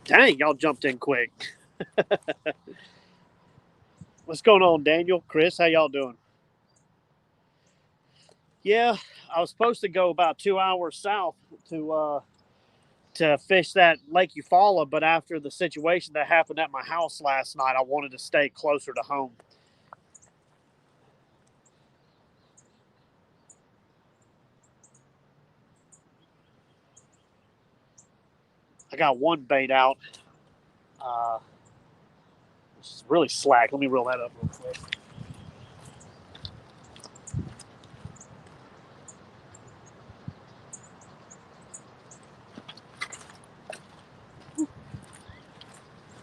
Dang, y'all jumped in quick. What's going on, Daniel? Chris, how y'all doing? Yeah, I was supposed to go about 2 hours south to uh, to fish that Lake Eufaula, but after the situation that happened at my house last night, I wanted to stay closer to home. I got one bait out. Uh, it's really slack. Let me reel that up real quick.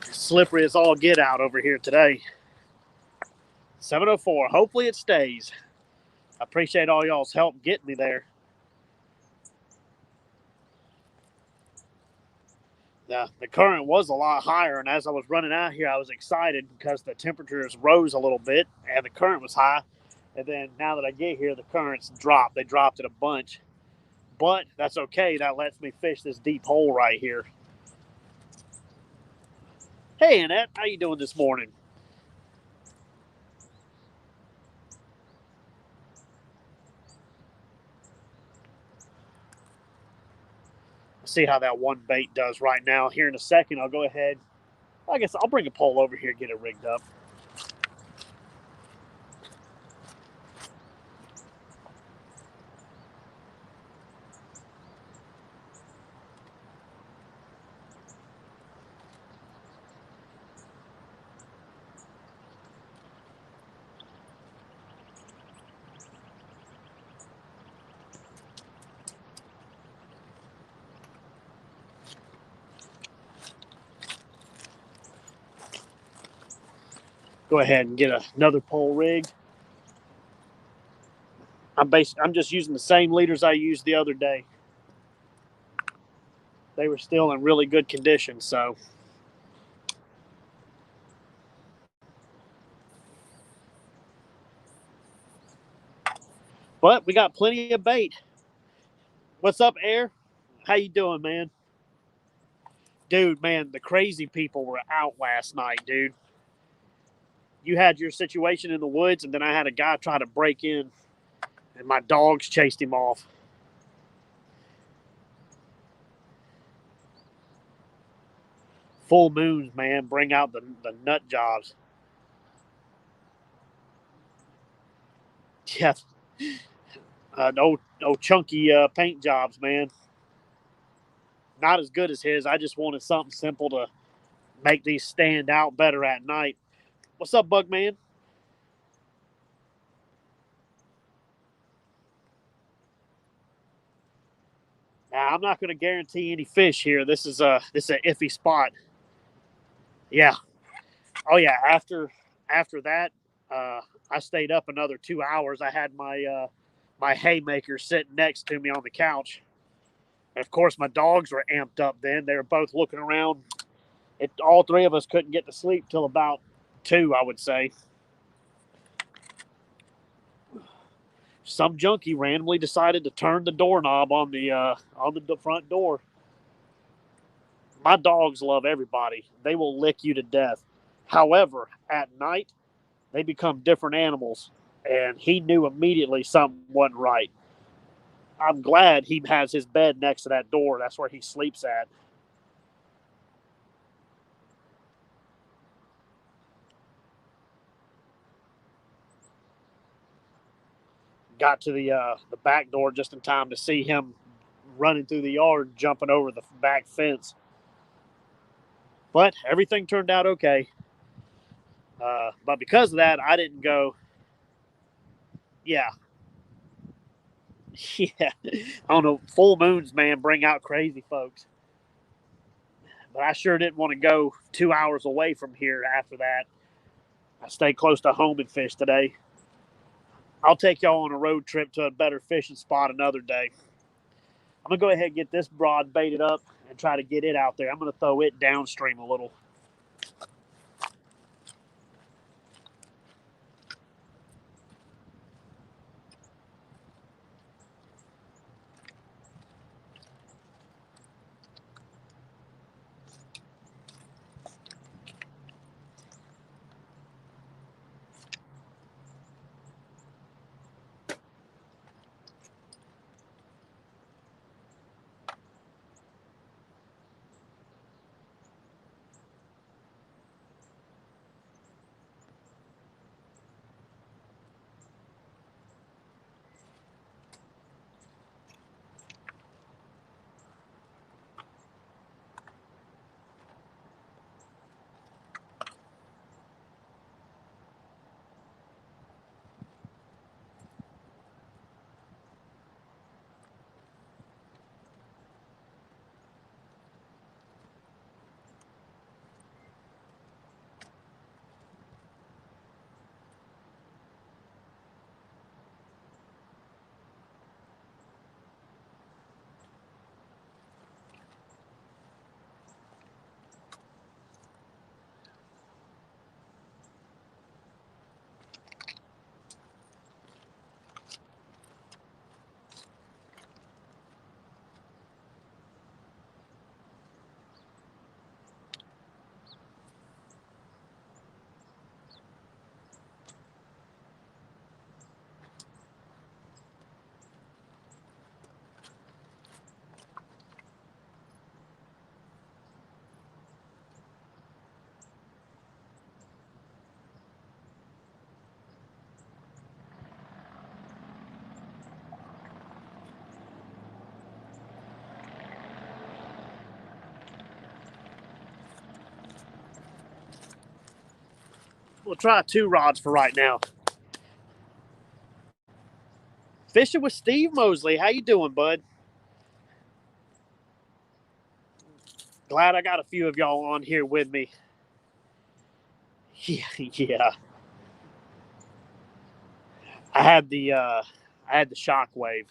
Slippery as all get out over here today. 704. Hopefully it stays. I appreciate all y'all's help getting me there. The current was a lot higher, and as I was running out here, I was excited because the temperatures rose a little bit and the current was high. And then now that I get here, the currents dropped. They dropped it a bunch, but that's okay. That lets me fish this deep hole right here. Hey, Annette, how you doing this morning? See how that one bait does right now. Here in a second, I'll go ahead. I guess I'll bring a pole over here, get it rigged up. Go ahead and get another pole rigged. I'm just using the same leaders I used the other day. They were still in really good condition, so but we got plenty of bait. What's up, Air? How you doing, man? Dude, man, the crazy people were out last night, dude. You had your situation in the woods, and then I had a guy try to break in, and my dogs chased him off. Full moons, man, bring out the nut jobs. Yeah, no chunky paint jobs, man. Not as good as his. I just wanted something simple to make these stand out better at night. What's up, Bug Man? Now, I'm not going to guarantee any fish here. This is an iffy spot. Yeah. Oh yeah. After that, uh, I stayed up another 2 hours. I had my haymaker sitting next to me on the couch. And of course, my dogs were amped up. Then they were both looking around. All three of us couldn't get to sleep till about 2, I would say. Some junkie randomly decided to turn the doorknob on the front door. My dogs love everybody. They will lick you to death. However, at night, they become different animals. And he knew immediately something wasn't right. I'm glad he has his bed next to that door. That's where he sleeps at. Got to the back door just in time to see him running through the yard, jumping over the back fence. But everything turned out okay. But because of that, I didn't go. Yeah, yeah. I don't know. Full moons, man, bring out crazy folks. But I sure didn't want to go 2 hours away from here after that. I stayed close to home and fish today. I'll take y'all on a road trip to a better fishing spot another day. I'm gonna go ahead and get this broad baited up and try to get it out there. I'm gonna throw it downstream a little. We'll try 2 rods for right now. Fishing with Steve Mosley. How you doing, bud? Glad I got a few of y'all on here with me. Yeah. I had the Shockwave.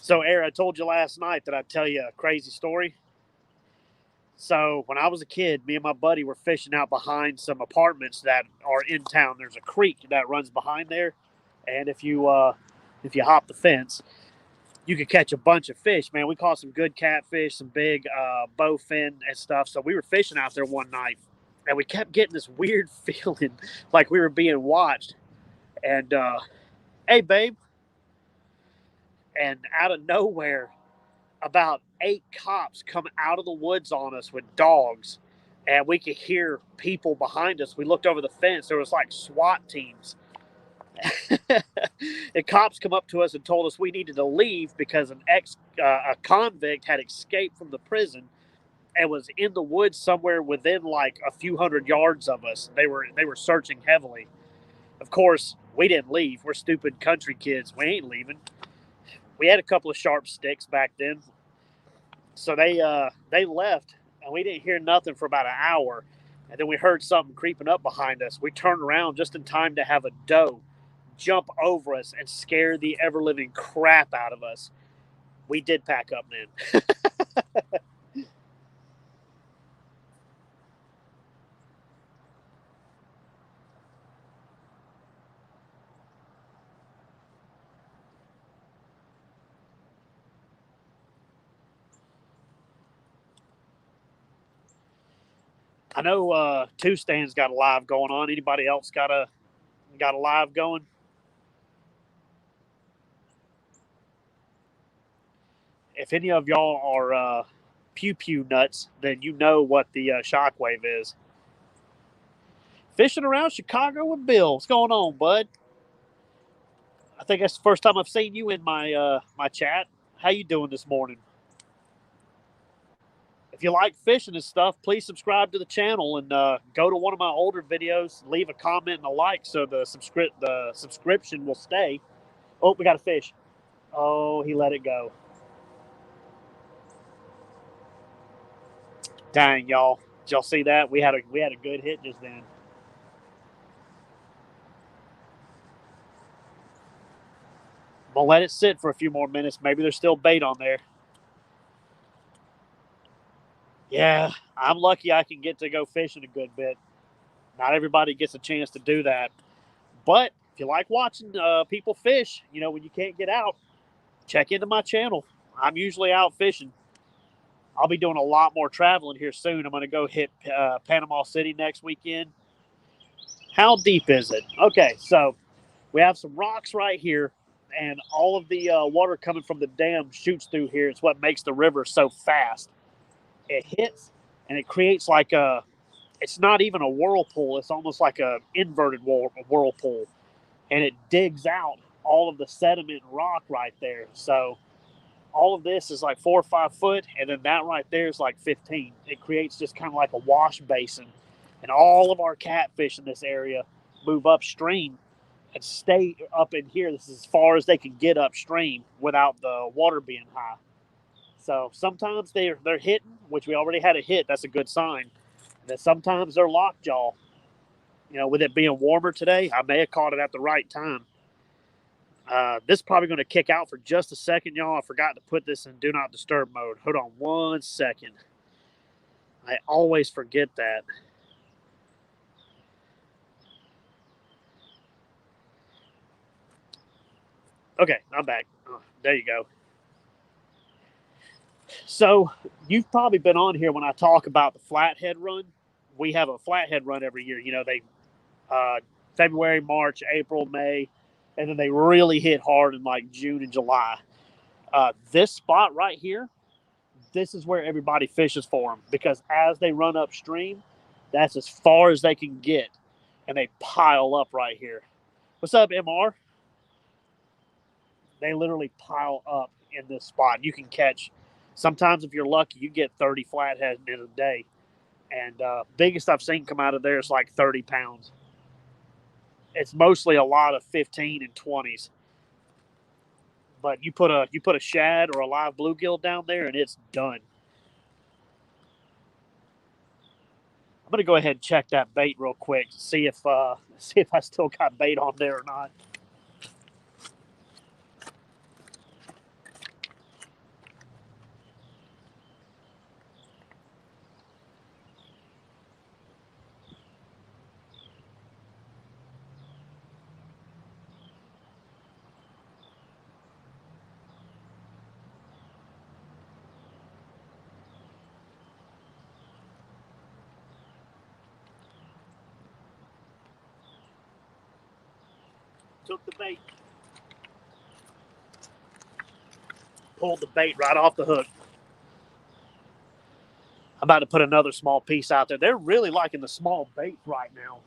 So, Aaron, I told you last night that I'd tell you a crazy story. So, when I was a kid, me and my buddy were fishing out behind some apartments that are in town. There's a creek that runs behind there, and if you hop the fence, you could catch a bunch of fish. Man, we caught some good catfish, some big bowfin and stuff. So we were fishing out there one night, and we kept getting this weird feeling like we were being watched. And hey, babe, and out of nowhere, about 8 cops come out of the woods on us with dogs, and we could hear people behind us. We looked over the fence. There was like SWAT teams. The cops come up to us and told us we needed to leave because a convict had escaped from the prison and was in the woods somewhere within like a few hundred yards of us. They were searching heavily. Of course, we didn't leave. We're stupid country kids. We ain't leaving. We had a couple of sharp sticks back then, so they left, and we didn't hear nothing for about an hour. And then we heard something creeping up behind us. We turned around just in time to have a doe jump over us and scare the ever living crap out of us. We did pack up then. I know Two Stand's got a live going on. Anybody else got a live going? If any of y'all are pew pew nuts, then you know what the Shockwave is. Fishing around Chicago with Bill. What's going on, bud? I think that's the first time I've seen you in my chat. How you doing this morning? If you like fishing and stuff, please subscribe to the channel and go to one of my older videos. Leave a comment and a like so the subscription will stay. Oh, we got a fish. Oh, he let it go. Dang, y'all! Did y'all see that? We had a good hit just then. I'm gonna let it sit for a few more minutes. Maybe there's still bait on there. Yeah, I'm lucky I can get to go fishing a good bit. Not everybody gets a chance to do that. But if you like watching people fish, when you can't get out, check into my channel. I'm usually out fishing. I'll be doing a lot more traveling here soon. I'm going to go hit Panama City next weekend. How deep is it? Okay, so we have some rocks right here, and all of the water coming from the dam shoots through here. It's what makes the river so fast. It hits, and it creates like it's not even a whirlpool. It's almost like a inverted whirlpool, and it digs out all of the sediment and rock right there. So all of this is like 4 or 5 foot, and then that right there is like 15. It creates just kind of like a wash basin, and all of our catfish in this area move upstream and stay up in here. This is as far as they can get upstream without the water being high. So sometimes they're hitting, which we already had a hit. That's a good sign. And then sometimes they're lockjaw. With it being warmer today, I may have caught it at the right time. This is probably going to kick out for just a second, y'all. I forgot to put this in do not disturb mode. Hold on 1 second. I always forget that. Okay, I'm back. Oh, there you go. So you've probably been on here when I talk about the Flathead Run. We have a Flathead Run every year. They February, March, April, May, and then they really hit hard in like June and July. This spot right here, this is where everybody fishes for them because as they run upstream, that's as far as they can get, and they pile up right here. What's up, MR? They literally pile up in this spot. You can catch, sometimes if you're lucky, you get 30 flathead in a day. And biggest I've seen come out of there is like 30 pounds. It's mostly a lot of 15 and 20s. But you put a shad or a live bluegill down there, and it's done. I'm gonna go ahead and check that bait real quick, see if I still got bait on there or not. Took the bait. Pulled the bait right off the hook. I'm about to put another small piece out there. They're really liking the small bait right now.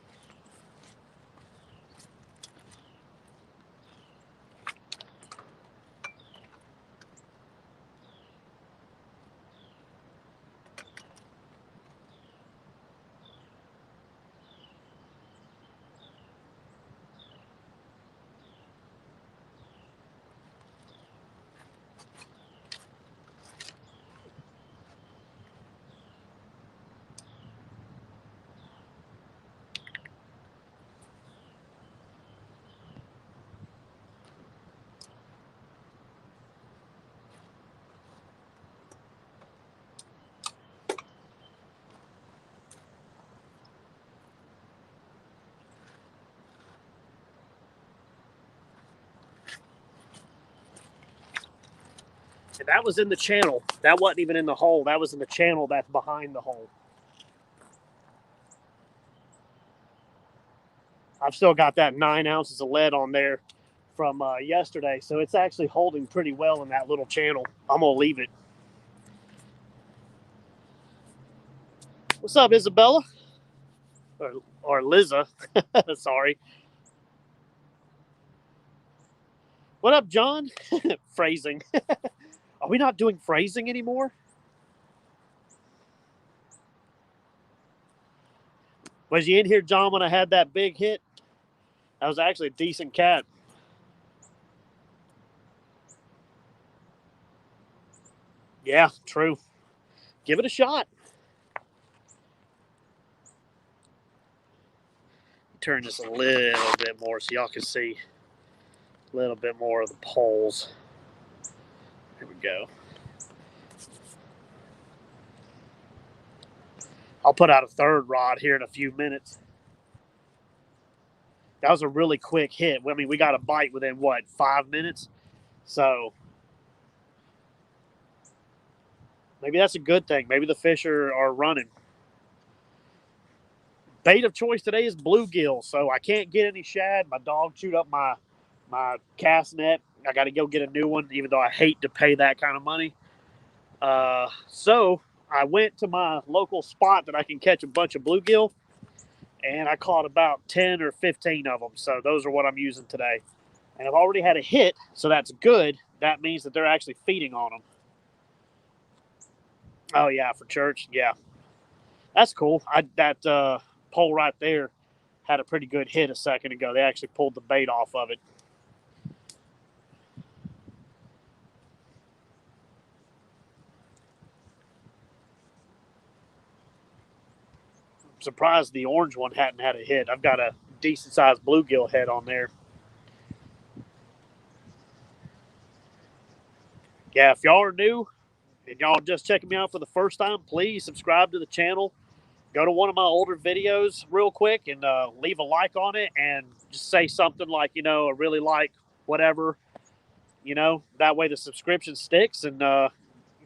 And that was in the channel. That wasn't even in the hole. That was in the channel that's behind the hole. I've still got that 9 ounces of lead on there from yesterday, so it's actually holding pretty well in that little channel. I'm gonna leave it. What's up, Isabella? Or Liza? Sorry. What up, John? Phrasing. Are we not doing phrasing anymore? Was you in here, John, when I had that big hit? That was actually a decent cat. Yeah, true. Give it a shot. Turn this a little bit more so y'all can see a little bit more of the poles. Here we go. I'll put out a third rod here in a few minutes. That was a really quick hit. I mean, we got a bite within, what, 5 minutes? So maybe that's a good thing. Maybe the fish are running. Bait of choice today is bluegill, so I can't get any shad. My dog chewed up my cast net. I got to go get a new one, even though I hate to pay that kind of money. So I went to my local spot that I can catch a bunch of bluegill, and I caught about 10 or 15 of them. So those are what I'm using today. And I've already had a hit, so that's good. That means that they're actually feeding on them. Oh, yeah, for church. Yeah. That's cool. That pole right there had a pretty good hit a second ago. They actually pulled the bait off of it. I'm surprised the orange one hadn't had a hit. I've got a decent-sized bluegill head on there. Yeah, if y'all are new and y'all just checking me out for the first time, please subscribe to the channel. Go to one of my older videos real quick and leave a like on it and just say something like, I really like whatever, that way the subscription sticks, and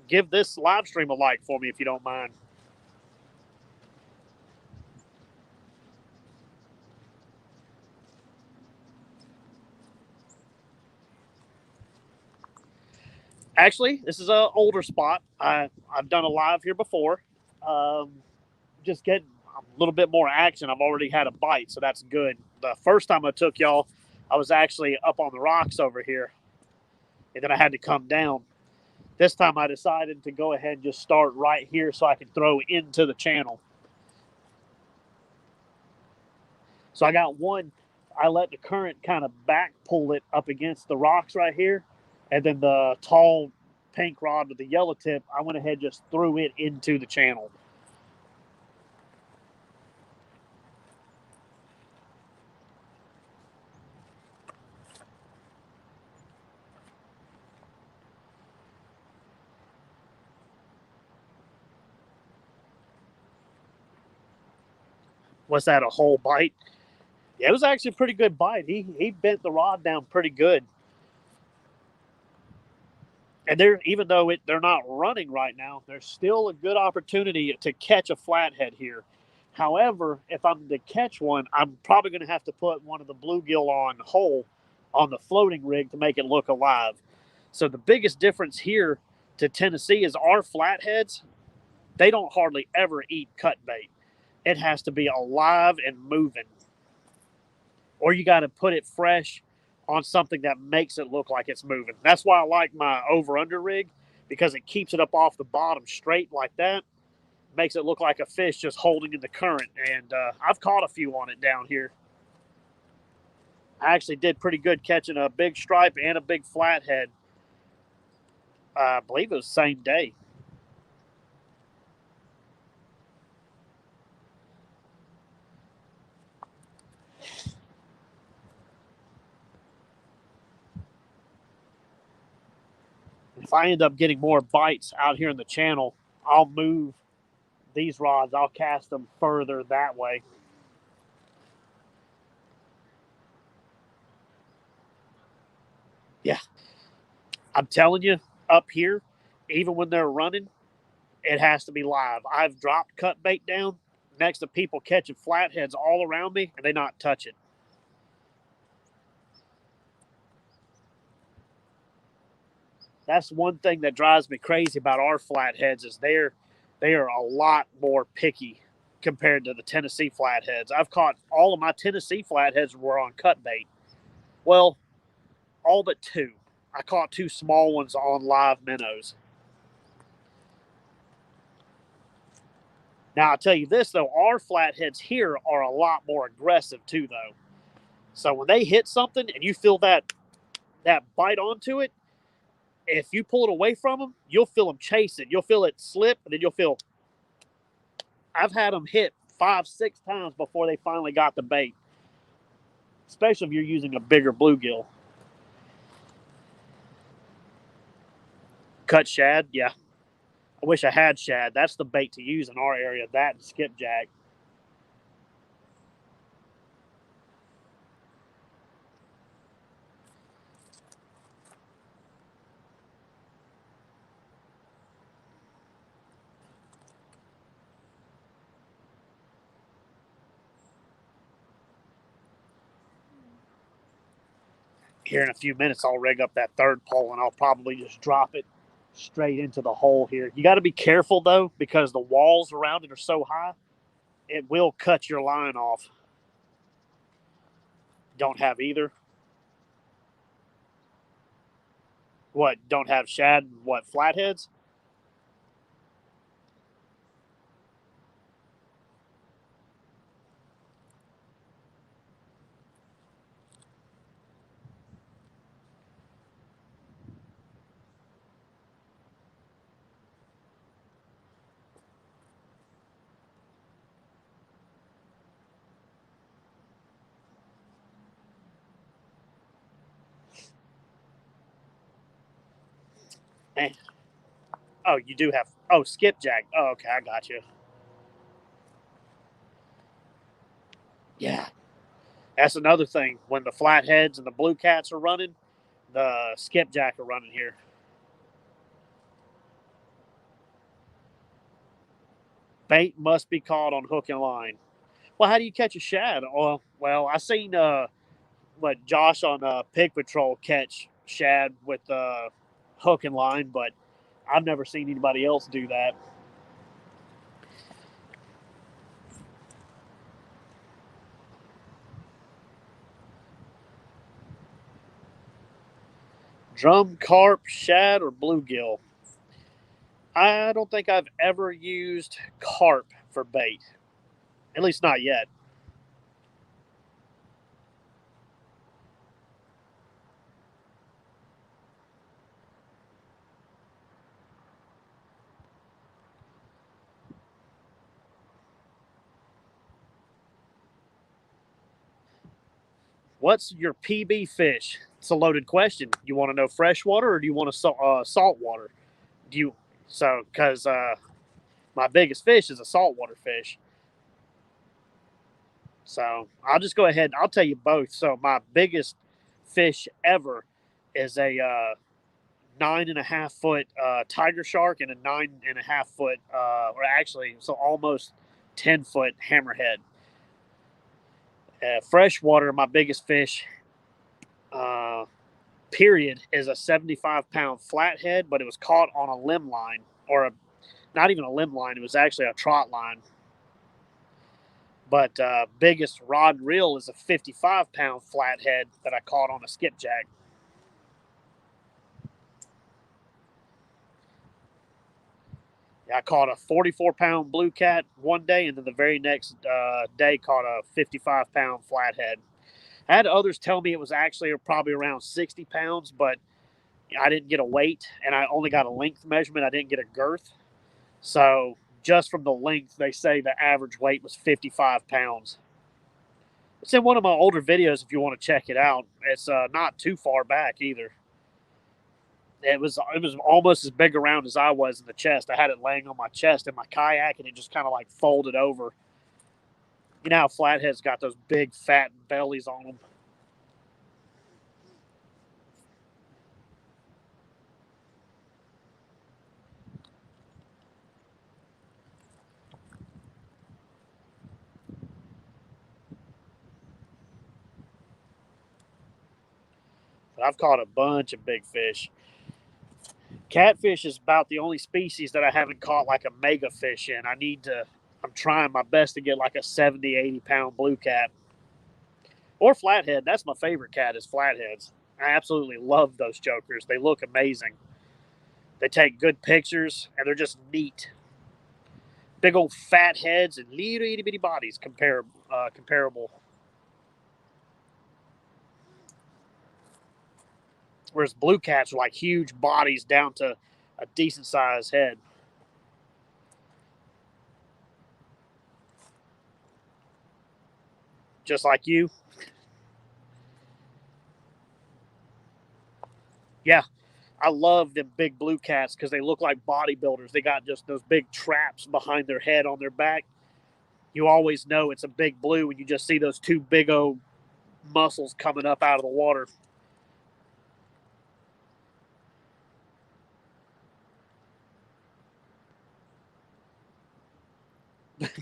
give this live stream a like for me if you don't mind. Actually, this is an older spot. I've done a live here before. Just getting a little bit more action. I've already had a bite, so that's good. The first time I took y'all, I was actually up on the rocks over here. and then I had to come down. This time I decided to go ahead and just start right here so I can throw into the channel. So I got one, I let the current kind of back pull it up against the rocks right here. And then the tall pink rod with the yellow tip, I went ahead and just threw it into the channel. Was that a whole bite? Yeah, it was actually a pretty good bite. He bent the rod down pretty good. And they're, even though they're not running right now, there's still a good opportunity to catch a flathead here. However, if I'm to catch one, I'm probably going to have to put one of the bluegill on whole on the floating rig to make it look alive. So the biggest difference here to Tennessee is our flatheads, they don't hardly ever eat cut bait. It has to be alive and moving. Or you got to put it fresh on something that makes it look like it's moving. That's why I like my over-under rig, because it keeps it up off the bottom straight like that. Makes it look like a fish just holding in the current. And I've caught a few on it down here. I actually did pretty good catching a big stripe and a big flathead. I believe it was the same day. If I end up getting more bites out here in the channel, I'll move these rods. I'll cast them further that way. Yeah, I'm telling you, up here, even when they're running, it has to be live. I've dropped cut bait down next to people catching flatheads all around me, and they not touch it. That's one thing that drives me crazy about our flatheads is they are a lot more picky compared to the Tennessee flatheads. I've caught all of my Tennessee flatheads were on cut bait. Well, all but two. I caught two small ones on live minnows. Now, I'll tell you this, though, our flatheads here are a lot more aggressive, too, though. So when they hit something and you feel that bite onto it, if you pull it away from them, you'll feel them chase it. You'll feel it slip, and then you'll feel. I've had them hit 5-6 times before they finally got the bait, especially if you're using a bigger bluegill. Cut shad, yeah. I wish I had shad. That's the bait to use in our area, that and skipjack. Here in a few minutes, I'll rig up that third pole, and I'll probably just drop it straight into the hole here. You got to be careful, though, because the walls around it are so high, it will cut your line off. Don't have either. What, don't have shad, what, flatheads? Eh. Oh, you do have. Oh, skipjack. Oh, okay, I got you. Yeah, that's another thing. When the flatheads and the blue cats are running, the skipjack are running here. Bait must be caught on hook and line. Well, how do you catch a shad? Oh, well, I seen what Josh on Pig Patrol catch shad with hook and line, but I've never seen anybody else do that. Drum, carp, shad, or bluegill. I don't think I've ever used carp for bait, at least not yet. What's your PB fish? It's a loaded question. You want to know freshwater or do you want to salt water? Do you so because my biggest fish is a saltwater fish. So I'll just go ahead. I'll tell you both. So my biggest fish ever is a 9.5 foot tiger shark and a 9.5 foot, or actually, so almost 10 foot hammerhead. Freshwater, my biggest fish, uh, period, is a 75 pound flathead, but it was caught on a limb line, or not even a limb line. It was actually a trot line. But biggest rod and reel is a 55 pound flathead that I caught on a skipjack. I caught a 44 pound blue cat one day, and then the very next day caught a 55 pound flathead. I had others tell me it was actually probably around 60 pounds, but I didn't get a weight, and I only got a length measurement. I didn't get a girth. So just from the length, they say the average weight was 55 pounds. It's in one of my older videos if you want to check it out. It's not too far back either. It was almost as big around as I was in the chest. I had it laying on my chest in my kayak, and it just kind of like folded over. You know how flatheads got those big fat bellies on them. But I've caught a bunch of big fish. Catfish is about the only species that I haven't caught like a mega fish in. I'm trying my best to get like a 70, 80 pound blue cat or flathead. That's my favorite cat is flatheads. I absolutely love those jokers. They look amazing. They take good pictures and they're just neat. Big old fat heads and little itty bitty bodies comparable. Whereas blue cats are like huge bodies down to a decent sized head. Just like you. Yeah, I love them big blue cats because they look like bodybuilders. They got just those big traps behind their head on their back. You always know it's a big blue when you just see those two big old muscles coming up out of the water.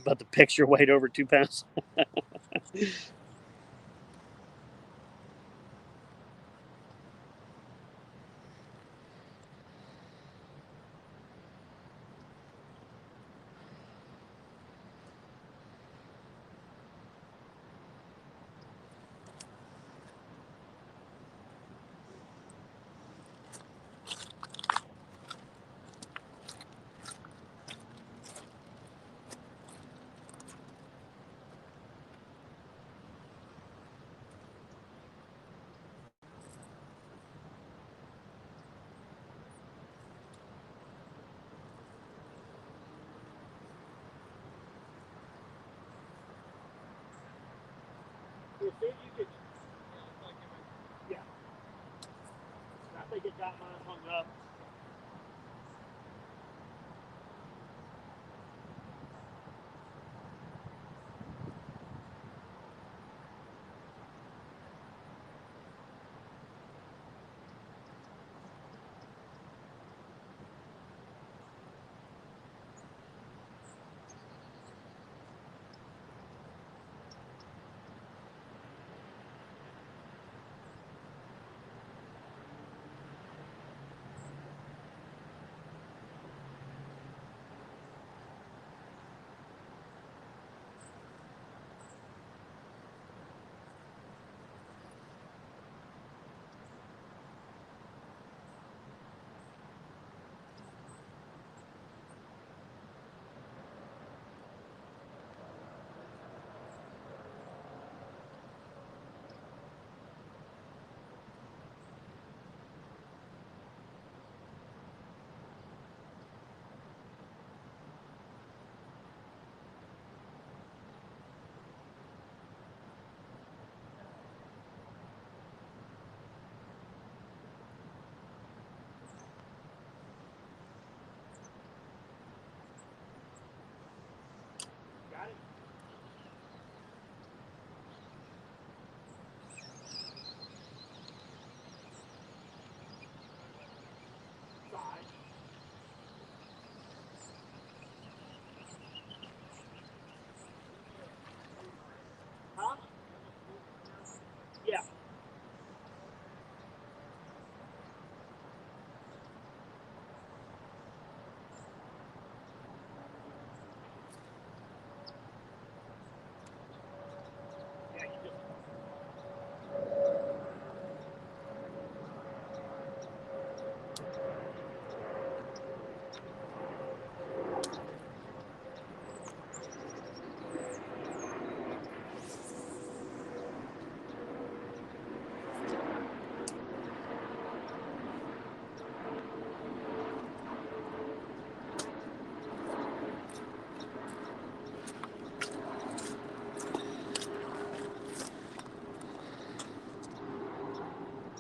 But the picture weighed over 2 pounds. Yeah, I think it got mine hung up.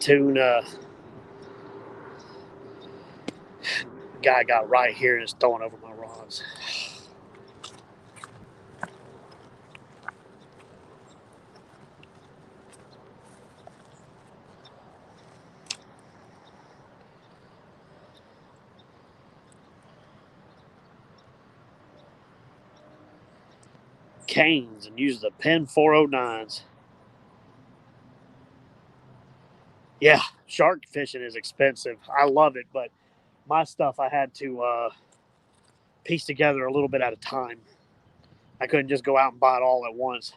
tuna. Guy got right here and is throwing over my rods. Canes and use the Penn 409s. Yeah, shark fishing is expensive. I love it, but my stuff I had to piece together a little bit at a time. I couldn't just go out and buy it all at once.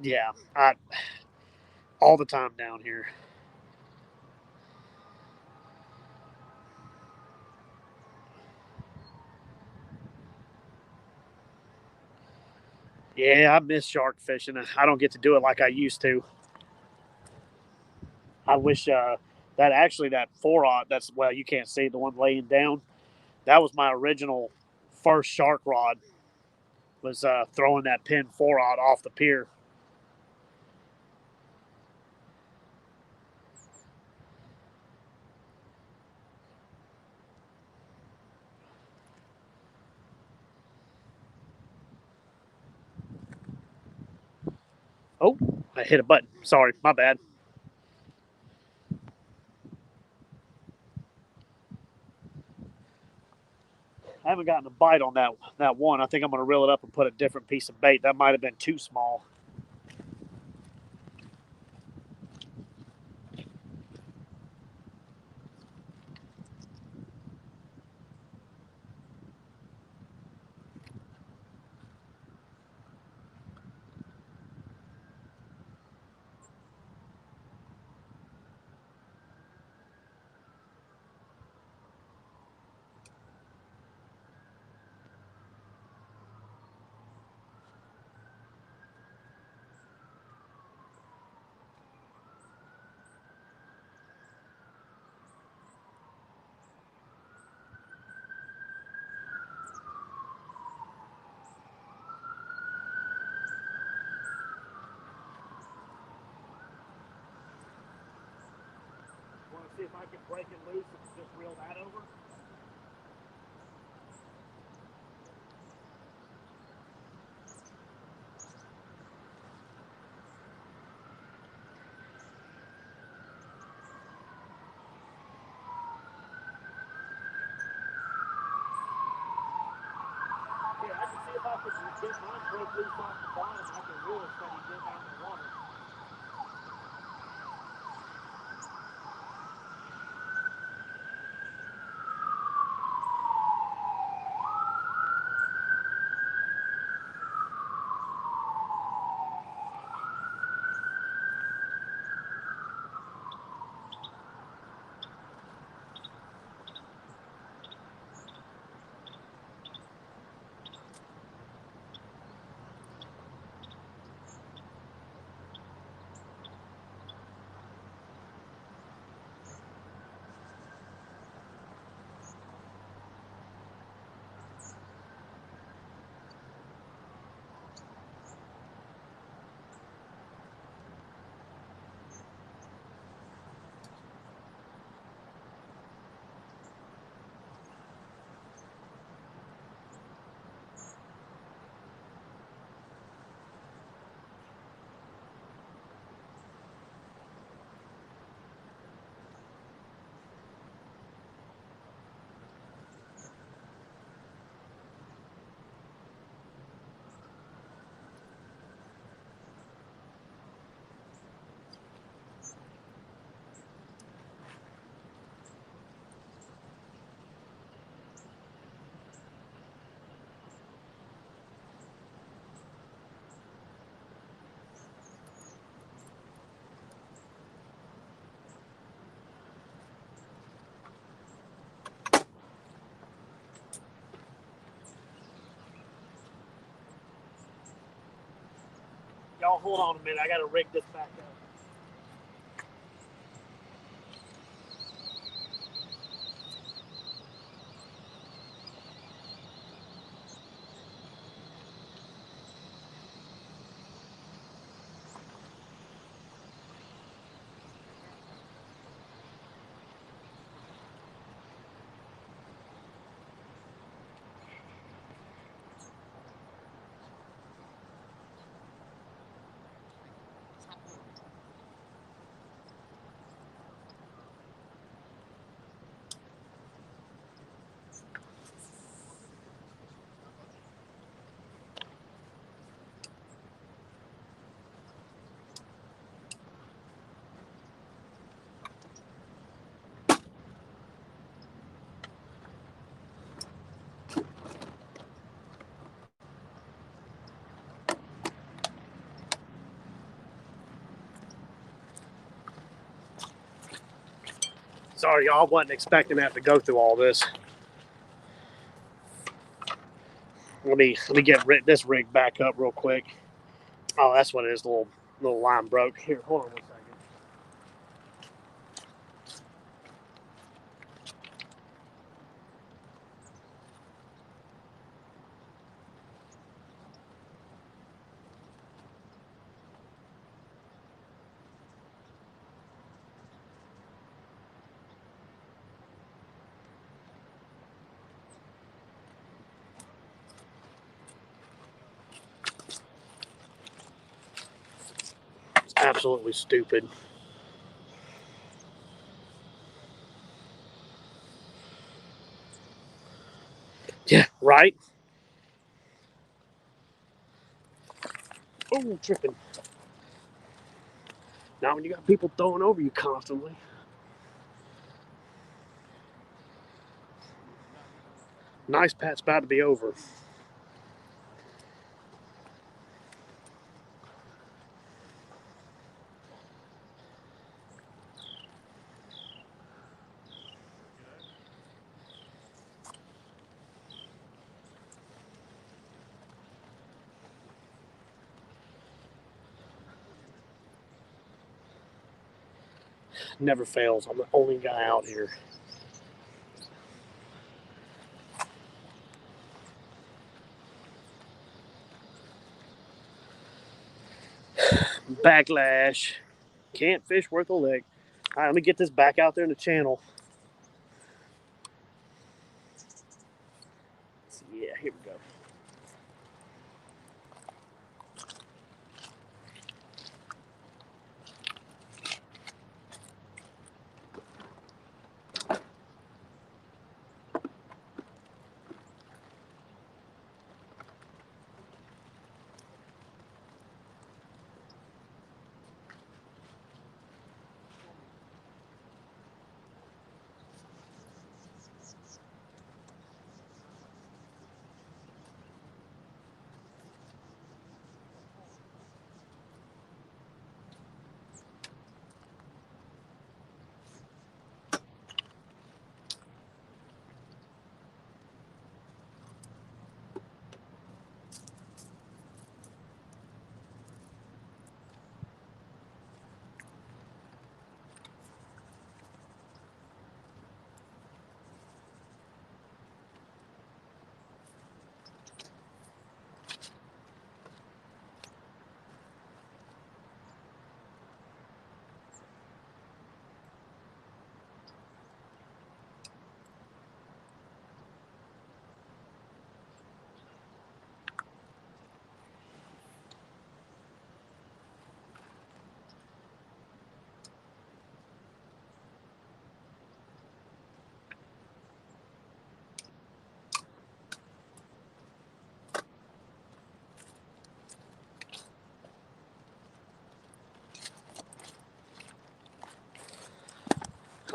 Yeah, all the time down here. Yeah, I miss shark fishing. I don't get to do it like I used to. I wish that 4-aught. That's well, you can't see the one laying down. That was my original first shark rod. Was throwing that Penn 4-aught off the pier. Oh, I hit a button. Sorry, my bad. I haven't gotten a bite on that one. I think I'm going to reel it up and put a different piece of bait. That might have been too small. Want to see if I can break it loose and just reel that over? Yeah, I can see if I can get mine broke loose off the bottom. I can reel it so you get down in the water. Y'all hold on a minute. I got to rig this back up. Sorry, y'all, wasn't expecting to have to go through all this. Let me get this rig back up real quick. Oh, that's what it is. The little line broke. Here, hold on 1 second. It's absolutely stupid. Yeah, right? Oh, tripping. Not when you got people throwing over you constantly. Nice pat's about to be over. Never fails. I'm the only guy out here. Backlash. Can't fish worth a lick. All right, let me get this back out there in the channel. Yeah, here we go.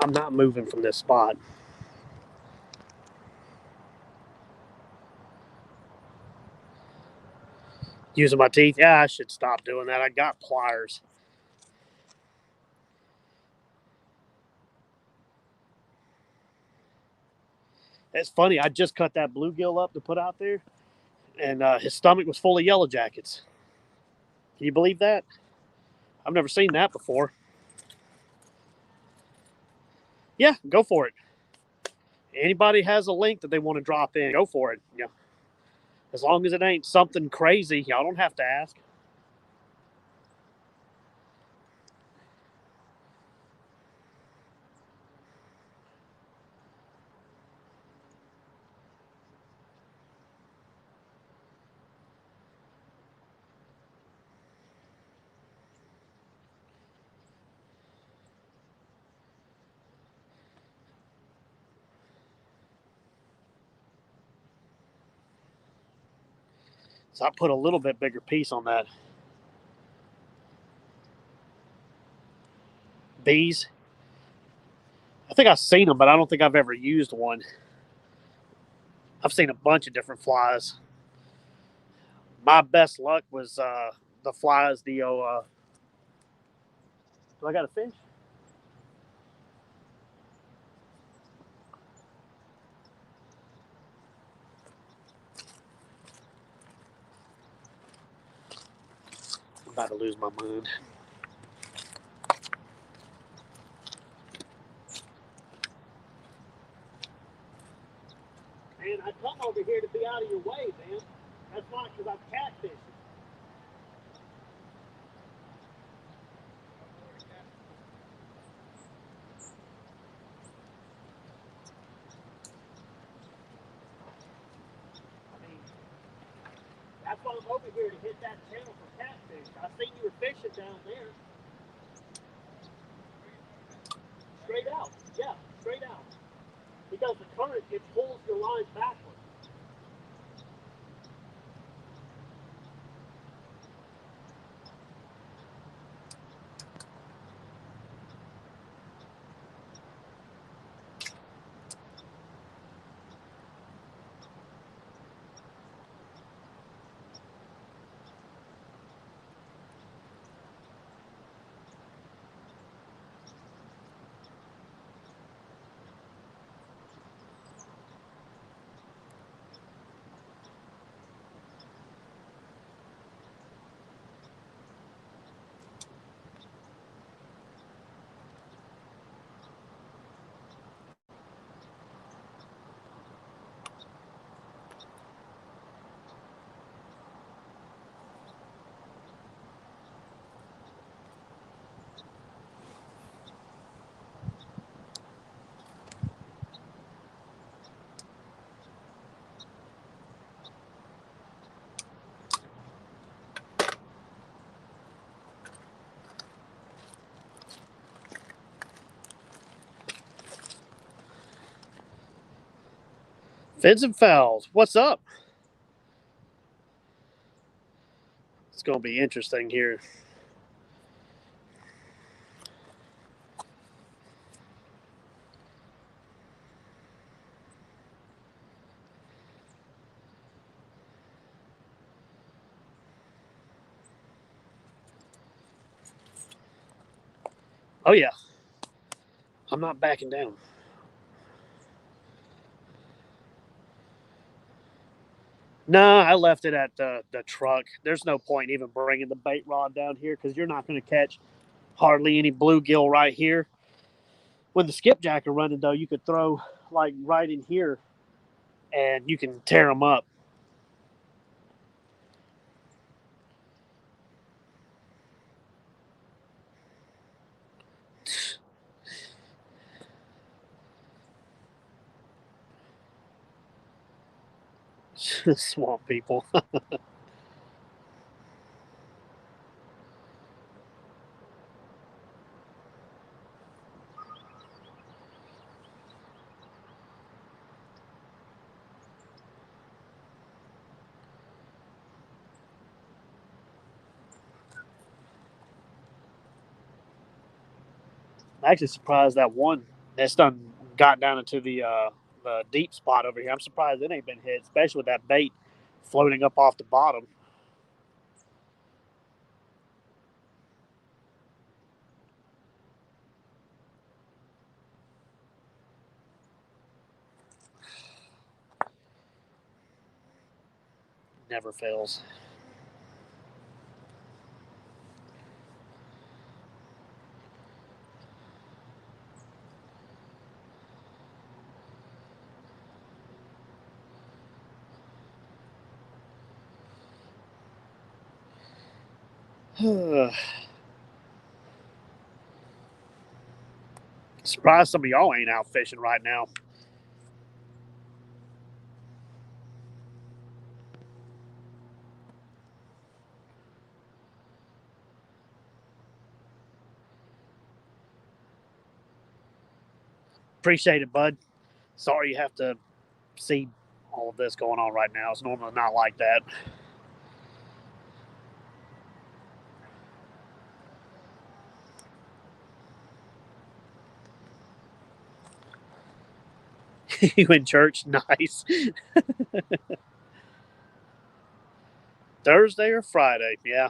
I'm not moving from this spot. Using my teeth? Yeah, I should stop doing that. I got pliers. It's funny. I just cut that bluegill up to put out there, and his stomach was full of yellow jackets. Can you believe that? I've never seen that before. Yeah, go for it. Anybody has a link that they want to drop in, go for it. Yeah. As long as it ain't something crazy, y'all don't have to ask. So I put a little bit bigger piece on that. Bees. I think I've seen them, but I don't think I've ever used one. I've seen a bunch of different flies. My best luck was the flies. Do I got a fish? About to lose my mind. Man, I come over here to be out of your way, man. That's not because I'm catfishing. I mean, that's why I'm over here to hit that channel for catfish. I seen you were fishing down there. Straight out. Yeah, straight out. Because the current, it pulls your line backwards. Fins and Fowls, what's up? It's going to be interesting here. Oh, yeah. I'm not backing down. No, I left it at the truck. There's no point even bringing the bait rod down here because you're not going to catch hardly any bluegill right here. When the skipjack are running, though, you could throw like right in here and you can tear them up. Swamp people. I'm actually surprised that one that's done got down into the deep spot over here. I'm surprised it ain't been hit, especially with that bait floating up off the bottom. Never fails. Surprised some of y'all ain't out fishing right now. Appreciate it, bud. Sorry you have to see all of this going on right now. It's normally not like that. You in church? Nice. Thursday or Friday? Yeah.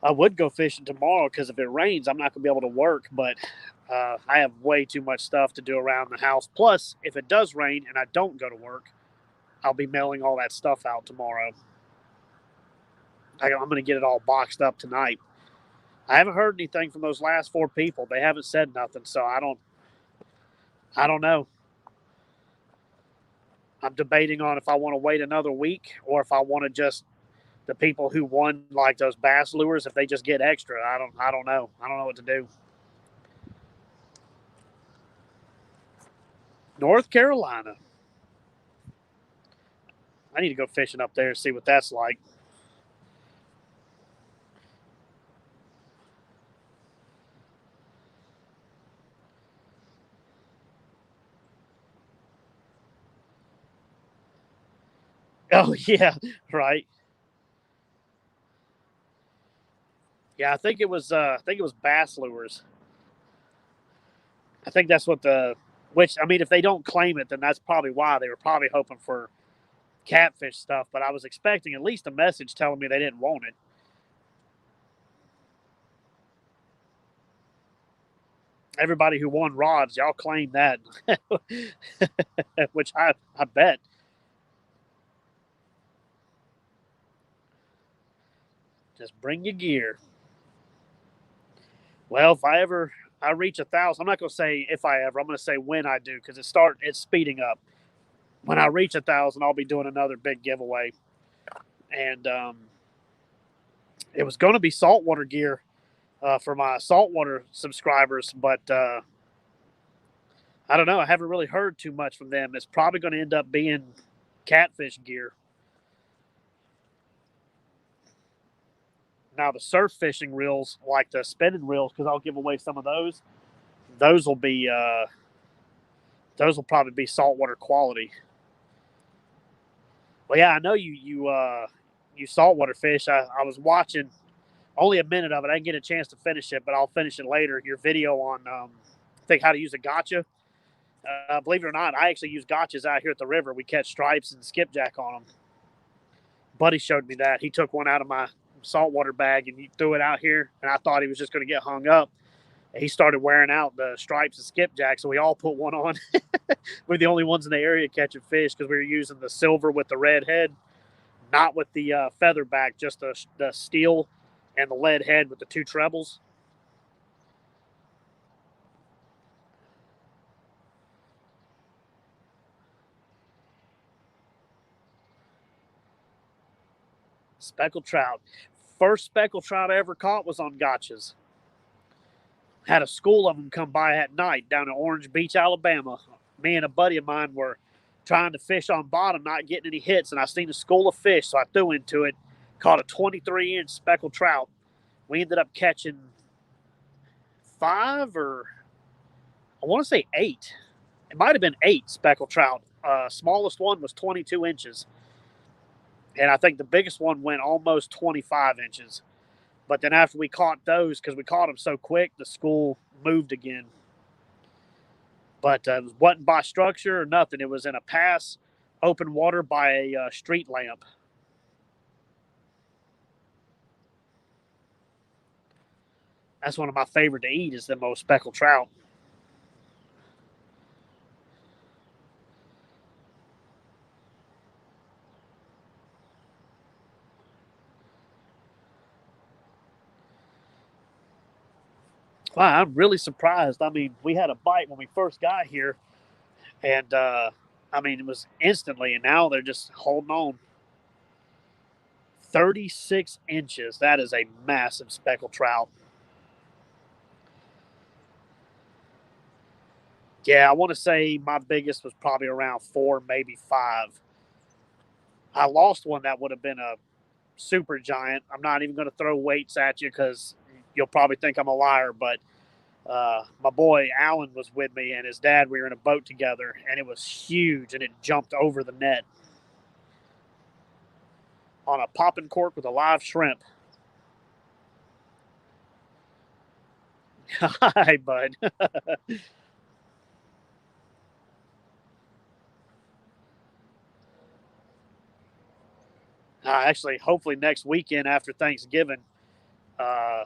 I would go fishing tomorrow because if it rains, I'm not going to be able to work. But I have way too much stuff to do around the house. Plus, if it does rain and I don't go to work, I'll be mailing all that stuff out tomorrow. I'm going to get it all boxed up tonight. I haven't heard anything from those last 4 people. They haven't said nothing, so I don't know. I'm debating on if I want to wait another week or if I want to just the people who won like those bass lures, if they just get extra. I don't know. I don't know what to do. North Carolina. I need to go fishing up there and see what that's like. Oh yeah, right. Yeah, I think it was bass lures. I think that's what the which I mean if they don't claim it then that's probably why they were probably hoping for catfish stuff, but I was expecting at least a message telling me they didn't want it. Everybody who won rods, y'all claim that, which I bet. Just bring your gear. Well, if I reach 1,000, I'm not gonna say if I ever. I'm gonna say when I do because it's speeding up. When I reach 1,000, I'll be doing another big giveaway, and it was going to be saltwater gear for my saltwater subscribers, but I don't know. I haven't really heard too much from them. It's probably going to end up being catfish gear. Now the surf fishing reels, like the spinning reels, because I'll give away some of those. Those will be those will probably be saltwater quality. Well, yeah, I know you saltwater fish. I was watching only a minute of it. I didn't get a chance to finish it, but I'll finish it later. Your video on I think how to use a gotcha. Believe it or not, I actually use gotchas out here at the river. We catch stripes and skipjack on them. Buddy showed me that. He took one out of my saltwater bag and he threw it out here, and I thought he was just going to get hung up. And he started wearing out the stripes and skipjack, so we all put one on. We're the only ones in the area catching fish because we were using the silver with the red head, not with the feather back, just the steel and the lead head with the 2 trebles. Speckled trout. First speckled trout I ever caught was on gotchas. Had a school of them come by at night down in Orange Beach, Alabama. Me and a buddy of mine were trying to fish on bottom, not getting any hits, and I seen a school of fish, so I threw into it, caught a 23-inch speckled trout. We ended up catching 5 or I want to say 8. It might have been 8 speckled trout. Smallest one was 22 inches, and I think the biggest one went almost 25 inches. But then after we caught those, because we caught them so quick, the school moved again. But it wasn't by structure or nothing. It was in a pass, open water by a street lamp. That's one of my favorite to eat is the most speckled trout. Wow, I'm really surprised. I mean, we had a bite when we first got here, and I mean, it was instantly, and now they're just holding on. 36 inches. That is a massive speckled trout. Yeah, I want to say my biggest was probably around 4, maybe 5. I lost one that would have been a super giant. I'm not even going to throw weights at you because you'll probably think I'm a liar, but my boy Alan was with me and his dad. We were in a boat together, and it was huge, and it jumped over the net on a popping cork with a live shrimp. Hi, bud. Actually, hopefully next weekend after Thanksgiving, uh,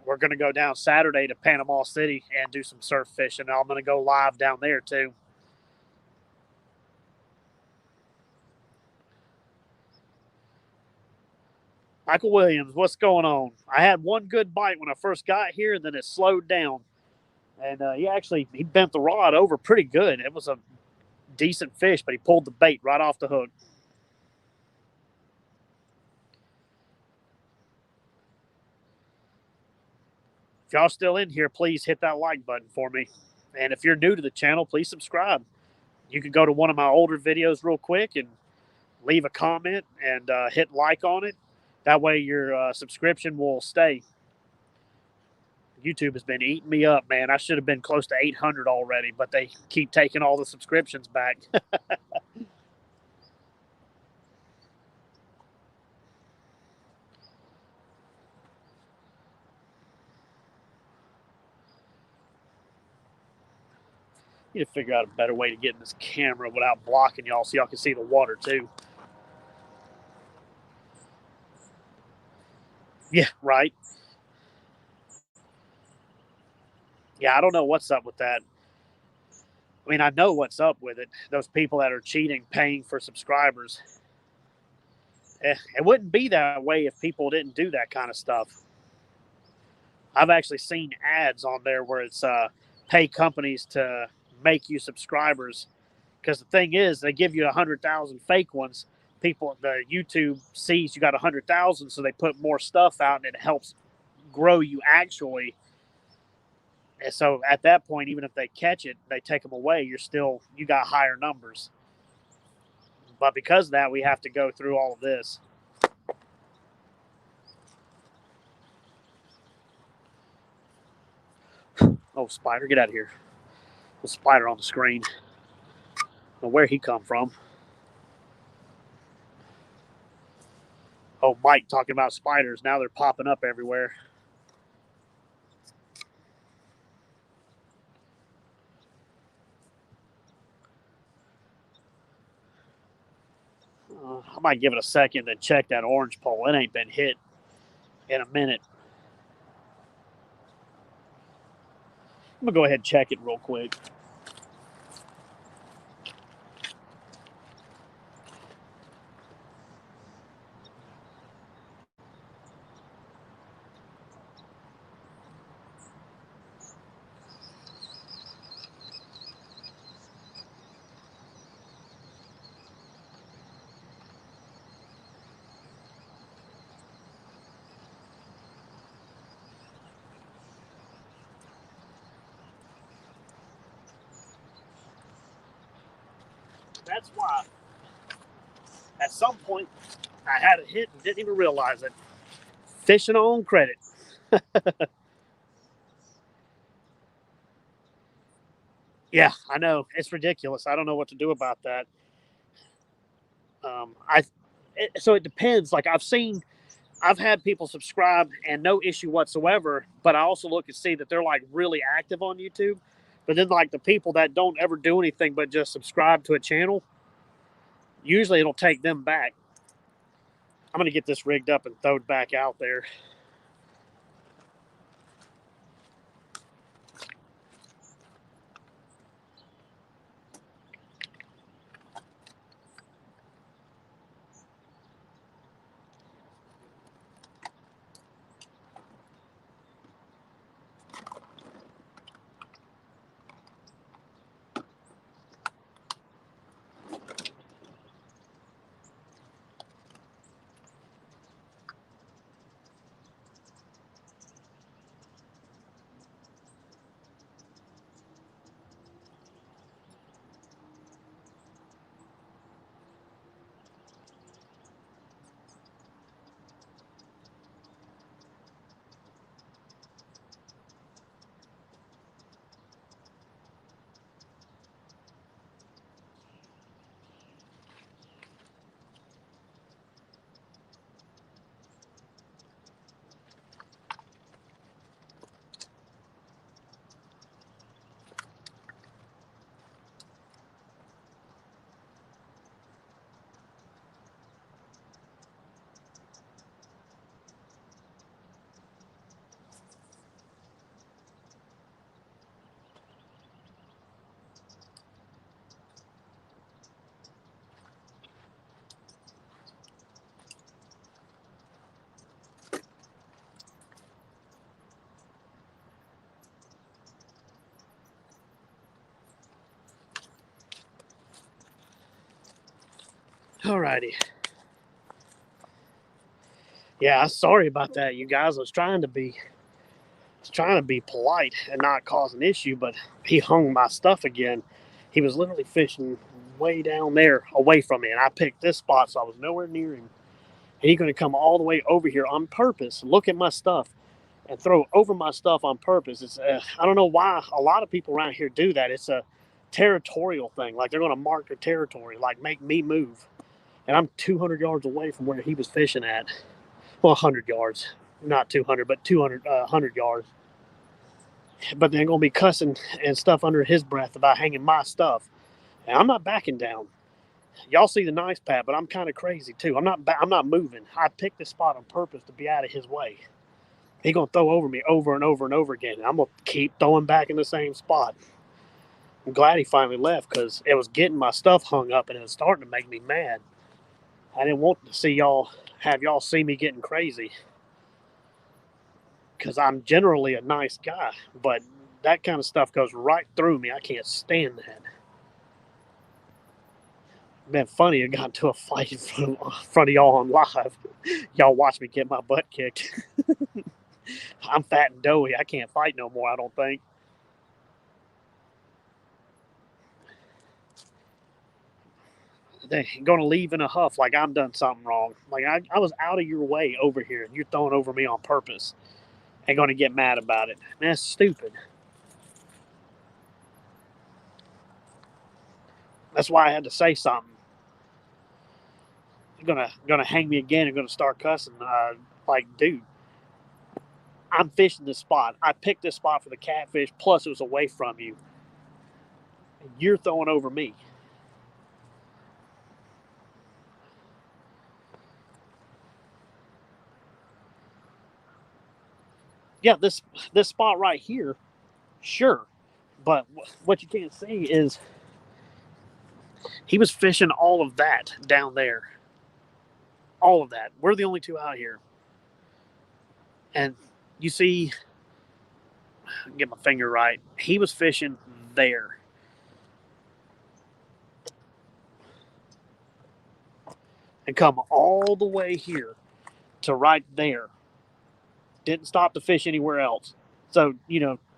we're going to go down Saturday to Panama City and do some surf fishing. I'm going to go live down there too. Michael Williams, what's going on? I had one good bite when I first got here, and then it slowed down. And he bent the rod over pretty good. It was a decent fish, but he pulled the bait right off the hook. If y'all still in here, please hit that like button for me. And if you're new to the channel, please subscribe. You can go to one of my older videos real quick and leave a comment and hit like on it. That way your subscription will stay. YouTube has been eating me up, man. I should have been close to 800 already, but they keep taking all the subscriptions back. Need to figure out a better way to get in this camera without blocking y'all so y'all can see the water too. Yeah, right. Yeah, I don't know what's up with that. I mean, I know what's up with it. Those people that are cheating, paying for subscribers. It wouldn't be that way if people didn't do that kind of stuff. I've actually seen ads on there where it's pay companies to make you subscribers. Because the thing is, they give you 100,000 fake ones. The YouTube sees you got 100,000, so they put more stuff out, and it helps grow you actually. And so at that point, even if they catch it, they take them away. You got higher numbers. But because of that, we have to go through all of this. Oh, spider, get out of here. The spider on the screen. I don't know where he come from. Oh, Mike talking about spiders. Now they're popping up everywhere. I might give it a second and check that orange pole. It ain't been hit in a minute. I'm going to go ahead and check it real quick. That's why at some point I had a hit and didn't even realize it. Fishing on credit. Yeah, I know. It's ridiculous. I don't know what to do about that. So it depends. Like I've had people subscribe and no issue whatsoever, but I also look and see that they're like really active on YouTube. But then like the people that don't ever do anything but just subscribe to a channel, usually it'll take them back. I'm gonna get this rigged up and throw it back out there. Alrighty. Yeah, sorry about that, you guys. I was trying to be polite and not cause an issue, but he hung my stuff again. He was literally fishing way down there away from me, and I picked this spot, so I was nowhere near him. And he's going to come all the way over here on purpose, look at my stuff, and throw over my stuff on purpose. It's I don't know why a lot of people around here do that. It's a territorial thing. Like they're going to mark their territory, like make me move. And I'm 200 yards away from where he was fishing at. Well, 100 yards, not 200, but 200, 100 yards. But they're going to be cussing and stuff under his breath about hanging my stuff. And I'm not backing down. Y'all see the nice Pat, but I'm kind of crazy too. I'm not moving. I picked this spot on purpose to be out of his way. He's gonna throw over me over and over and over again. And I'm gonna keep throwing back in the same spot. I'm glad he finally left because it was getting my stuff hung up and it was starting to make me mad. I didn't want to see y'all see me getting crazy because I'm generally a nice guy, but that kind of stuff goes right through me. I can't stand that. Been funny. I got into a fight in front of y'all on live. Y'all watch me get my butt kicked. I'm fat and doughy. I can't fight no more, I don't think. They're going to leave in a huff like I'm done something wrong. Like I was out of your way over here and you're throwing over me on purpose and going to get mad about it. Man, that's stupid. That's why I had to say something. You're gonna hang me again and gonna start cussing. Like, dude, I'm fishing this spot. I picked this spot for the catfish. Plus, it was away from you. And you're throwing over me. Yeah, this spot right here, sure. But what you can't see is he was fishing all of that down there. All of that. We're the only two out here. And you see, get my finger right. He was fishing there. And come all the way here to right there. Didn't stop to fish anywhere else. So,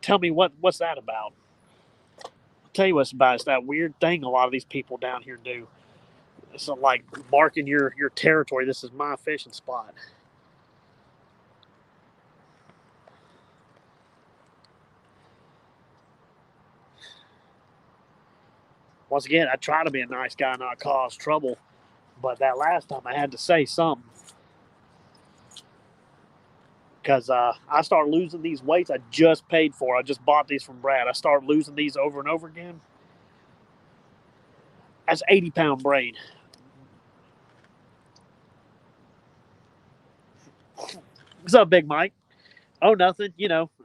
tell me what's that about? I'll tell you what's about. It's that weird thing a lot of these people down here do. It's like marking your territory. This is my fishing spot. Once again, I try to be a nice guy, not cause trouble. But that last time I had to say something. Because I start losing these weights I just paid for. I just bought these from Brad. I start losing these over and over again. That's 80-pound braid. What's up, Big Mike? Oh, nothing.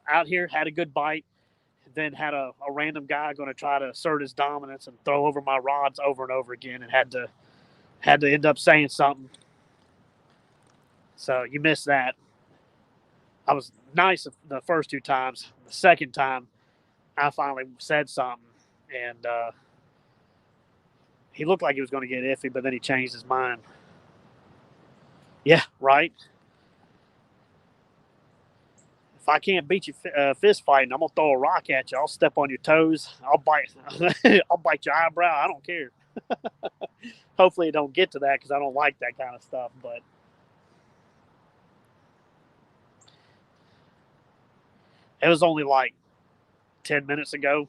Out here, had a good bite. Then had a random guy going to try to assert his dominance and throw over my rods over and over again, and had to end up saying something. So you missed that. I was nice the first two times. The second time, I finally said something, and he looked like he was going to get iffy, but then he changed his mind. Yeah, right. If I can't beat you fist fighting, I'm gonna throw a rock at you. I'll step on your toes. I'll bite. I'll bite your eyebrow. I don't care. Hopefully, it don't get to that because I don't like that kind of stuff. But it was only like 10 minutes ago.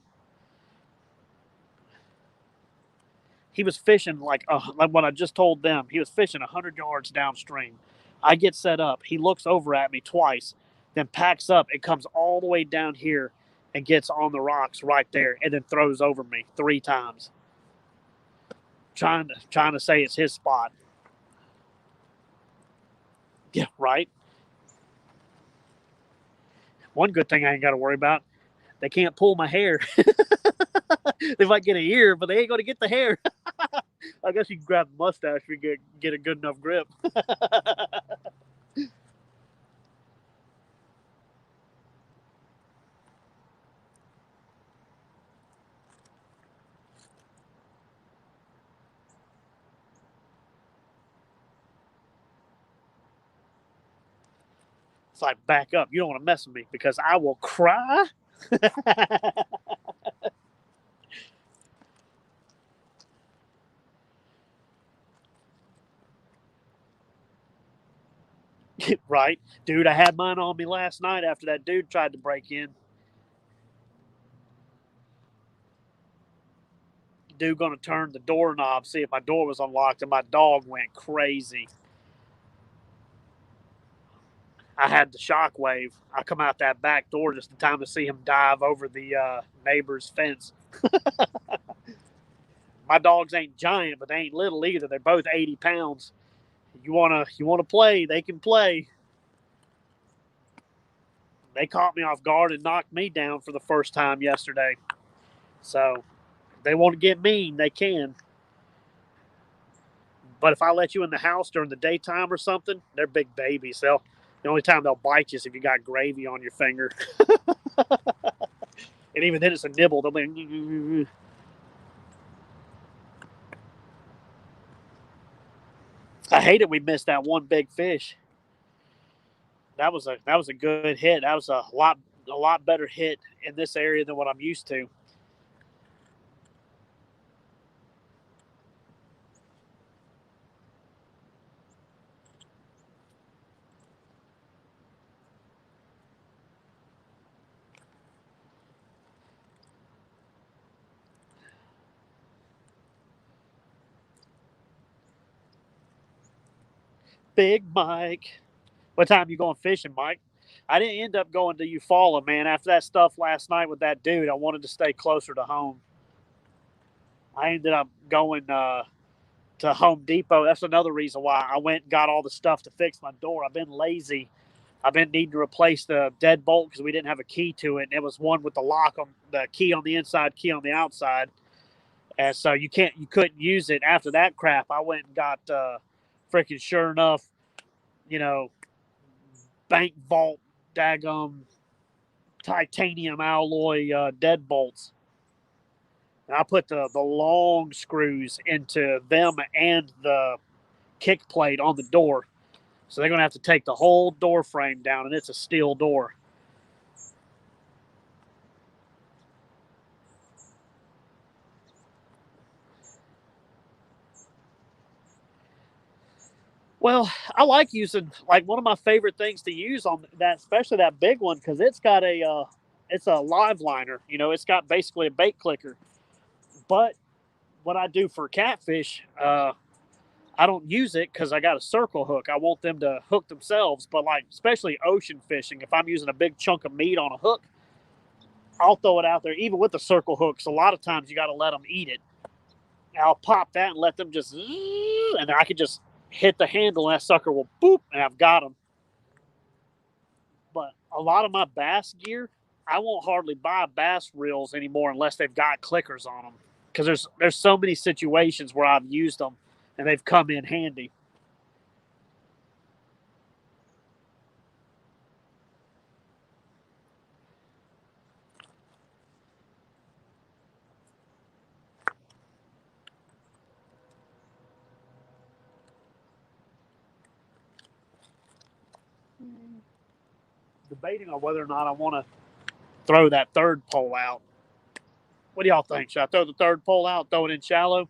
He was fishing like what I just told them. He was fishing 100 yards downstream. I get set up. He looks over at me twice, then packs up and comes all the way down here and gets on the rocks right there, and then throws over me 3 times, trying to say it's his spot. Yeah, right. One good thing I ain't got to worry about. They can't pull my hair. They might get an ear, but they ain't going to get the hair. I guess you can grab the mustache if you get a good enough grip. It's like, back up. You don't want to mess with me because I will cry. Right? Dude, I had mine on me last night after that dude tried to break in. Dude going to turn the doorknob, see if my door was unlocked, and my dog went crazy. I had the shockwave. I come out that back door just in time to see him dive over the neighbor's fence. My dogs ain't giant, but they ain't little either. They're both 80 pounds. You wanna play? They can play. They caught me off guard and knocked me down for the first time yesterday. So if they want to get mean, they can. But if I let you in the house during the daytime or something, they're big babies. The only time they'll bite you is if you got gravy on your finger. And even then, it's a nibble. They'll be. I hate it. We missed that one big fish. That was a good hit. That was a lot better hit in this area than what I'm used to. Big Mike. What time you going fishing, Mike? I didn't end up going to Eufaula, man. After that stuff last night with that dude, I wanted to stay closer to home. I ended up going to Home Depot. That's another reason why I went and got all the stuff to fix my door. I've been lazy. I've been needing to replace the deadbolt because we didn't have a key to it. And it was one with the lock on the key on the inside, key on the outside. And so you couldn't use it. After that crap, I went and got freaking sure enough, you know, bank vault daggum titanium alloy deadbolts. And I put the long screws into them and the kick plate on the door. So they're going to have to take the whole door frame down, and it's a steel door. Well, I like using, like, one of my favorite things to use on that, especially that big one, because it's a live liner. It's got basically a bait clicker. But what I do for catfish, I don't use it because I got a circle hook. I want them to hook themselves. But, like, especially ocean fishing, if I'm using a big chunk of meat on a hook, I'll throw it out there, even with the circle hooks. A lot of times you got to let them eat it. I'll pop that and let them just, and I can just hit the handle and that sucker will boop, and I've got them. But a lot of my bass gear, I won't hardly buy bass reels anymore unless they've got clickers on them, because there's so many situations where I've used them and they've come in handy. Debating on whether or not I want to throw that third pole out. What do y'all think? Should I throw the third pole out, throw it in shallow?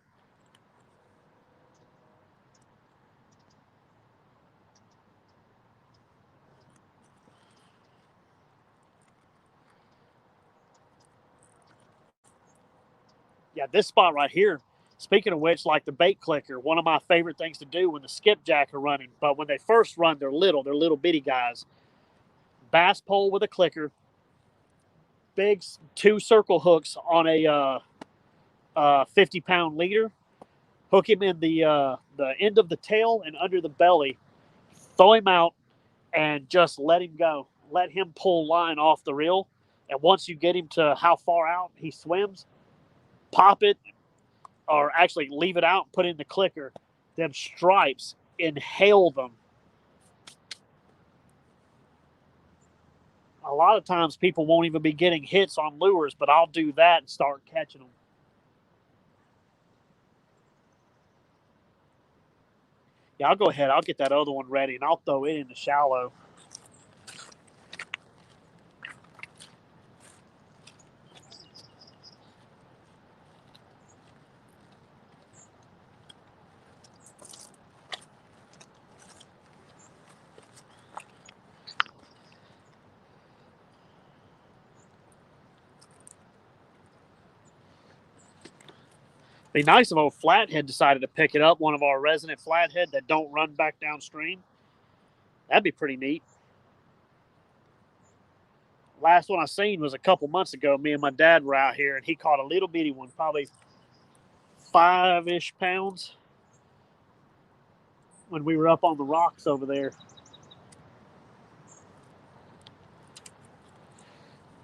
Yeah, this spot right here. Speaking of which, like the bait clicker, one of my favorite things to do when the skipjack are running. But when they first run, they're little bitty guys. Bass pole with a clicker, big two circle hooks on a 50-pound leader. Hook him in the end of the tail and under the belly. Throw him out and just let him go. Let him pull line off the reel. And once you get him to how far out he swims, pop it, or actually leave it out and put it in the clicker. Them stripes, inhale them. A lot of times people won't even be getting hits on lures, but I'll do that and start catching them. Yeah, I'll go ahead. I'll get that other one ready and I'll throw it in the shallow. Be nice if old Flathead decided to pick it up, one of our resident Flathead that don't run back downstream. That'd be pretty neat. Last one I seen was a couple months ago. Me and my dad were out here, and he caught a little bitty one, probably 5-ish pounds, when we were up on the rocks over there.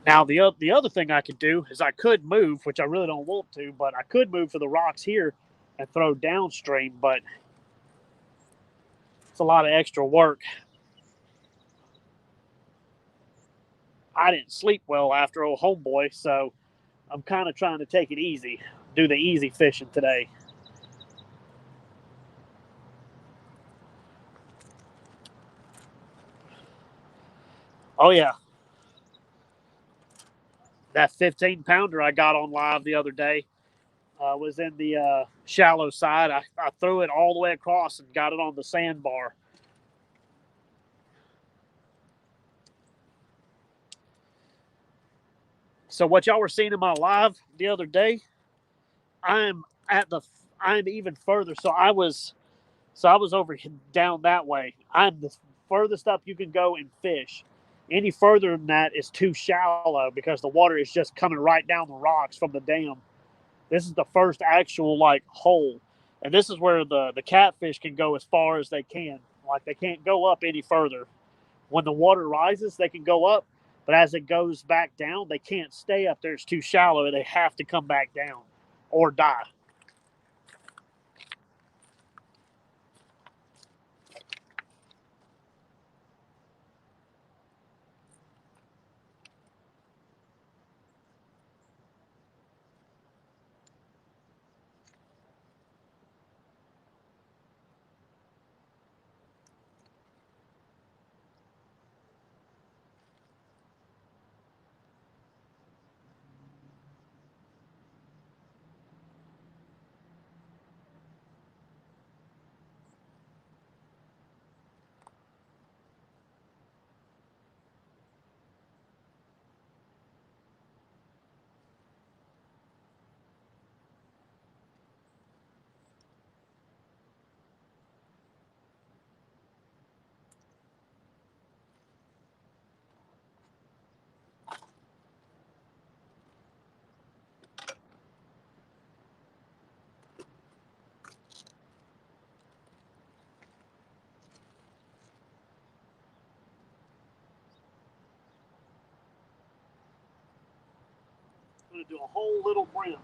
Now, the other thing I could do is I could move, which I really don't want to, but I could move to the rocks here and throw downstream, but it's a lot of extra work. I didn't sleep well after old homeboy, so I'm kind of trying to take it easy, do the easy fishing today. Oh, yeah. That 15-pounder I got on live the other day was in the shallow side. I threw it all the way across and got it on the sandbar. So what y'all were seeing in my live the other day, I'm even further. So I was over down that way. I'm the furthest up you can go and fish. Any further than that is too shallow because the water is just coming right down the rocks from the dam. This is the first actual like hole, and this is where the catfish can go as far as they can. Like they can't go up any further. When the water rises, they can go up, but as it goes back down, they can't stay up there. It's too shallow. They have to come back down or die. I'm going to do a whole little brim.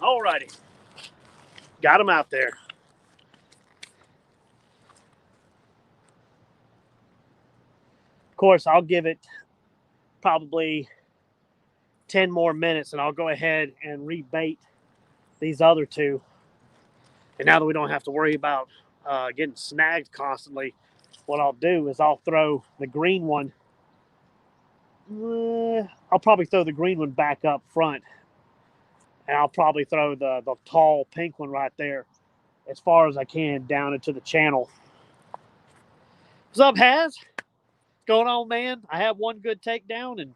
Alrighty, got them out there. Of course, I'll give it probably 10 more minutes and I'll go ahead and rebait these other two. And now that we don't have to worry about getting snagged constantly, what I'll do is I'll throw the green one. I'll probably throw the green one back up front, and I'll probably throw the tall pink one right there as far as I can down into the channel. What's up, Haz? What's going on, man? I had one good takedown and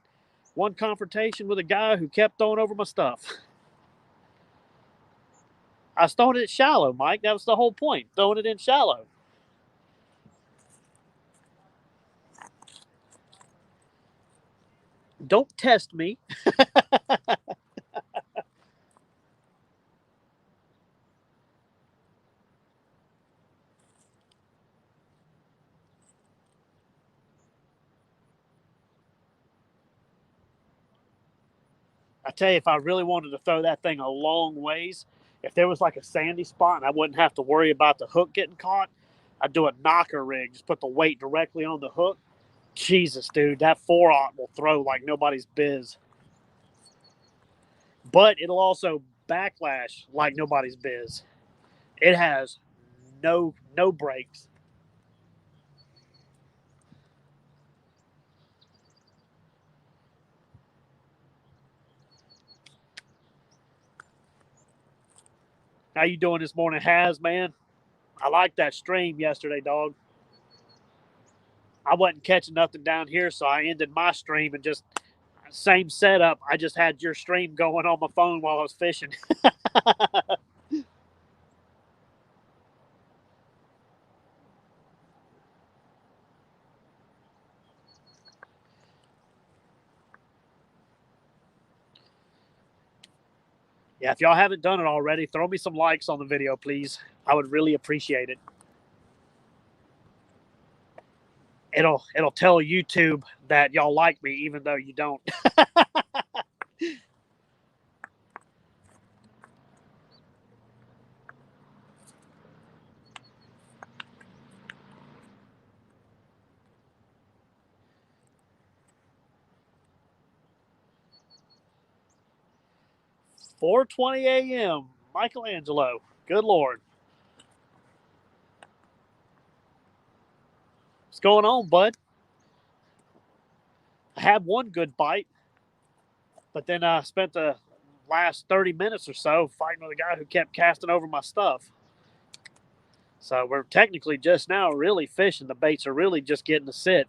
one confrontation with a guy who kept throwing over my stuff. I was throwing it shallow, Mike. That was the whole point, throwing it in shallow. Don't test me. I tell you, if I really wanted to throw that thing a long ways, if there was like a sandy spot and I wouldn't have to worry about the hook getting caught, I'd do a knocker rig. Just put the weight directly on the hook. Jesus, dude, that 4/0 will throw like nobody's biz. But it'll also backlash like nobody's biz. It has no brakes. How you doing this morning, Has, man? I liked that stream yesterday, dog. I wasn't catching nothing down here, so I ended my stream and just same setup. I just had your stream going on my phone while I was fishing. Yeah, if y'all haven't done it already, throw me some likes on the video, please. I would really appreciate it. It'll tell YouTube that y'all like me, even though you don't. $4:20 a.m. Michelangelo. Good Lord. What's going on, bud? I had one good bite, but then I spent the last 30 minutes or so fighting with a guy who kept casting over my stuff. So we're technically just now really fishing. The baits are really just getting to sit.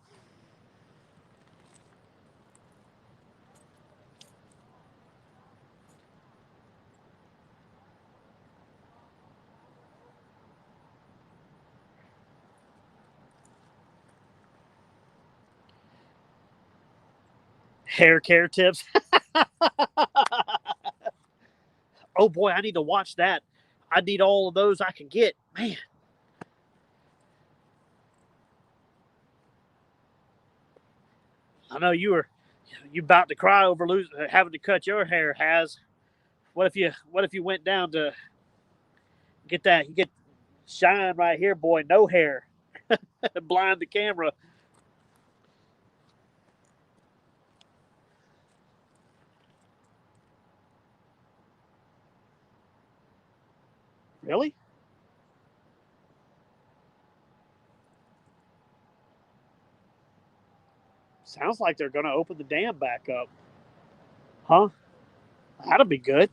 Hair care tips. Oh boy, I need to watch that. I need all of those I can get. Man. I know you about to cry over having to cut your hair, Has. What if you went down to get shine right here, boy, no hair. Blind the camera. Really? Sounds like they're gonna open the dam back up. Huh? That'll be good.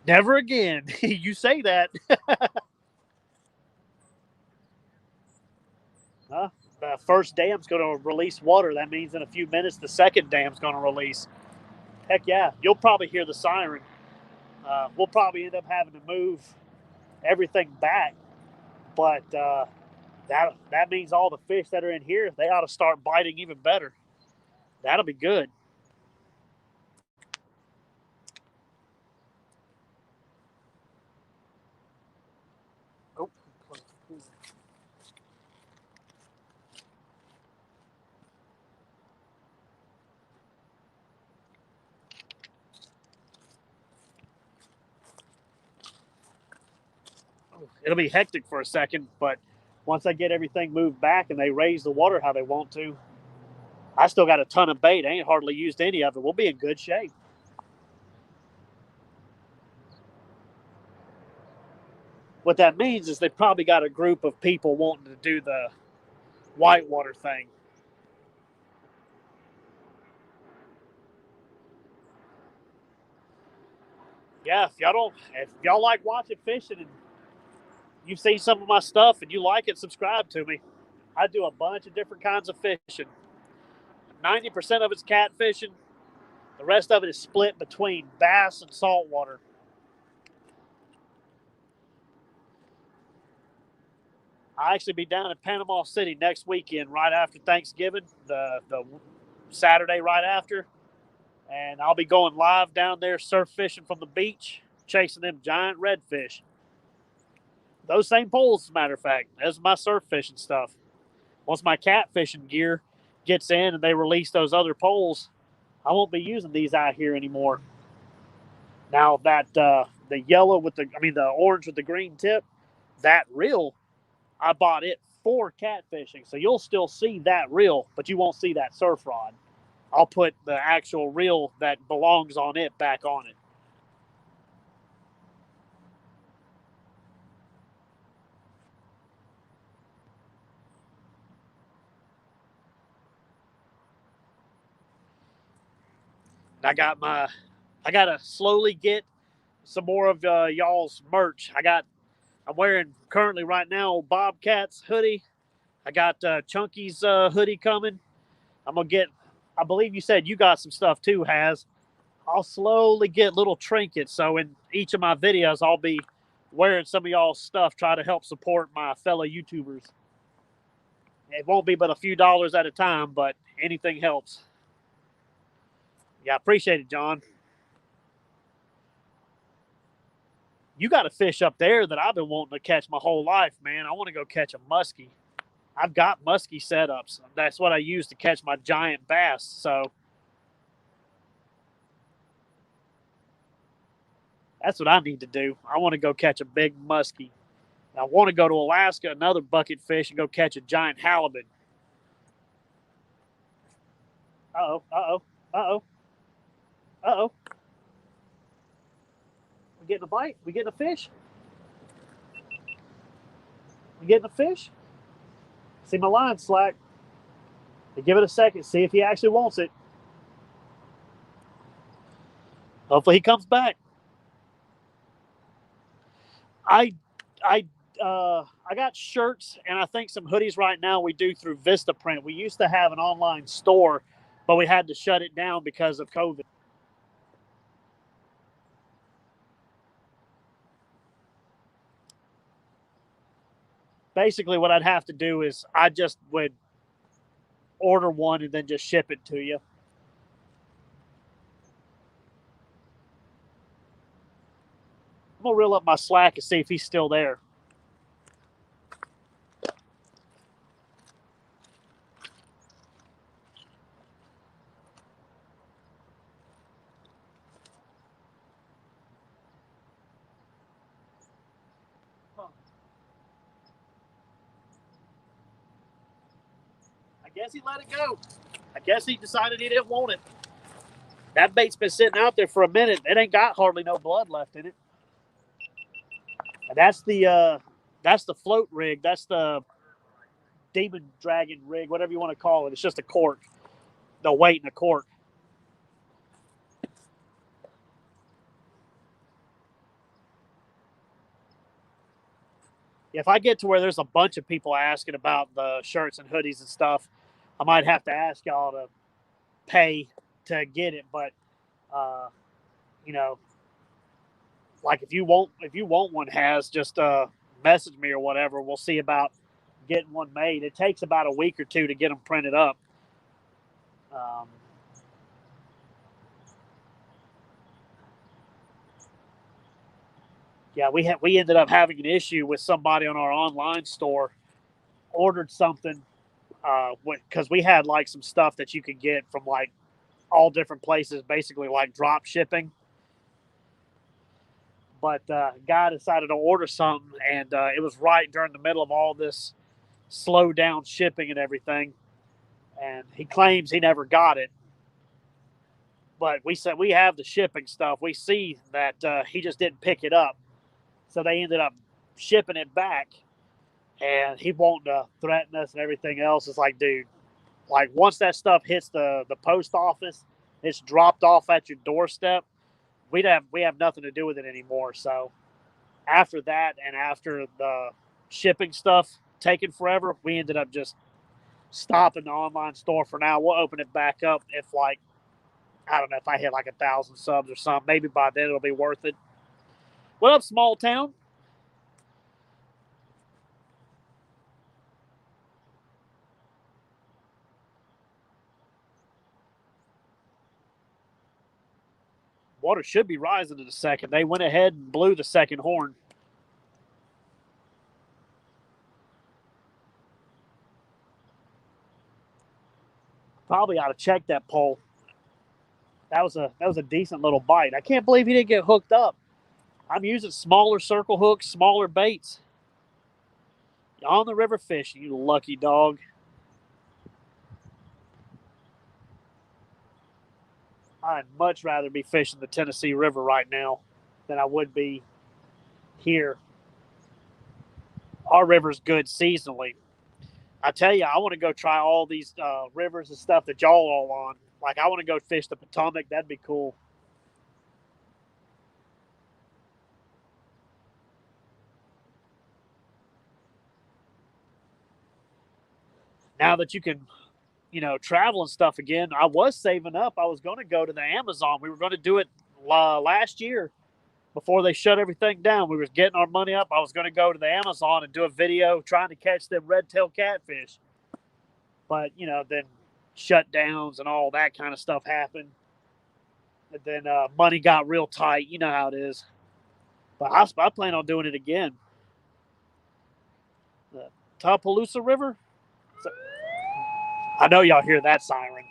Never again. You say that. Huh? The first dam's going to release water. That means in a few minutes the second dam's going to release. Heck yeah. You'll probably hear the siren. We'll probably end up having to move everything back, but that means all the fish that are in here, they ought to start biting even better. That'll be good. Oh. It'll be hectic for a second, but once I get everything moved back and they raise the water how they want to, I still got a ton of bait. I ain't hardly used any of it. We'll be in good shape. What that means is they probably got a group of people wanting to do the whitewater thing. Yeah, if y'all like watching fishing and you've seen some of my stuff and you like it, subscribe to me. I do a bunch of different kinds of fishing. 90% of it's catfishing. The rest of it is split between bass and saltwater. I'll actually be down in Panama City next weekend, right after Thanksgiving, the Saturday right after. And I'll be going live down there surf fishing from the beach, chasing them giant redfish. Those same poles, as a matter of fact. That's my surf fishing stuff. Once my catfishing gear gets in and they release those other poles, I won't be using these out here anymore. Now that the yellow with the orange with the green tip, that reel, I bought it for catfishing. So you'll still see that reel, but you won't see that surf rod. I'll put the actual reel that belongs on it back on it. I gotta slowly get some more of y'all's merch. I'm wearing currently right now Bobcats hoodie. I got Chunky's hoodie coming. I'm gonna get. I believe you said you got some stuff too, Has. I'll slowly get little trinkets. So in each of my videos, I'll be wearing some of y'all's stuff, try to help support my fellow YouTubers. It won't be but a few dollars at a time, but anything helps. Yeah, appreciate it, John. You got a fish up there that I've been wanting to catch my whole life, man. I want to go catch a muskie. I've got muskie setups. That's what I use to catch my giant bass. So that's what I need to do. I want to go catch a big muskie. I want to go to Alaska, another bucket fish, and go catch a giant halibut. Uh-oh, uh-oh, uh-oh, uh-oh. We getting a bite? We getting a fish? We getting a fish? See my line slack. Give it a second. See if he actually wants it. Hopefully he comes back. I got shirts and I think some hoodies right now we do through Vistaprint. We used to have an online store, but we had to shut it down because of COVID. Basically, what I'd have to do is I just would order one and then just ship it to you. I'm going to reel up my slack and see if he's still there. I guess he let it go. I guess he decided he didn't want it. That bait's been sitting out there for a minute. It ain't got hardly no blood left in it. And that's the float rig. That's the demon dragon rig, whatever you want to call it. It's just a cork. The weight in a cork. If I get to where there's a bunch of people asking about the shirts and hoodies and stuff, I might have to ask y'all to pay to get it. But you know, like if you want one, Has just message me or whatever. We'll see about getting one made. It takes about a week or two to get them printed up. Yeah, we ended up having an issue with somebody on our online store. Ordered something because we had like some stuff that you could get from like all different places, basically like drop shipping. But guy decided to order something, and it was right during the middle of all this slow down shipping and everything. And he claims he never got it. But we said we have the shipping stuff. We see that he just didn't pick it up. So they ended up shipping it back. And he wanted to threaten us and everything else. It's like, dude, like once that stuff hits the post office, it's dropped off at your doorstep. We have nothing to do with it anymore. So after that and after the shipping stuff taking forever, we ended up just stopping the online store for now. We'll open it back up if like I don't know if I hit like 1,000 subs or something. Maybe by then it'll be worth it. What up, small town? Water should be rising in a second. They went ahead and blew the second horn. Probably ought to check that pole. That was a decent little bite. I can't believe he didn't get hooked up. I'm using smaller circle hooks, smaller baits. On the river fishing, you lucky dog. I'd much rather be fishing the Tennessee River right now than I would be here. Our river's good seasonally. I tell you, I want to go try all these rivers and stuff that y'all all on. Like, I want to go fish the Potomac. That'd be cool. Now that you can, travel and stuff again, I was saving up. I was going to go to the Amazon. We were going to do it last year before they shut everything down. We were getting our money up. I was going to go to the Amazon and do a video trying to catch them red-tailed catfish. But, then shutdowns and all that kind of stuff happened. And then money got real tight. You know how it is. But I plan on doing it again. The Tallapoosa River. I know y'all hear that siren.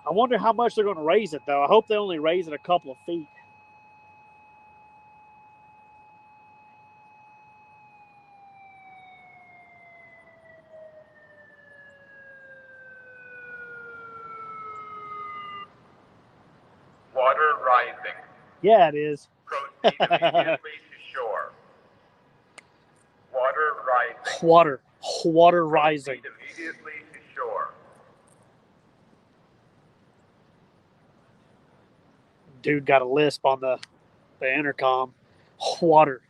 I wonder how much they're going to raise it, though. I hope they only raise it a couple of feet. Water rising. Yeah, it is. Proceed immediately to shore. Water rising. Water rising. Proceed immediately to shore. Dude got a lisp on the intercom. Water.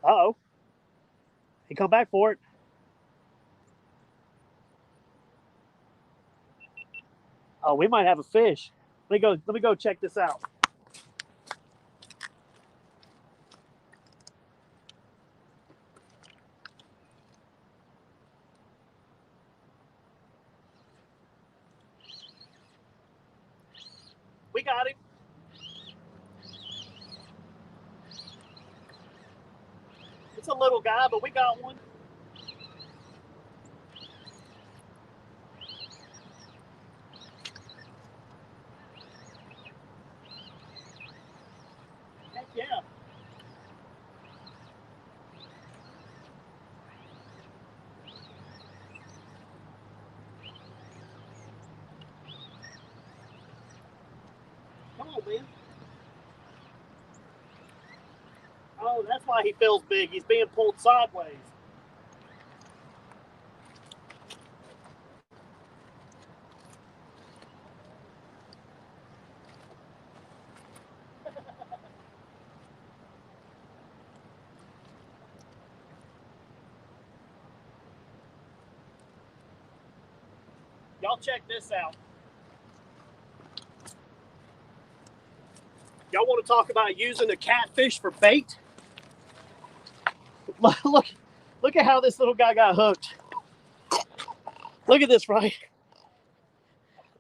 Uh-oh. He come back for it. Oh, we might have a fish. Let me go check this out. We got him. It's a little guy, but we got one. Heck yeah. Come on, man. Oh, that's why he feels big. He's being pulled sideways. Y'all check this out. Y'all want to talk about using a catfish for bait? Look at how this little guy got hooked. Look at this, right?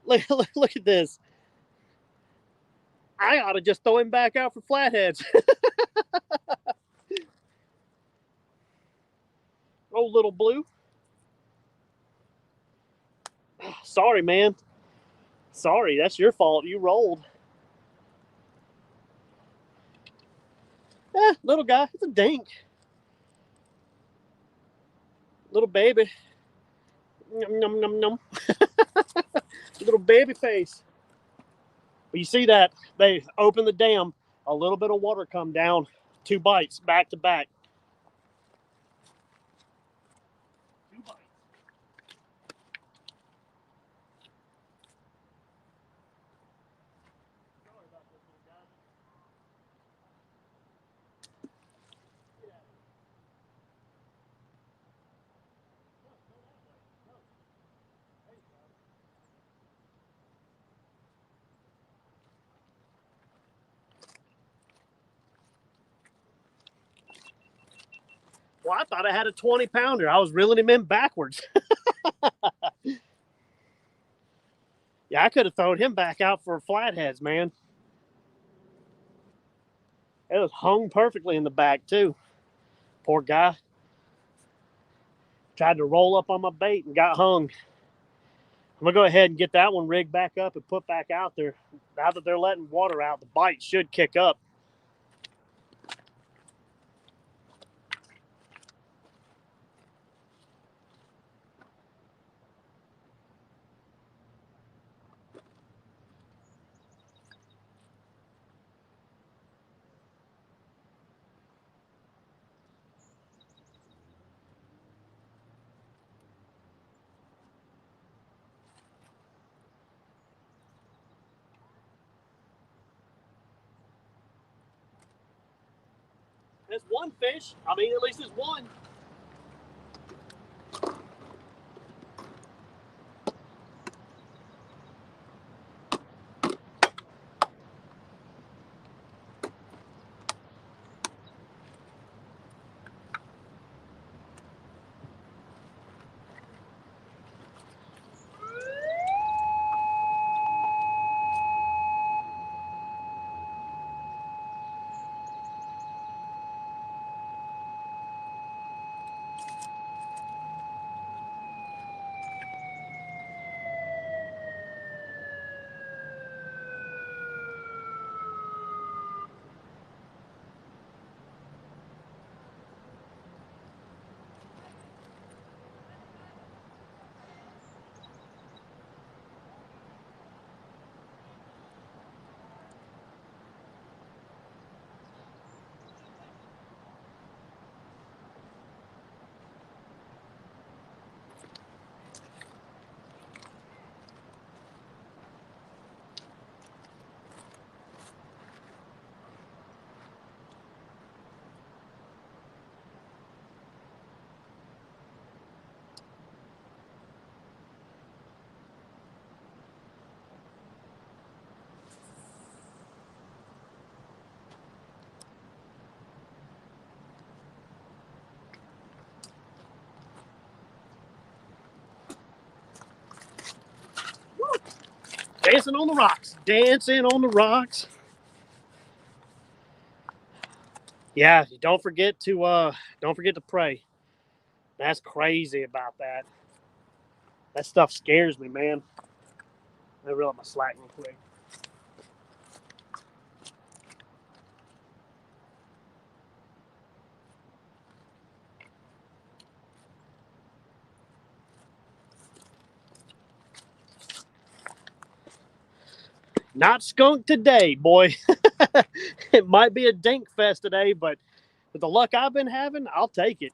Look at this. I ought to just throw him back out for flatheads. Oh, little blue. Sorry, man. Sorry, that's your fault. You rolled. Little guy. It's a dink. Little baby. Num, num, num, num. Little baby face. But you see that? They open the dam. A little bit of water come down. 2 bites back to back. 2 bites. Sorry about this, little guy. Well, I thought I had a 20-pounder. I was reeling him in backwards. Yeah, Yeah, I could have thrown him back out for flatheads, man. It was hung perfectly in the back, too. Poor guy. Tried to roll up on my bait and got hung. I'm going to go ahead and get that one rigged back up and put back out there. Now that they're letting water out, the bite should kick up. There's one fish. I mean, at least there's one. Dancing on the rocks. Dancing on the rocks. Yeah, don't forget to pray. That's crazy about that. That stuff scares me, man. Let me reel up my slack real quick. Not skunked today, boy. It might be a dink fest today, but with the luck I've been having, I'll take it.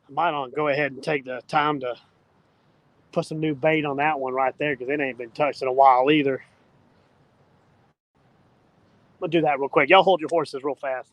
I might go ahead and take the time to put some new bait on that one right there because it ain't been touched in a while either. I'm going to do that real quick. Y'all hold your horses real fast.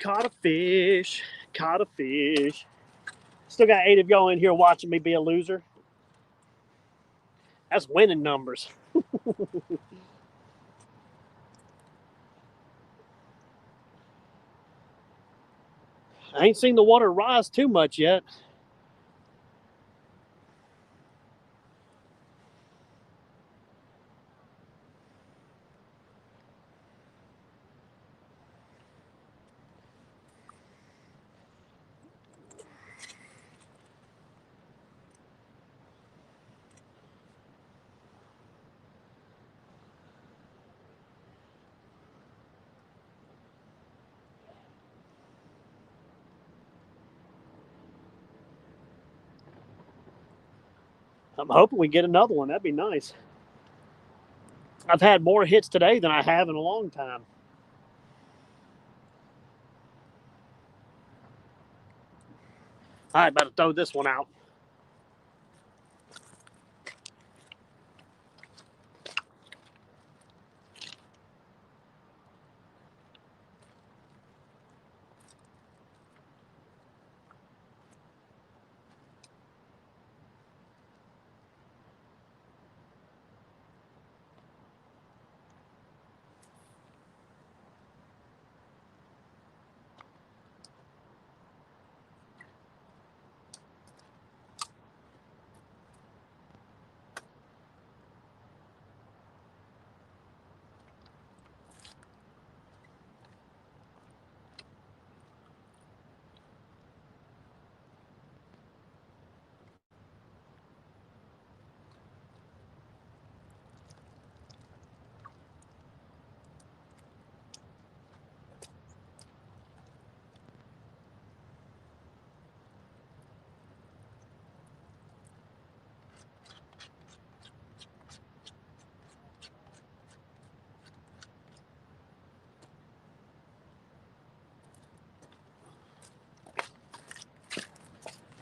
Caught a fish. Caught a fish. Still got 8 of y'all in here watching me be a loser. That's winning numbers. I ain't seen the water rise too much yet. I'm hoping we get another one. That'd be nice. I've had more hits today than I have in a long time. All right, better throw this one out.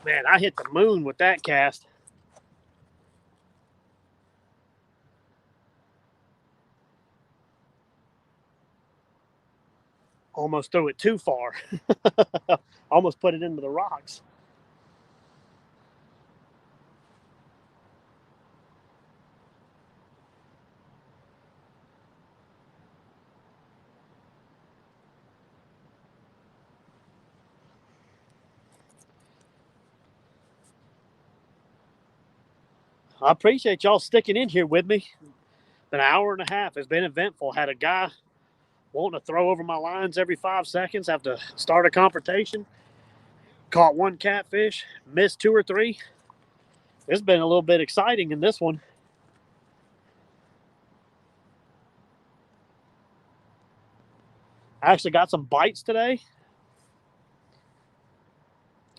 Man, I hit the moon with that cast. Almost threw it too far. Almost put it into the rocks. I appreciate y'all sticking in here with me. An hour and a half has been eventful. Had a guy wanting to throw over my lines every 5 seconds, have to start a confrontation. Caught one catfish, missed 2 or 3. It's been a little bit exciting in this one. I actually got some bites today.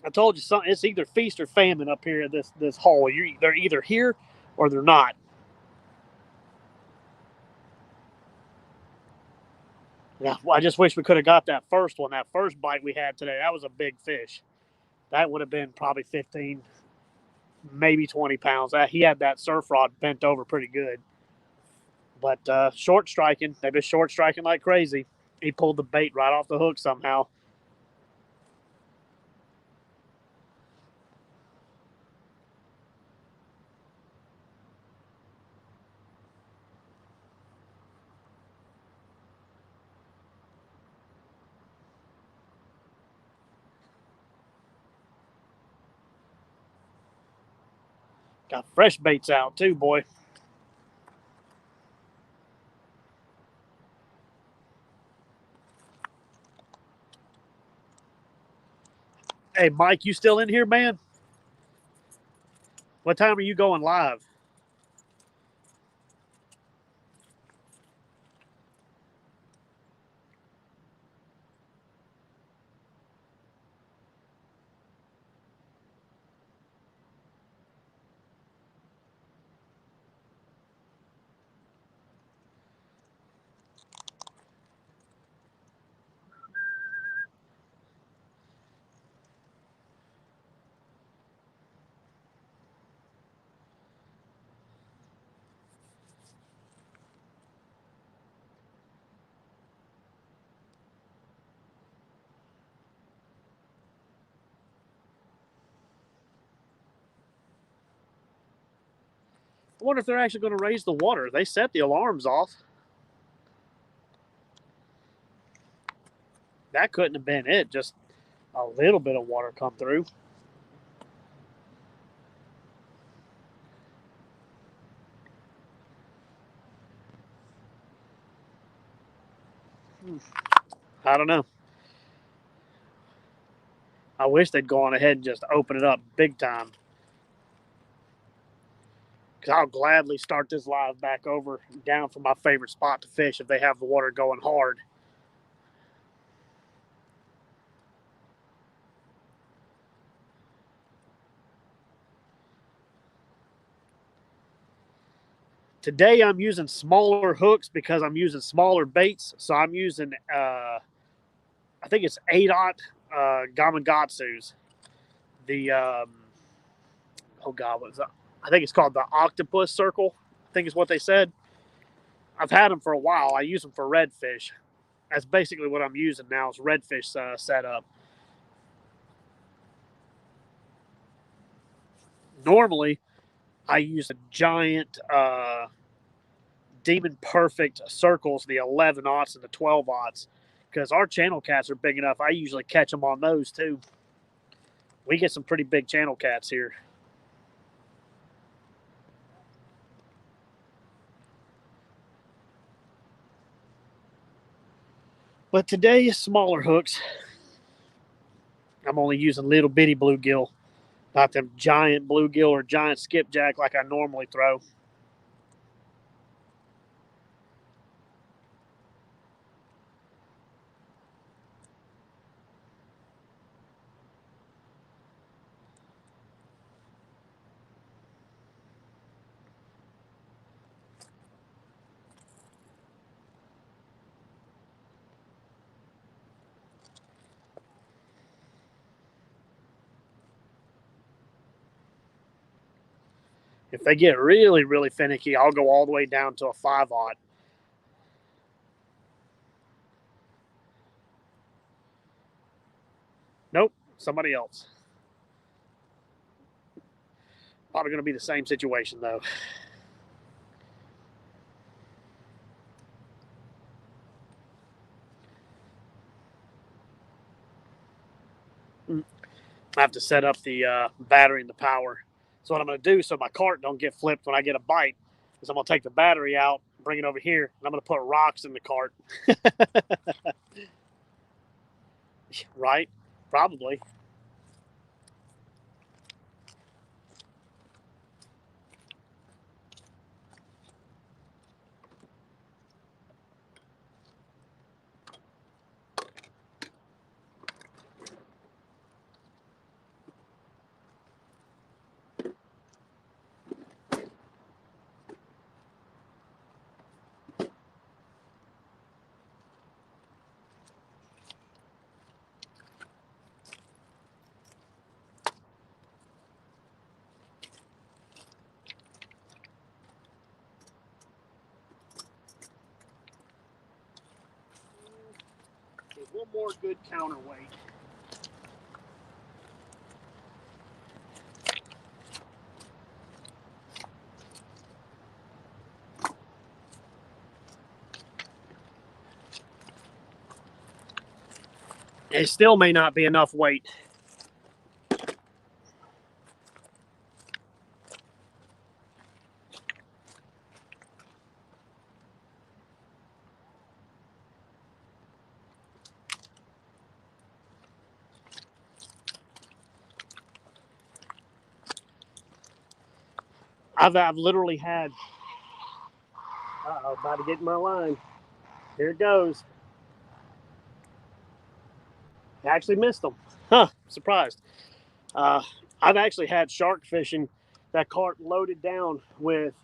I told you something. It's either feast or famine up here at this hole. They're either here or they're not. Yeah, well, I just wish we could have got that first one. That first bite we had today, that was a big fish. That would have been probably 15, maybe 20 pounds. He had that surf rod bent over pretty good. But short striking, they've been short striking like crazy. He pulled the bait right off the hook somehow. Got fresh baits out too, boy. Hey, Mike, you still in here, man? What time are you going live? I wonder if they're actually going to raise the water. They set the alarms off. That couldn't have been it. Just a little bit of water come through. I don't know. I wish they'd go on ahead and just open it up big time. Because I'll gladly start this live back over down from my favorite spot to fish if they have the water going hard. Today I'm using smaller hooks because I'm using smaller baits. So I'm using, I think it's 8-aught Gamakatsus. The, oh God, what's that? I think it's called the Octopus Circle. I think is what they said. I've had them for a while. I use them for redfish. That's basically what I'm using now is redfish setup. Normally, I use a giant Demon Perfect circles, the 11-aughts and the 12-aughts, because our channel cats are big enough. I usually catch them on those too. We get some pretty big channel cats here. But today is smaller hooks. I'm only using little bitty bluegill, not them giant bluegill or giant skipjack like I normally throw. If they get really, really finicky, I'll go all the way down to a 5-aught. Nope, somebody else. Probably going to be the same situation, though. I have to set up the battery and the power. So what I'm going to do so my cart don't get flipped when I get a bite is I'm going to take the battery out, bring it over here, and I'm going to put rocks in the cart. Right? Probably. One more good counterweight. It still may not be enough weight. I've literally had. Uh-oh, about to get in my line. Here it goes. I actually missed them. Huh, surprised. I've actually had shark fishing that cart loaded down with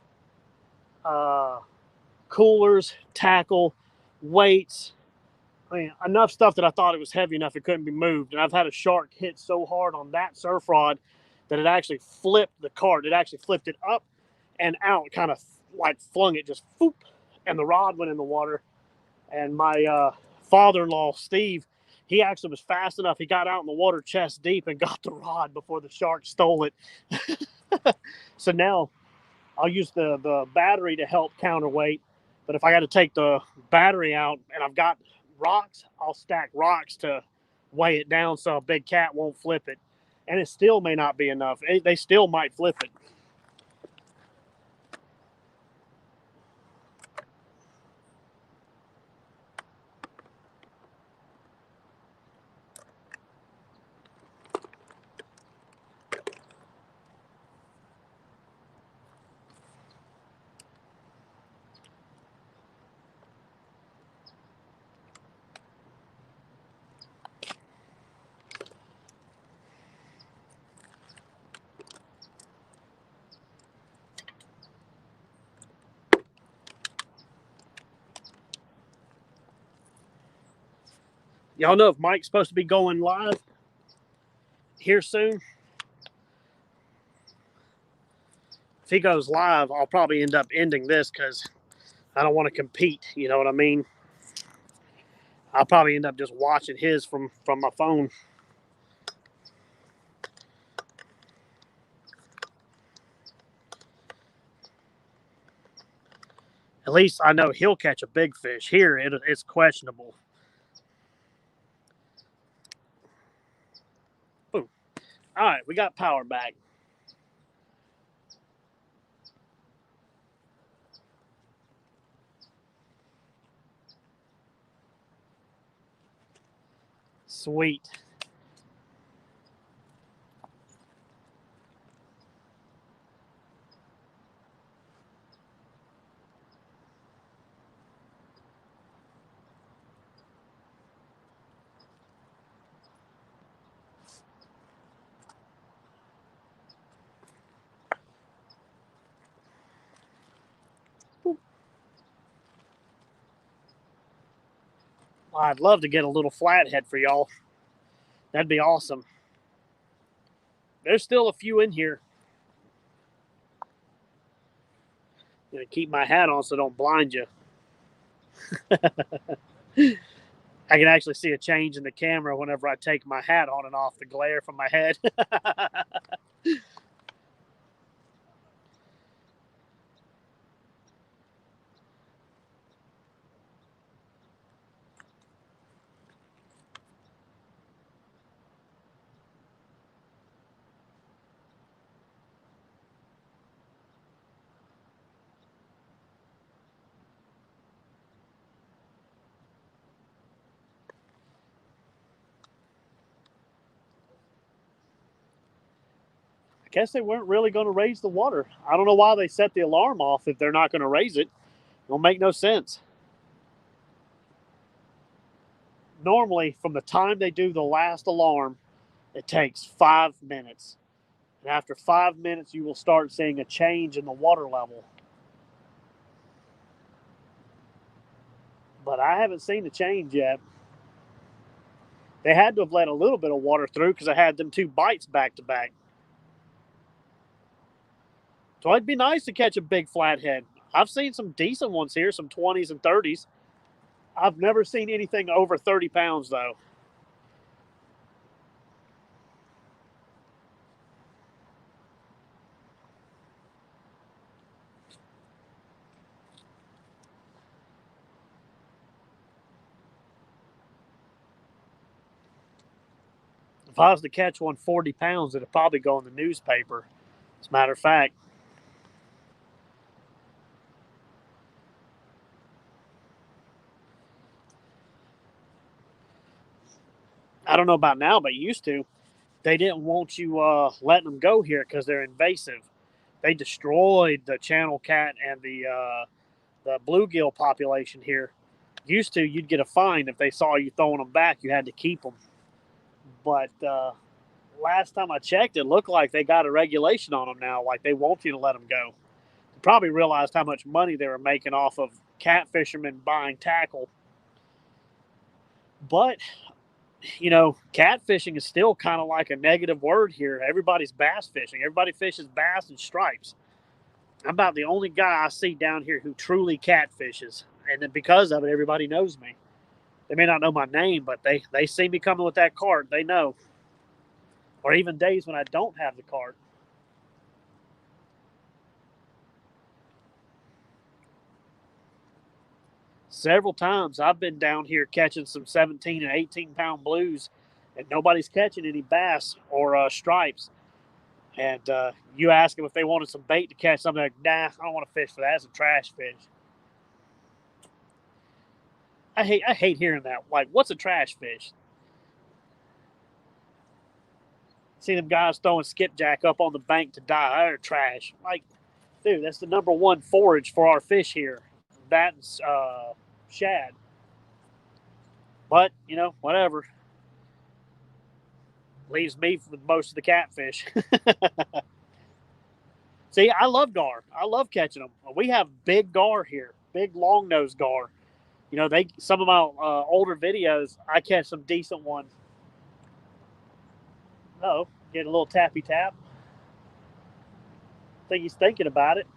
coolers, tackle, weights. I mean, enough stuff that I thought it was heavy enough it couldn't be moved. And I've had a shark hit so hard on that surf rod that it actually flipped the cart. It actually flipped it up and out, kind of like flung it just whoop, and the rod went in the water. And my father-in-law, Steve, he actually was fast enough. He got out in the water chest deep and got the rod before the shark stole it. So now I'll use the battery to help counterweight. But if I got to take the battery out and I've got rocks, I'll stack rocks to weigh it down so a big cat won't flip it. And it still may not be enough. They still might flip it. Y'all know if Mike's supposed to be going live here soon? If he goes live, I'll probably end up ending this because I don't want to compete. You know what I mean? I'll probably end up just watching his from my phone. At least I know he'll catch a big fish. Here, it's questionable. Boom. All right, we got power back. Sweet. I'd love to get a little flathead for y'all. That'd be awesome. There's still a few in here. I'm gonna keep my hat on so I don't blind you. I can actually see a change in the camera whenever I take my hat on and off, the glare from my head. I guess they weren't really going to raise the water. I don't know why they set the alarm off if they're not going to raise it. It don't make no sense. Normally, from the time they do the last alarm, it takes 5 minutes. And after 5 minutes, you will start seeing a change in the water level. But I haven't seen a change yet. They had to have let a little bit of water through because I had them 2 bites back to back. So it'd be nice to catch a big flathead. I've seen some decent ones here, some 20s and 30s. I've never seen anything over 30 pounds, though. If I was to catch one 40 pounds, it'd probably go in the newspaper. As a matter of fact, I don't know about now, but used to. They didn't want you letting them go here because they're invasive. They destroyed the channel cat and the bluegill population here. Used to, you'd get a fine if they saw you throwing them back. You had to keep them. But last time I checked, it looked like they got a regulation on them now. Like they want you to let them go. They probably realized how much money they were making off of cat fishermen buying tackle. But you know, catfishing is still kind of like a negative word here. Everybody's bass fishing. Everybody fishes bass and stripes. I'm about the only guy I see down here who truly catfishes. And then because of it, everybody knows me. They may not know my name, but they see me coming with that cart. They know. Or even days when I don't have the cart. several times I've been down here catching some 17 and 18-pound blues, and nobody's catching any bass or stripes. And you ask them if they wanted some bait to catch something, like, nah, I don't want to fish for that. It's a trash fish. I hate hearing that. Like, what's a trash fish? See them guys throwing skipjack up on the bank to die. They're trash. Like, dude, that's the number one forage for our fish here. That and shad. But, whatever. Leaves me with most of the catfish. See, I love gar. I love catching them. We have big gar here, big long nose gar. Some of my older videos, I catch some decent ones. Oh, get a little tappy tap. I think he's thinking about it.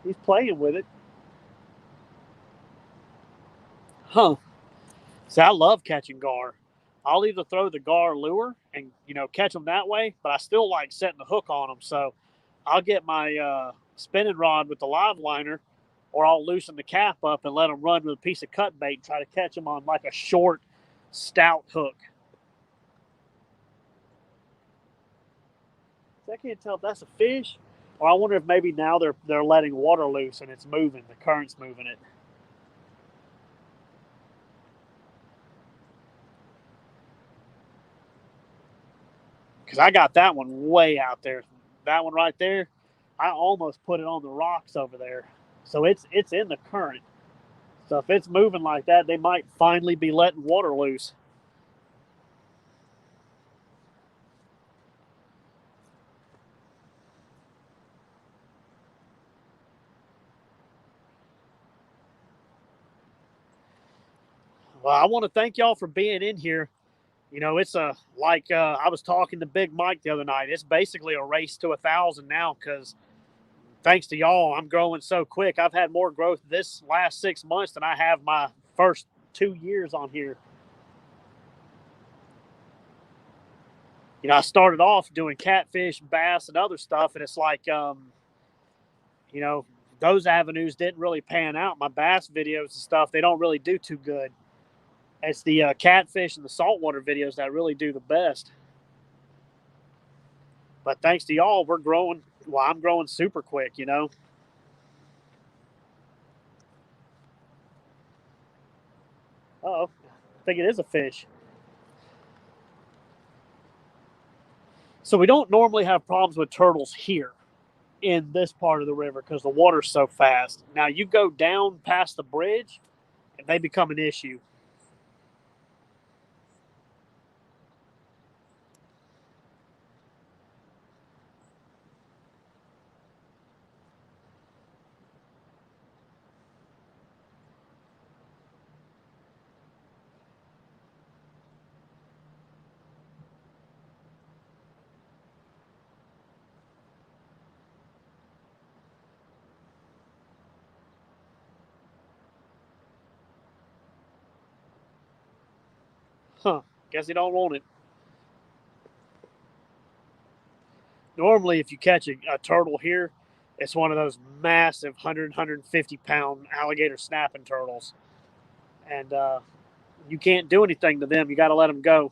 He's playing with it. Huh. See, I love catching gar. I'll either throw the gar lure and, catch them that way, but I still like setting the hook on them. So I'll get my spinning rod with the live liner, or I'll loosen the cap up and let them run with a piece of cut bait and try to catch them on like a short, stout hook. So I can't tell if that's a fish, or I wonder if maybe now they're letting water loose and it's moving. The current's moving it. Because I got that one way out there. That one right there, I almost put it on the rocks over there. So it's in the current. So if it's moving like that, they might finally be letting water loose. Well, I want to thank y'all for being in here. It's I was talking to Big Mike the other night. It's basically a race to 1,000 now because thanks to y'all, I'm growing so quick. I've had more growth this last 6 months than I have my first 2 years on here. I started off doing catfish, bass, and other stuff, and it's like, those avenues didn't really pan out. My bass videos and stuff, they don't really do too good. It's the catfish and the saltwater videos that really do the best. But thanks to y'all, we're growing. Well, I'm growing super quick, Uh-oh. I think it is a fish. So we don't normally have problems with turtles here in this part of the river because the water's so fast. Now you go down past the bridge and they become an issue. Huh. Guess he don't want it. Normally, if you catch a turtle here, it's one of those massive 150-pound alligator snapping turtles. And you can't do anything to them. You got to let them go.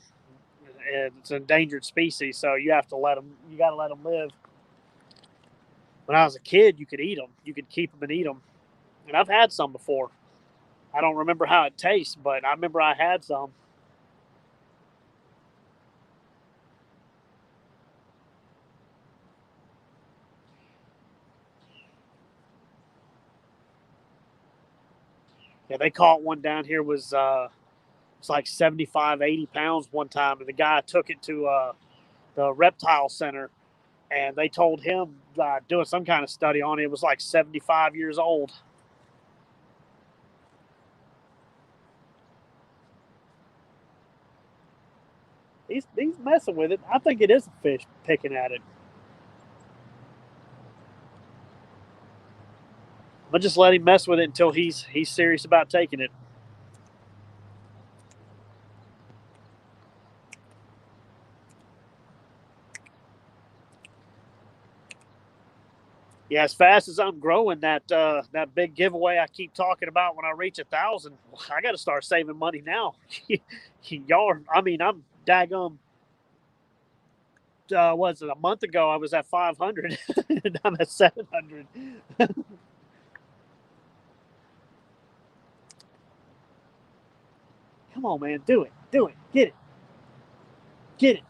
And it's an endangered species, so you got to let them live. When I was a kid, you could eat them. You could keep them and eat them. And I've had some before. I don't remember how it tastes, but I remember I had some. Yeah, they caught one down here was it's like 75, 80 pounds one time, and the guy took it to the reptile center, and they told him doing some kind of study on it, it was like 75 years old. He's messing with it. I think it is a fish picking at it. But just let him mess with it until he's serious about taking it. Yeah, as fast as I'm growing, that big giveaway I keep talking about when I reach 1,000, I got to start saving money now. Y'all, I mean, I'm daggum. Was it a month ago? I was at 500, and I'm at 700. Come on, man, do it, get it, get it.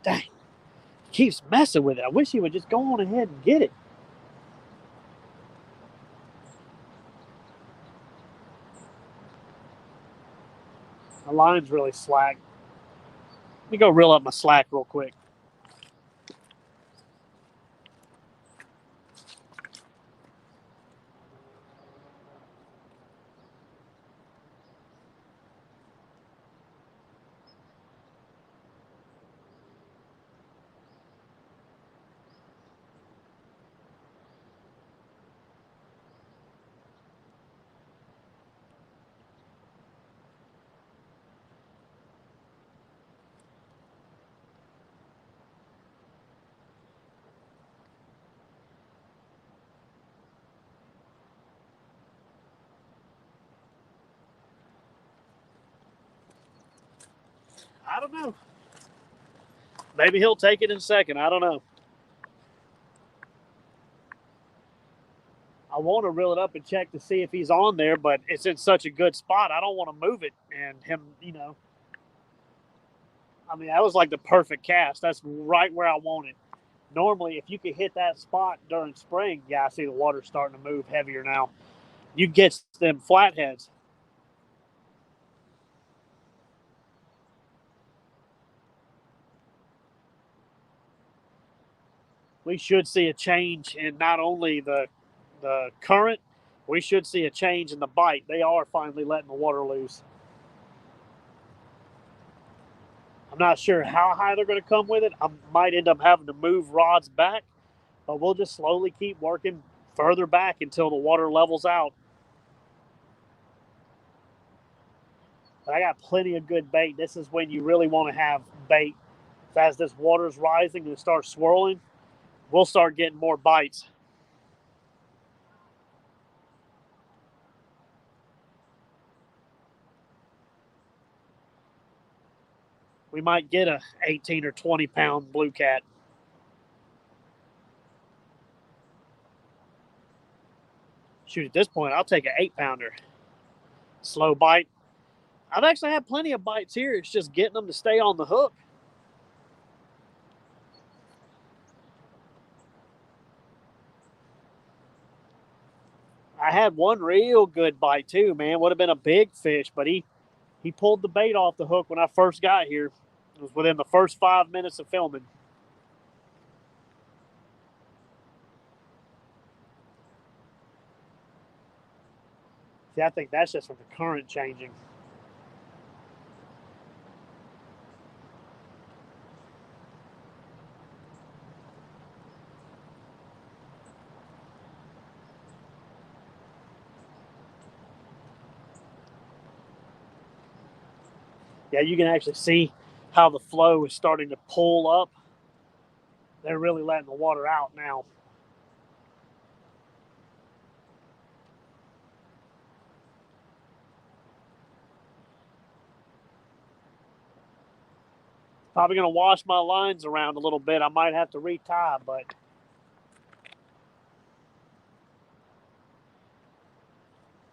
Dang, keeps messing with it. I wish he would just go on ahead and get it. My line's really slack. Let me go reel up my slack real quick. I don't know. Maybe he'll take it in second. I don't know. I want to reel it up and check to see if he's on there, but it's in such a good spot. I don't want to move it and him, I mean, that was like the perfect cast. That's right where I want it. Normally, if you could hit that spot during spring, yeah, I see the water starting to move heavier now. You get them flatheads. We should see a change in not only the current, we should see a change in the bite. They are finally letting the water loose. I'm not sure how high they're going to come with it. I might end up having to move rods back, but we'll just slowly keep working further back until the water levels out. But I got plenty of good bait. This is when you really want to have bait. As this water's rising and it starts swirling, we'll start getting more bites. We might get a 18 or 20 pound blue cat. Shoot, at this point, I'll take an 8-pounder. Slow bite. I've actually had plenty of bites here. It's just getting them to stay on the hook. I had one real good bite too, man. Would have been a big fish, but he pulled the bait off the hook when I first got here. It was within the first 5 minutes of filming. See, I think that's just from the current changing. Yeah, you can actually see how the flow is starting to pull up. They're really letting the water out now. Probably going to wash my lines around a little bit. I might have to retie, but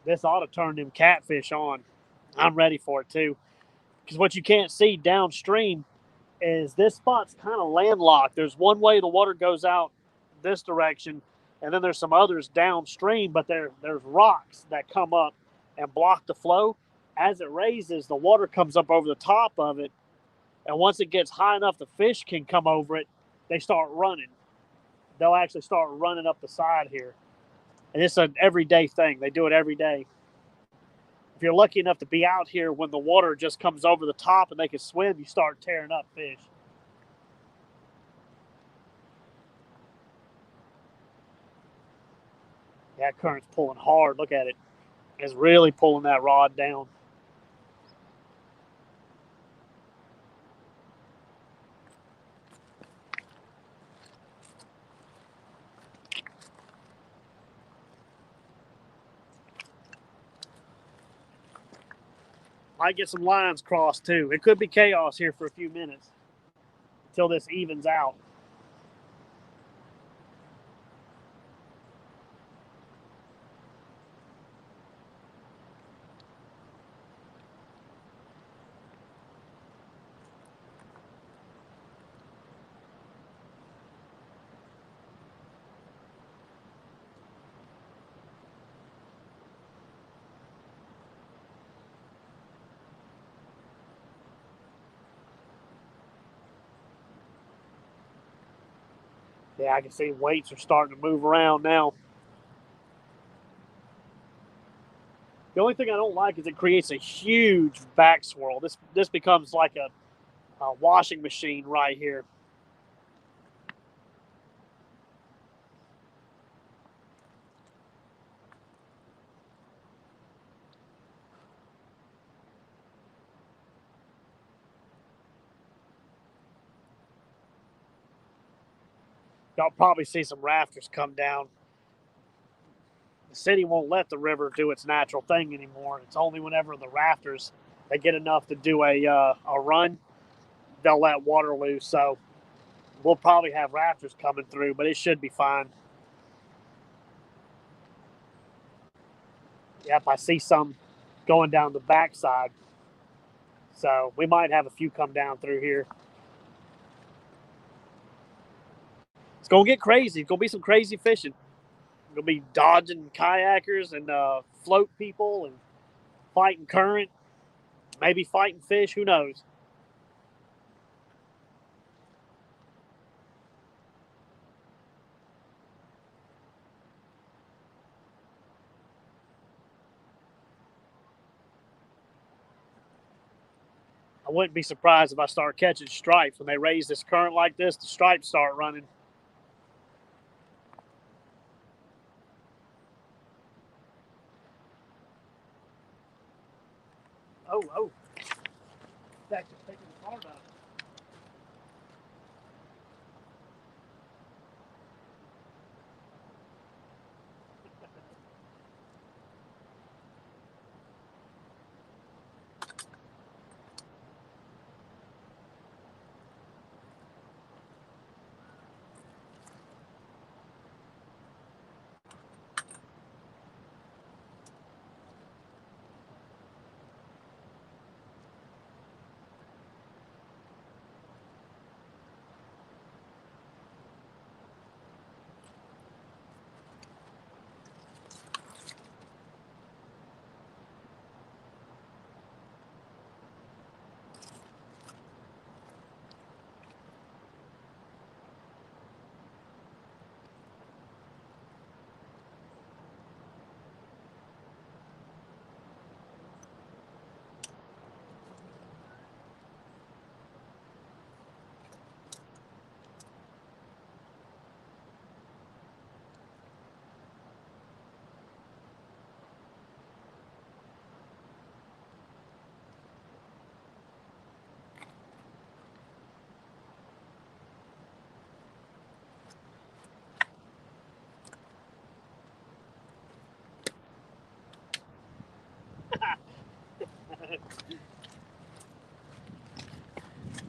this ought to turn them catfish on. I'm ready for it too. Because what you can't see downstream is this spot's kind of landlocked. There's one way the water goes out this direction, and then there's some others downstream, but there's rocks that come up and block the flow. As it raises, the water comes up over the top of it, and once it gets high enough the fish can come over it, they start running. They'll actually start running up the side here. And it's an everyday thing. They do it every day. If you're lucky enough to be out here when the water just comes over the top and they can swim, you start tearing up fish. That current's pulling hard. Look at it. It's really pulling that rod down. Might get some lines crossed too. It could be chaos here for a few minutes until this evens out. Yeah, I can see weights are starting to move around now. The only thing I don't like is it creates a huge back swirl. This becomes like a washing machine right here. Y'all probably see some rafters come down. The city won't let the river do its natural thing anymore. It's only whenever the rafters they get enough to do a run, they'll let water loose. So we'll probably have rafters coming through, but it should be fine. Yep, I see some going down the backside. So we might have a few come down through here. It's gonna get crazy. It's gonna be some crazy fishing. Gonna be dodging kayakers and float people and fighting current, maybe fighting fish. Who knows? I wouldn't be surprised if I start catching stripes when they raise this current like this. The stripes start running. Oh! That's just taking the card out.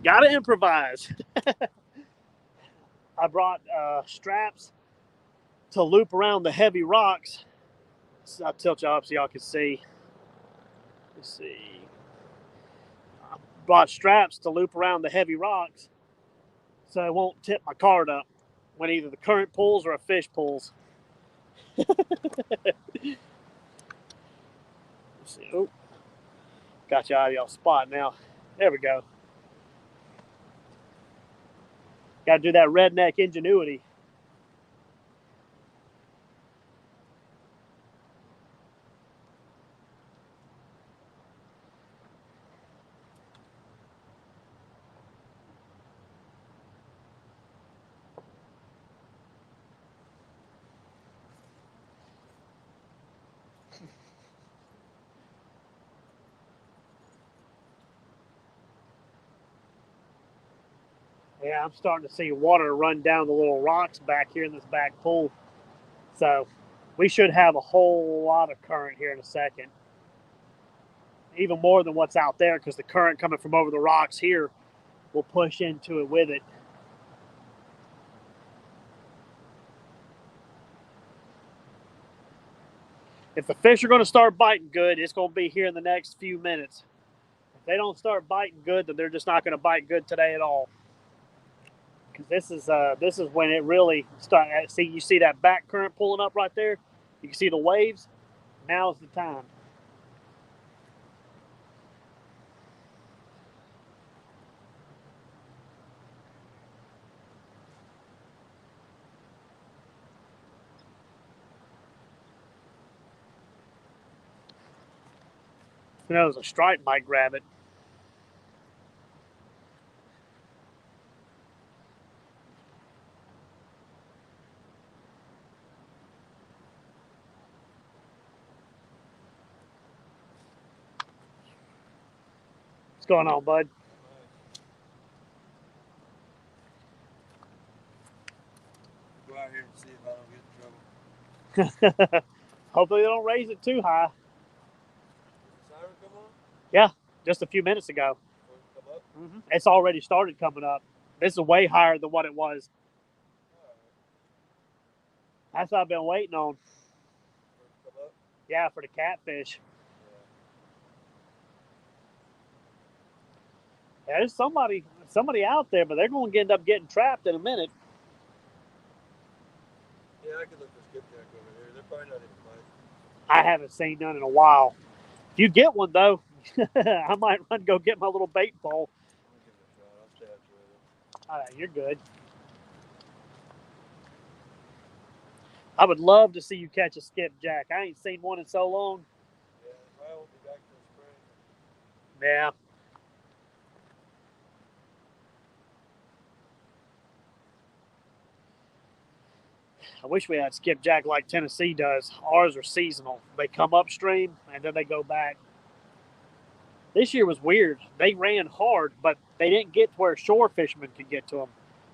Gotta improvise. I brought straps to loop around the heavy rocks. So I'll tilt y'all up so y'all can see. Let's see. I brought straps to loop around the heavy rocks so it won't tip my cart up when either the current pulls or a fish pulls. Let's see. Oh, got you out of y'all spot now. There we go. Got to do that redneck ingenuity. Yeah, I'm starting to see water run down the little rocks back here in this back pool. So we should have a whole lot of current here in a second. even more than what's out there, because the current coming from over the rocks here will push into it with it. If the fish are going to start biting good, it's going to be here in the next few minutes. If they don't start biting good, then they're just not going to bite good today at all. Because this is when it really starts. See, you see that back current pulling up right there. You can see the waves. Now's the time. Who knows? A stripe might grab it. What's going on, bud? Go out here and see if I don't get in trouble. Hopefully they don't raise it too high. Did the siren come on? Yeah, just a few minutes ago. Before it come up? Mm-hmm. It's already started coming up. This is way higher than what it was. All right. That's what I've been waiting on. For it to come up? Yeah, for the catfish. Yeah, there's somebody out there, but they're going to end up getting trapped in a minute. Yeah, I could look for skipjack over here. They're probably not even biting. I haven't seen none in a while. If you get one though, I might run go get my little bait pole. Let me give it a shot. I'll stay after it. All right, you're good. I would love to see you catch a skipjack. I ain't seen one in so long. Yeah, they probably won't be back till spring. Yeah. I wish we had skipjack like Tennessee does. Ours are seasonal. They come upstream and then they go back. This year was weird. They ran hard, but they didn't get to where shore fishermen could get to them.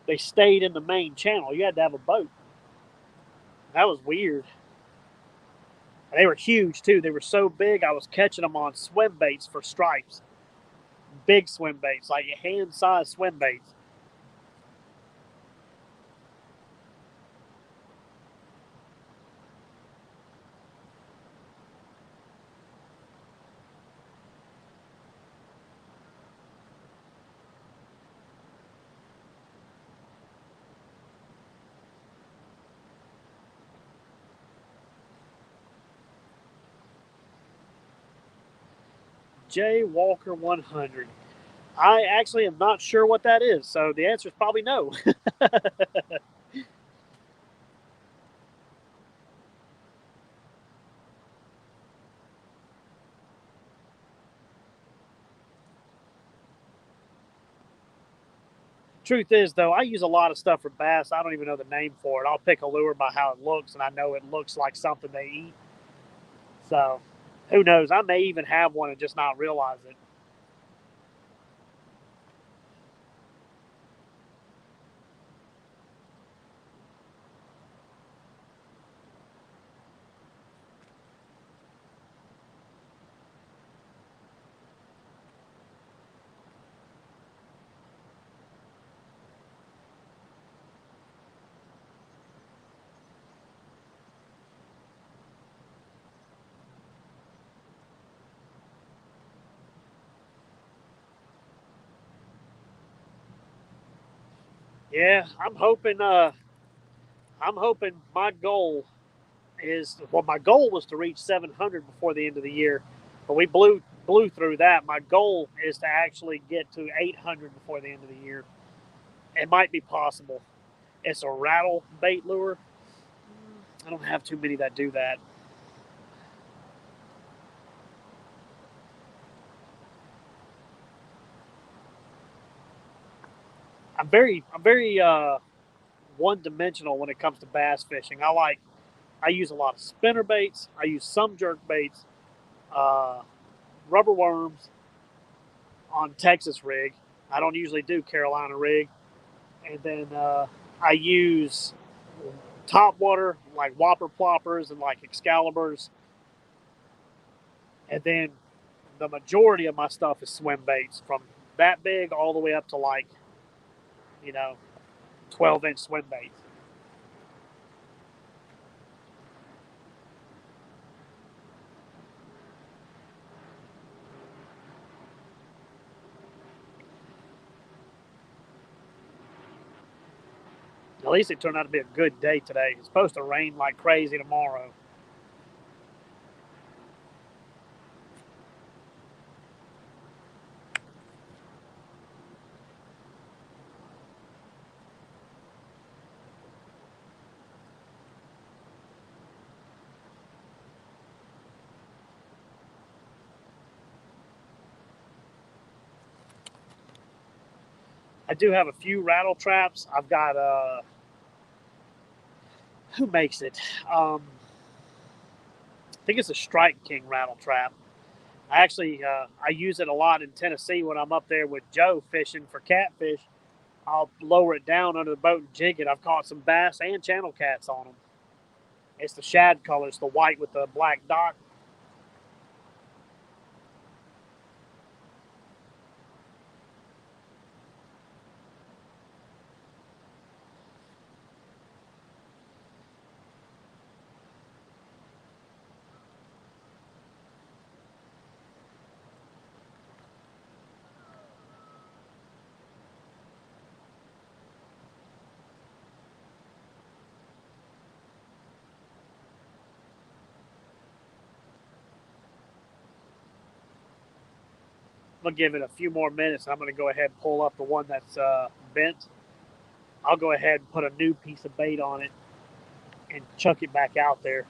They stayed in the main channel. You had to have a boat. That was weird. They were huge too. They were so big, I was catching them on swim baits for stripes. Big swim baits, like hand-sized swim baits. J Walker 100. I actually am not sure what that is, so the answer is probably no. Truth is, though, I use a lot of stuff for bass. I don't even know the name for it. I'll pick a lure by how it looks, and I know it looks like something they eat. So, who knows? I may even have one and just not realize it. Yeah, I'm hoping. I'm hoping my goal is my goal was to reach 700 before the end of the year, but we blew through that. My goal is to actually get to 800 before the end of the year. It might be possible. It's a rattle bait lure. I don't have too many that do that. I'm very one dimensional when it comes to bass fishing. I use a lot of spinner baits. I use some jerk baits, uh, rubber worms on Texas rig. I don't usually do Carolina rig, and then I use top water like whopper ploppers and like Excaliburs, and then the majority of my stuff is swim baits, from that big all the way up to like, 12-inch swim baits. At least it turned out to be a good day today. It's supposed to rain like crazy tomorrow. I do have a few rattle traps. I've got who makes it? I think it's a Strike King rattle trap. I use it a lot in Tennessee when I'm up there with Joe fishing for catfish. I'll lower it down under the boat and jig it. I've caught some bass and channel cats on them. It's the shad color. It's the white with the black dot. I'm gonna give it a few more minutes. I'm gonna go ahead and pull up the one that's bent. I'll go ahead and put a new piece of bait on it and chuck it back out there.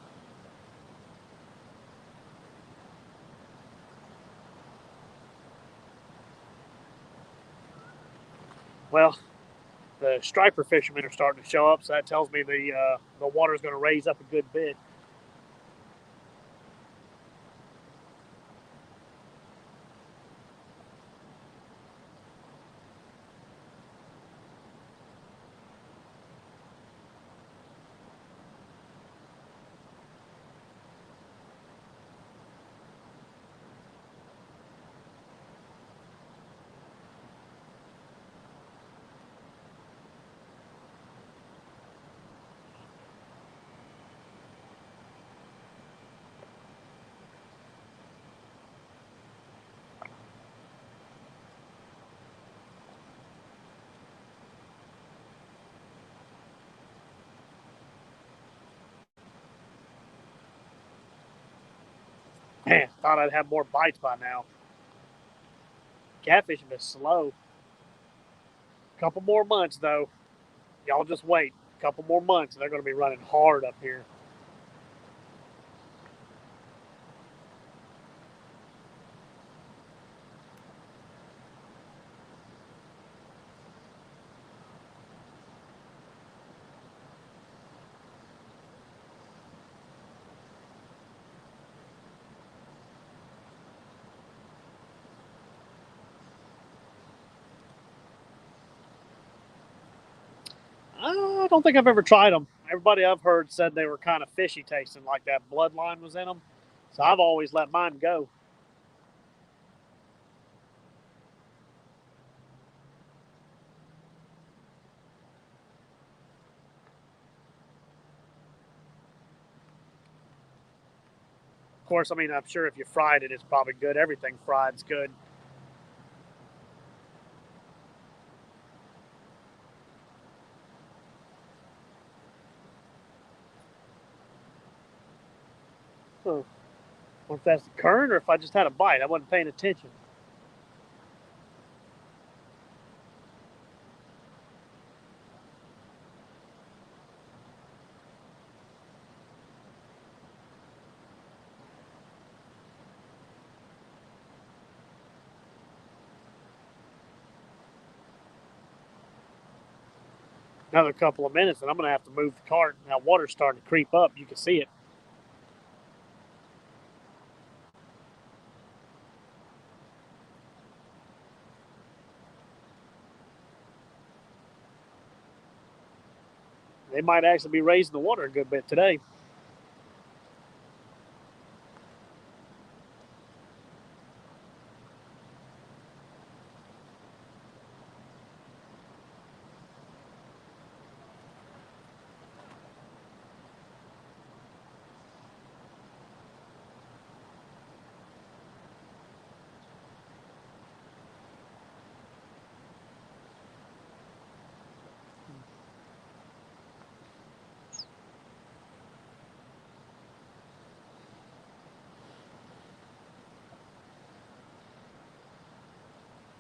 Well, the striper fishermen are starting to show up, so that tells me the water's going to raise up a good bit. Man, thought I'd have more bites by now. Catfishing is slow. Couple more months though. Y'all just wait. Couple more months and they're going to be running hard up here. I don't think I've ever tried them. Everybody I've heard said they were kind of fishy tasting, like that bloodline was in them. So I've always let mine go. Of course, I mean, I'm sure if you fried it, it's probably good. Everything fried's good. Huh. I wonder if that's the current or if I just had a bite. I wasn't paying attention. Another couple of minutes and I'm going to have to move the cart. Now, water's starting to creep up. You can see it. They might actually be raising the water a good bit today.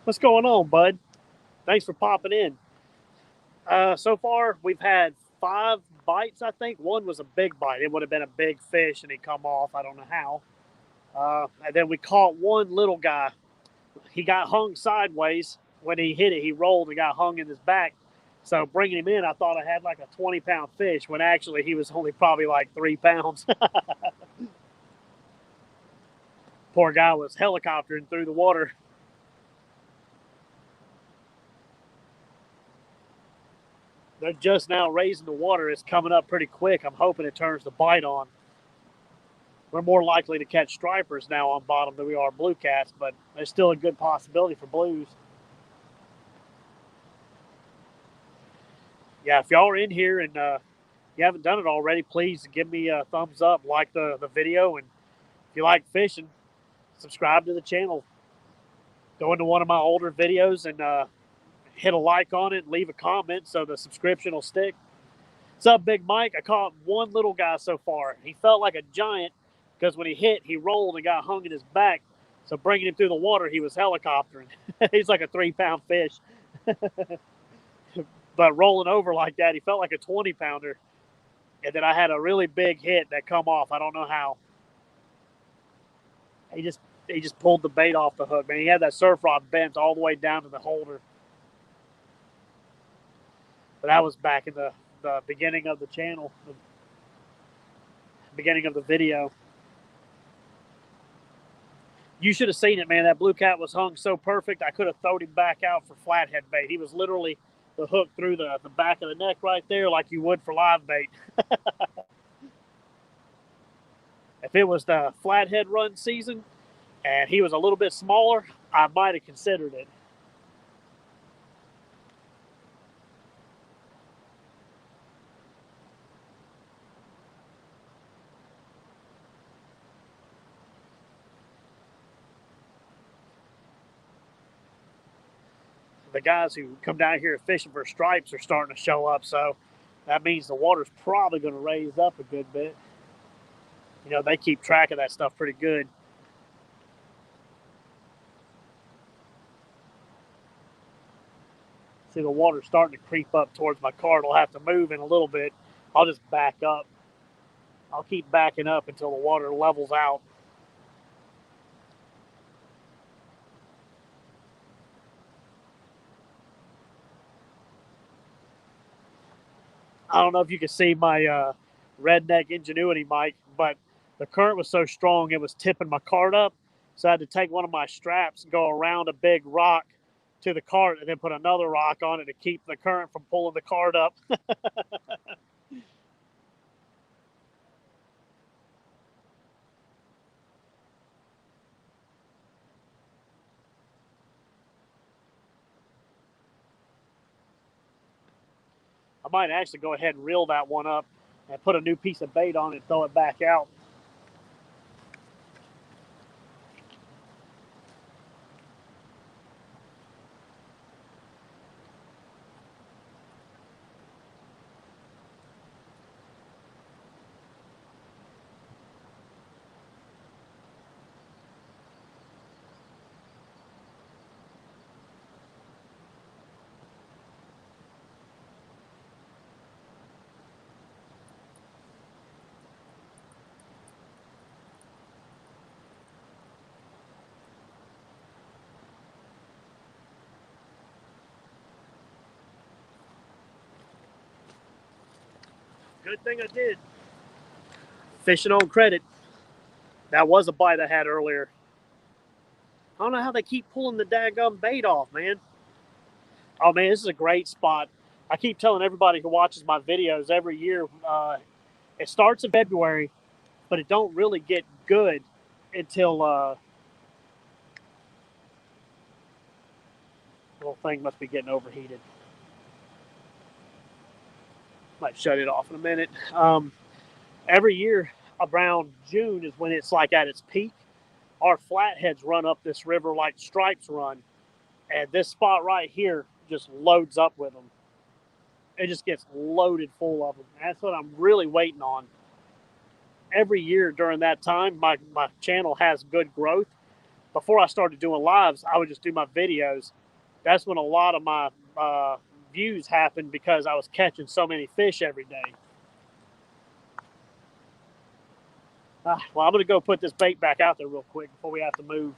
What's going on, bud? Thanks for popping in. So far, we've had 5 bites, I think. One was a big bite. It would have been a big fish, and he come off. I don't know how. And then we caught one little guy. He got hung sideways. When he hit it, he rolled and got hung in his back. So bringing him in, I thought I had like a 20-pound fish, when actually he was only probably like 3 pounds. Poor guy was helicoptering through the water. They're just now raising the water. It's coming up pretty quick. I'm hoping it turns the bite on. We're more likely to catch stripers now on bottom than we are blue cats, but there's still a good possibility for blues. Yeah, if y'all are in here and you haven't done it already, please give me a thumbs up, like the video, and if you like fishing, subscribe to the channel. Go into one of my older videos and hit a like on it and leave a comment so the subscription will stick. What's up, Big Mike? I caught one little guy so far. He felt like a giant because when he hit, he rolled and got hung in his back. So bringing him through the water, he was helicoptering. He's like a 3-pound fish. But rolling over like that, he felt like a 20-pounder. And then I had a really big hit that come off. I don't know how. He just pulled the bait off the hook, man. He had that surf rod bent all the way down to the holder. But that was back in the beginning of the channel, the beginning of the video. You should have seen it, man. That blue cat was hung so perfect, I could have thrown him back out for flathead bait. He was literally the hook through the back of the neck right there like you would for live bait. If it was the flathead run season and he was a little bit smaller, I might have considered it. The guys who come down here fishing for stripes are starting to show up, so that means the water's probably going to raise up a good bit. You know, they keep track of that stuff pretty good. See, the water's starting to creep up towards my cart. I'll have to move in a little bit. I'll just back up. I'll keep backing up until the water levels out. I don't know if you can see my redneck ingenuity mic, but the current was so strong it was tipping my cart up. So I had to take one of my straps and go around a big rock to the cart and then put another rock on it to keep the current from pulling the cart up. I might actually go ahead and reel that one up and put a new piece of bait on it and throw it back out. Good thing I did. Fishing on credit. That was a bite I had earlier. I don't know how they keep pulling the daggum bait off, man. Oh, man, this is a great spot. I keep telling everybody who watches my videos every year, it starts in February, but it don't really get good until little thing must be getting overheated. Might shut it off in a minute. Every year around June is when it's like at its peak. Our flatheads run up this river like stripes run, and this spot right here just loads up with them. It just gets loaded full of them. That's what I'm really waiting on. Every year during that time, my channel has good growth. Before I started doing lives, I would just do my videos, that's when a lot of my views happened, because I was catching so many fish every day. Well, I'm going to go put this bait back out there real quick before we have to move.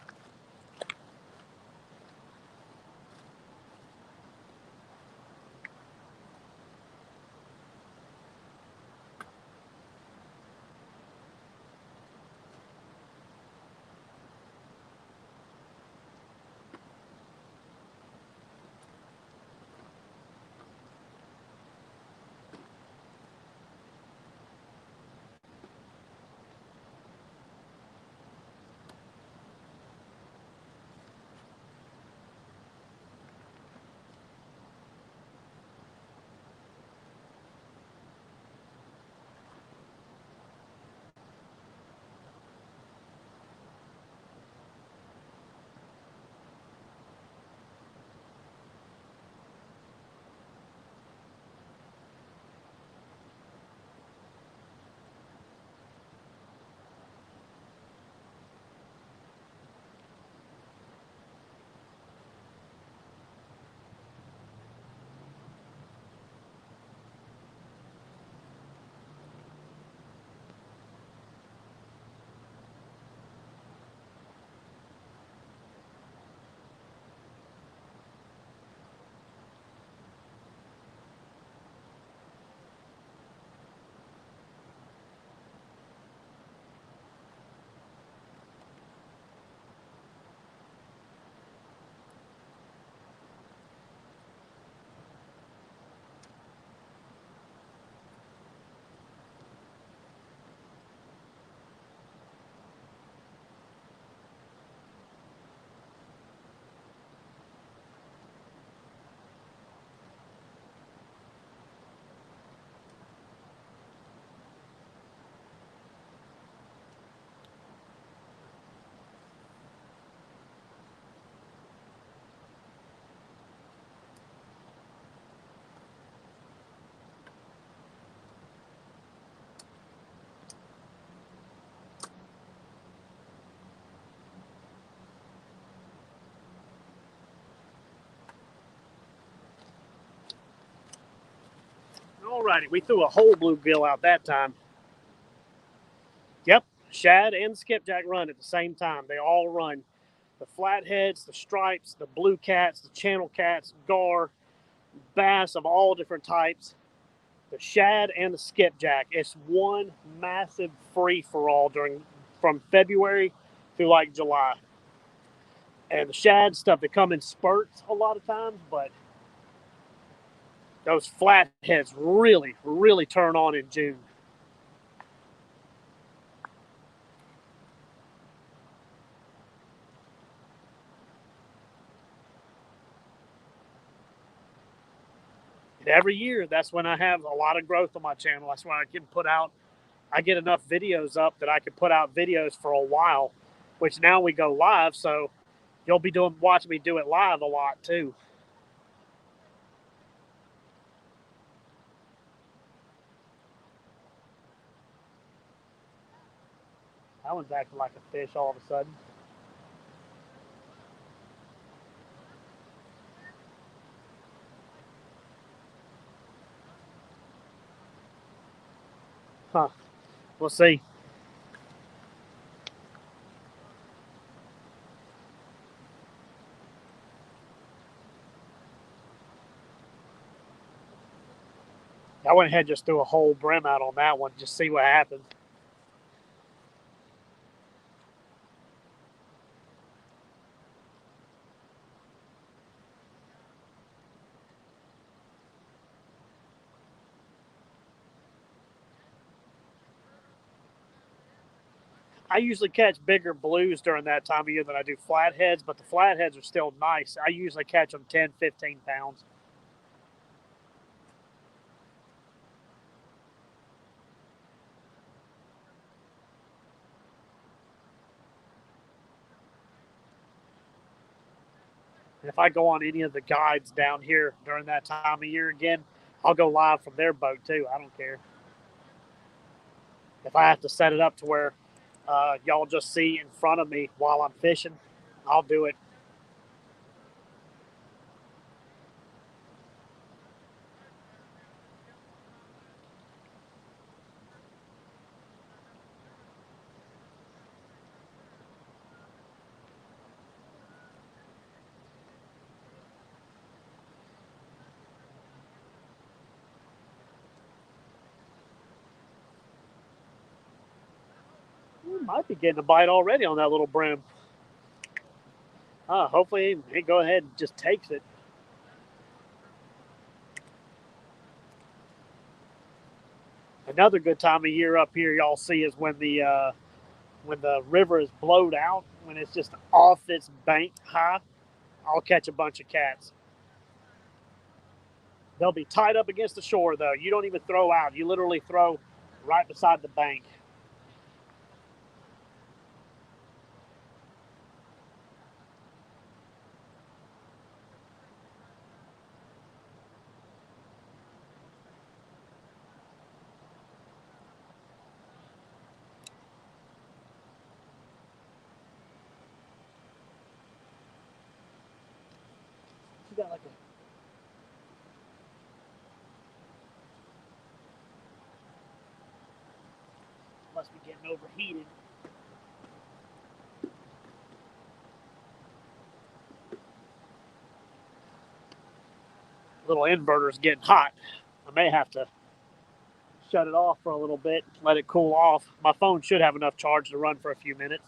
Alrighty, we threw a whole bluegill out that time. Yep, shad and skipjack run at the same time. They all run. The flatheads, the stripes, the blue cats, the channel cats, gar, bass of all different types, the shad and the skipjack. It's one massive free-for-all from February through like July. And the shad stuff, they come in spurts a lot of times, but those flatheads really, really turn on in June. And every year, that's when I have a lot of growth on my channel. That's when I get enough videos up that I can put out videos for a while, which now we go live, so you'll be watching me do it live a lot too. That one's acting like a fish all of a sudden. Huh. We'll see. I went ahead and just threw a whole brim out on that one, just see what happens. I usually catch bigger blues during that time of year than I do flatheads, but the flatheads are still nice. I usually catch them 10, 15 pounds. And if I go on any of the guides down here during that time of year again, I'll go live from their boat too. I don't care. If I have to set it up to where y'all just see in front of me while I'm fishing, I'll do it. Might be getting a bite already on that little brim. Hopefully he go ahead and just takes it. Another good time of year up here, y'all see, is when the river is blowed out, when it's just off its bank high. I'll catch a bunch of cats. They'll be tied up against the shore, though. You don't even throw out. You literally throw right beside the bank. You got like a must be getting overheated. Little inverter's getting hot. I may have to shut it off for a little bit, let it cool off. My phone should have enough charge to run for a few minutes.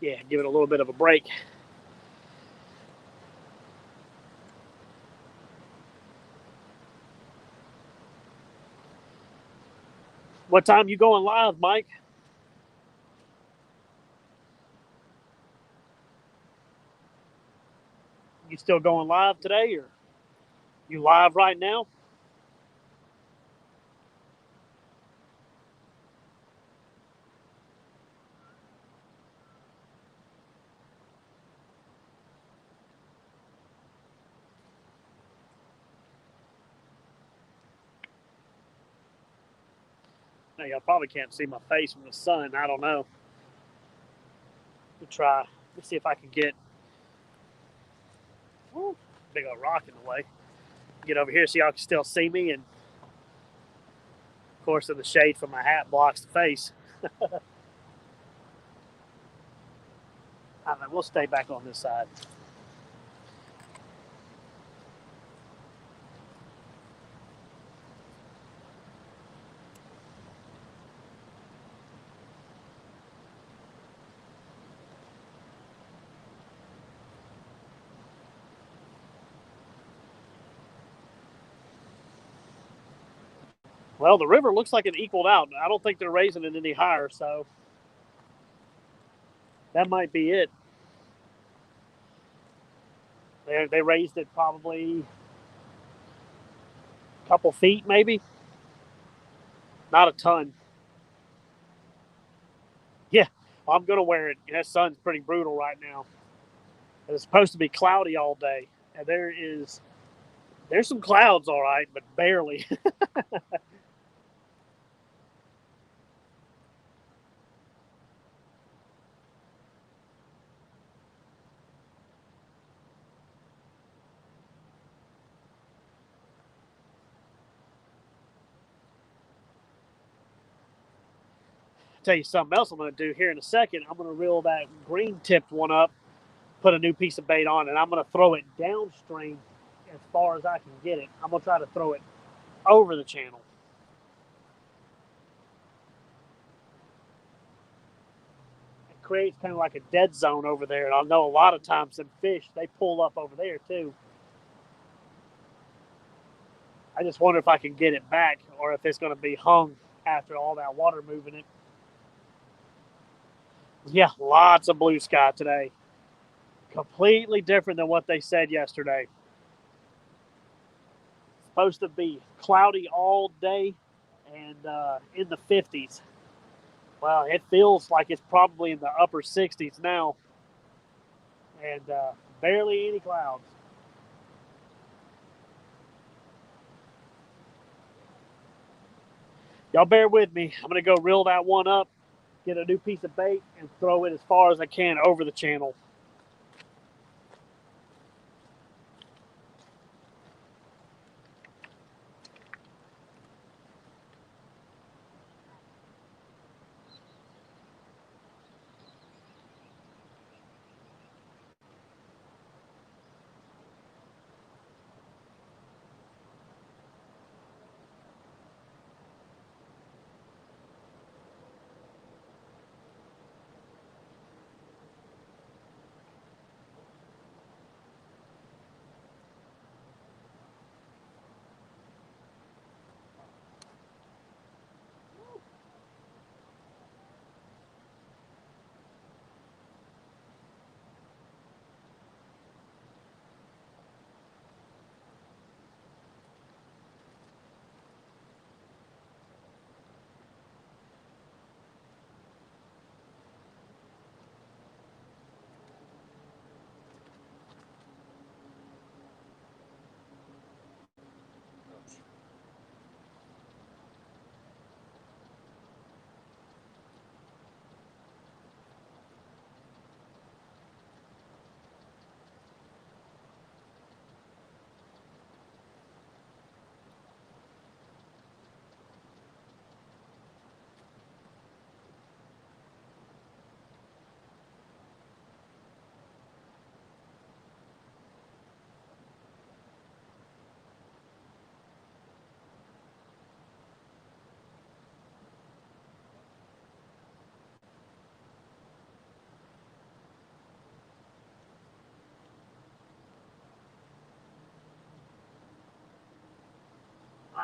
Yeah, give it a little bit of a break. What time you going live, Mike? You still going live today, or you live right now? No, y'all probably can't see my face from the sun. I don't know. Let me try. Let's see if I can get big old rock in the way. Get over here so y'all can still see me, and of course, in the shade from my hat blocks the face. I don't know, we'll stay back on this side. Well, the river looks like it equaled out. I don't think they're raising it any higher, so that might be it. They raised it probably a couple feet, maybe. Not a ton. Yeah, I'm gonna wear it. That sun's pretty brutal right now. And it's supposed to be cloudy all day, and there's some clouds, all right, but barely. Tell you something else I'm going to do here in a second. I'm going to reel that green tipped one up, put a new piece of bait on, and I'm going to throw it downstream as far as I can get it. I'm going to try to throw it over the channel. It creates kind of like a dead zone over there, and I know a lot of times some fish, they pull up over there too. I just wonder if I can get it back or if it's going to be hung after all that water moving it. Yeah, lots of blue sky today. Completely different than what they said yesterday. It's supposed to be cloudy all day and in the 50s. Well, it feels like it's probably in the upper 60s now, and barely any clouds. Y'all bear with me. I'm going to go reel that one up, get a new piece of bait, and throw it as far as I can over the channel.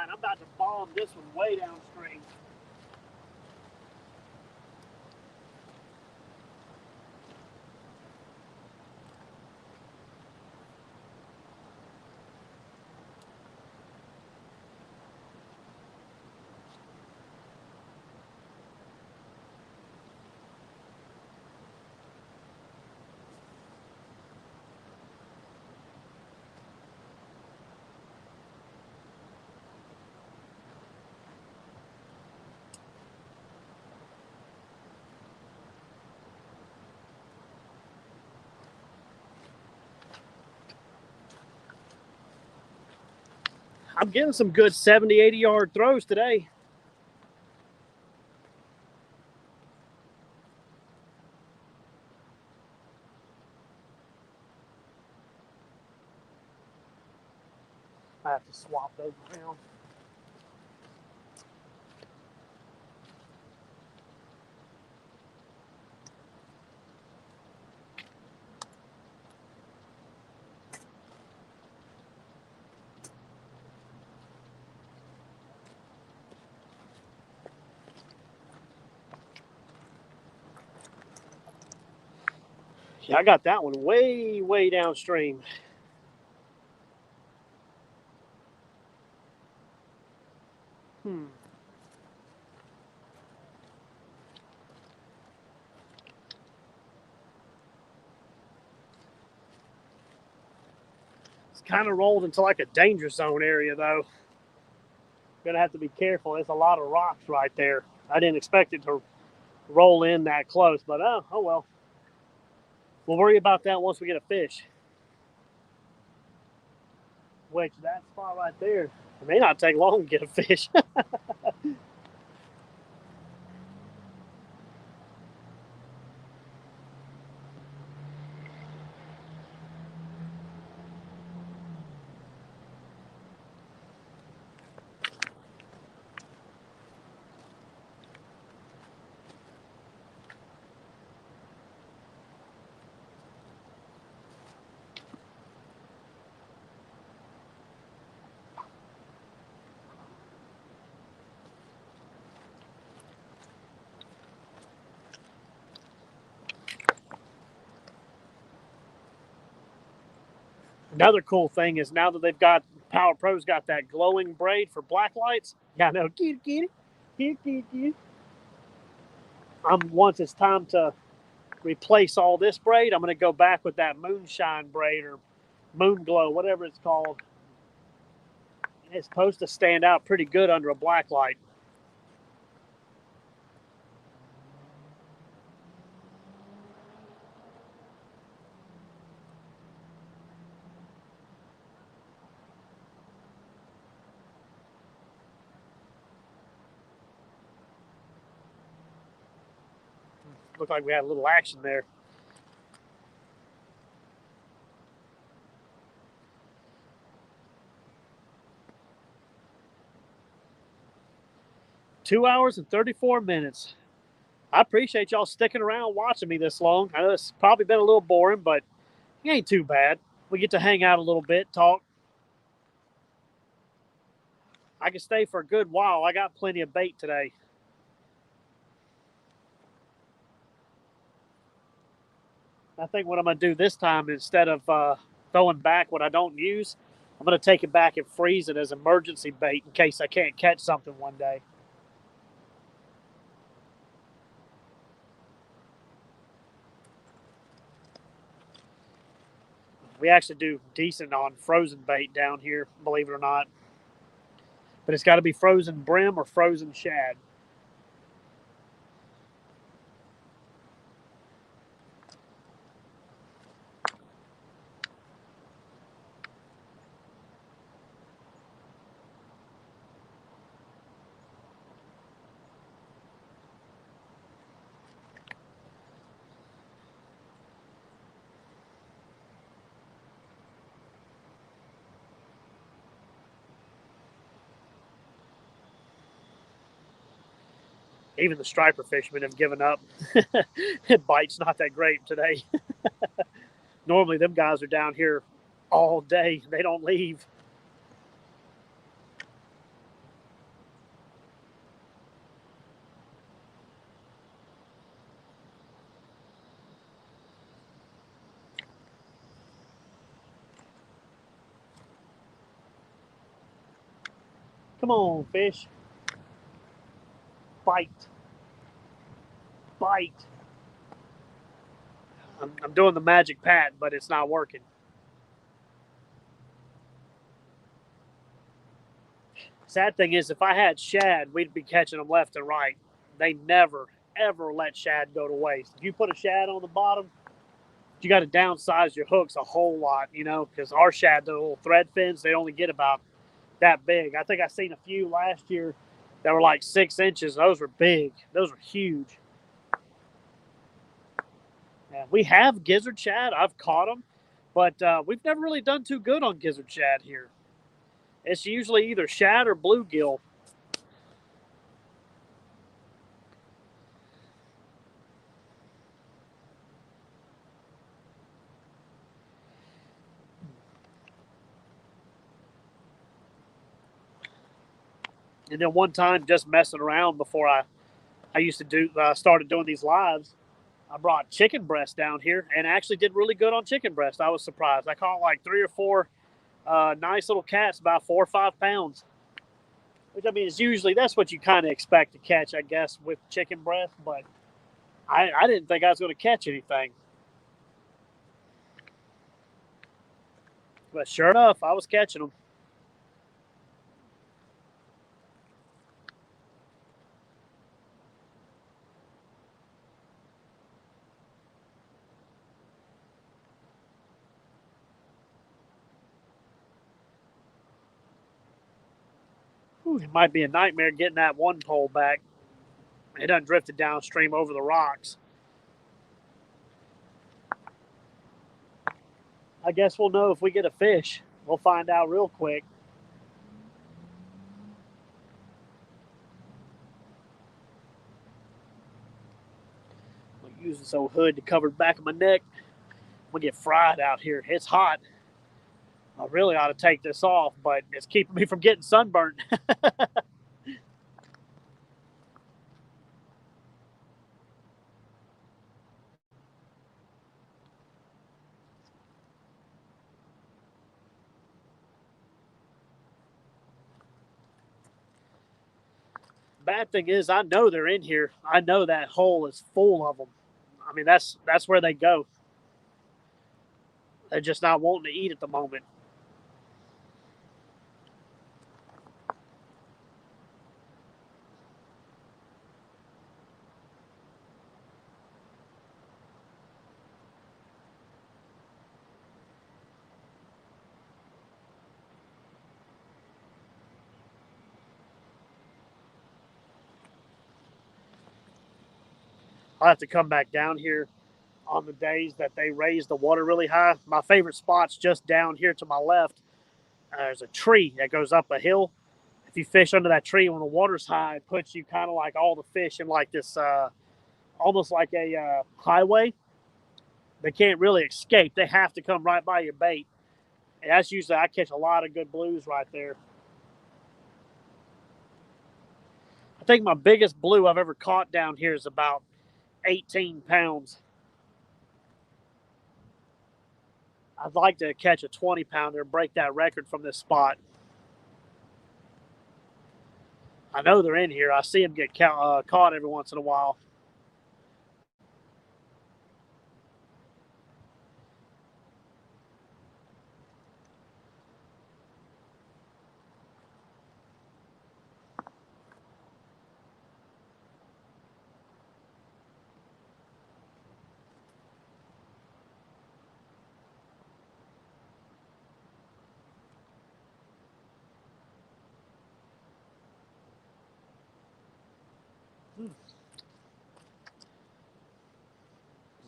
line. I'm about to bomb this one way downstream. I'm getting some good 70, 80-yard throws today. I have to swap those around. Yeah, I got that one way, way downstream. It's kind of rolled into like a danger zone area, though. Gonna have to be careful. There's a lot of rocks right there. I didn't expect it to roll in that close, but oh well. We'll worry about that once we get a fish. Which that spot right there, it may not take long to get a fish. Another cool thing is now that they've got Power Pro's got that glowing braid for black lights. Yeah, I know. Get it. Once it's time to replace all this braid, I'm going to go back with that moonshine braid or moon glow, whatever it's called. It's supposed to stand out pretty good under a black light. Looked like we had a little action there. Two hours and 34 minutes. I appreciate y'all sticking around watching me this long. I know it's probably been a little boring, but it ain't too bad. We get to hang out a little bit, talk. I can stay for a good while. I got plenty of bait today. I think what I'm going to do this time, instead of throwing back what I don't use, I'm going to take it back and freeze it as emergency bait in case I can't catch something one day. We actually do decent on frozen bait down here, believe it or not. But it's got to be frozen brim or frozen shad. Even the striper fishermen have given up. Bite's not that great today. Normally, them guys are down here all day. They don't leave. Come on, fish. Bite. Bite. I'm doing the magic pat, but it's not working. Sad thing is, if I had shad, we'd be catching them left and right. They never, ever let shad go to waste. If you put a shad on the bottom, you got to downsize your hooks a whole lot, you know, because our shad, the little thread fins, they only get about that big. I think I seen a few last year that were like 6 inches. Those were big. Those were huge. Yeah, we have gizzard shad. I've caught them, but we've never really done too good on gizzard shad here. It's usually either shad or bluegill. And then one time, just messing around before I used to do started doing these lives, I brought chicken breast down here and actually did really good on chicken breast. I was surprised. I caught like 3 or 4 nice little cats, about 4 or 5 pounds. Which I mean is usually that's what you kind of expect to catch, I guess, with chicken breast. But I didn't think I was going to catch anything. But sure enough, I was catching them. Whew, it might be a nightmare getting that one pole back. It done drifted downstream over the rocks. I guess we'll know if we get a fish. We'll find out real quick. I'll use this old hood to cover the back of my neck. I'm gonna get fried out here. It's hot. I really ought to take this off, but it's keeping me from getting sunburned. Bad thing is, I know they're in here. I know that hole is full of them. I mean, that's where they go. They're just not wanting to eat at the moment. I'll have to come back down here on the days that they raise the water really high. My favorite spot's just down here to my left. There's a tree that goes up a hill. If you fish under that tree when the water's high, it puts you kind of like all the fish in like this, almost like a highway. They can't really escape. They have to come right by your bait. And that's usually, I catch a lot of good blues right there. I think my biggest blue I've ever caught down here is about 18 pounds. I'd like to catch a 20 pounder and break that record from this spot. I know they're in here. I see them get caught every once in a while.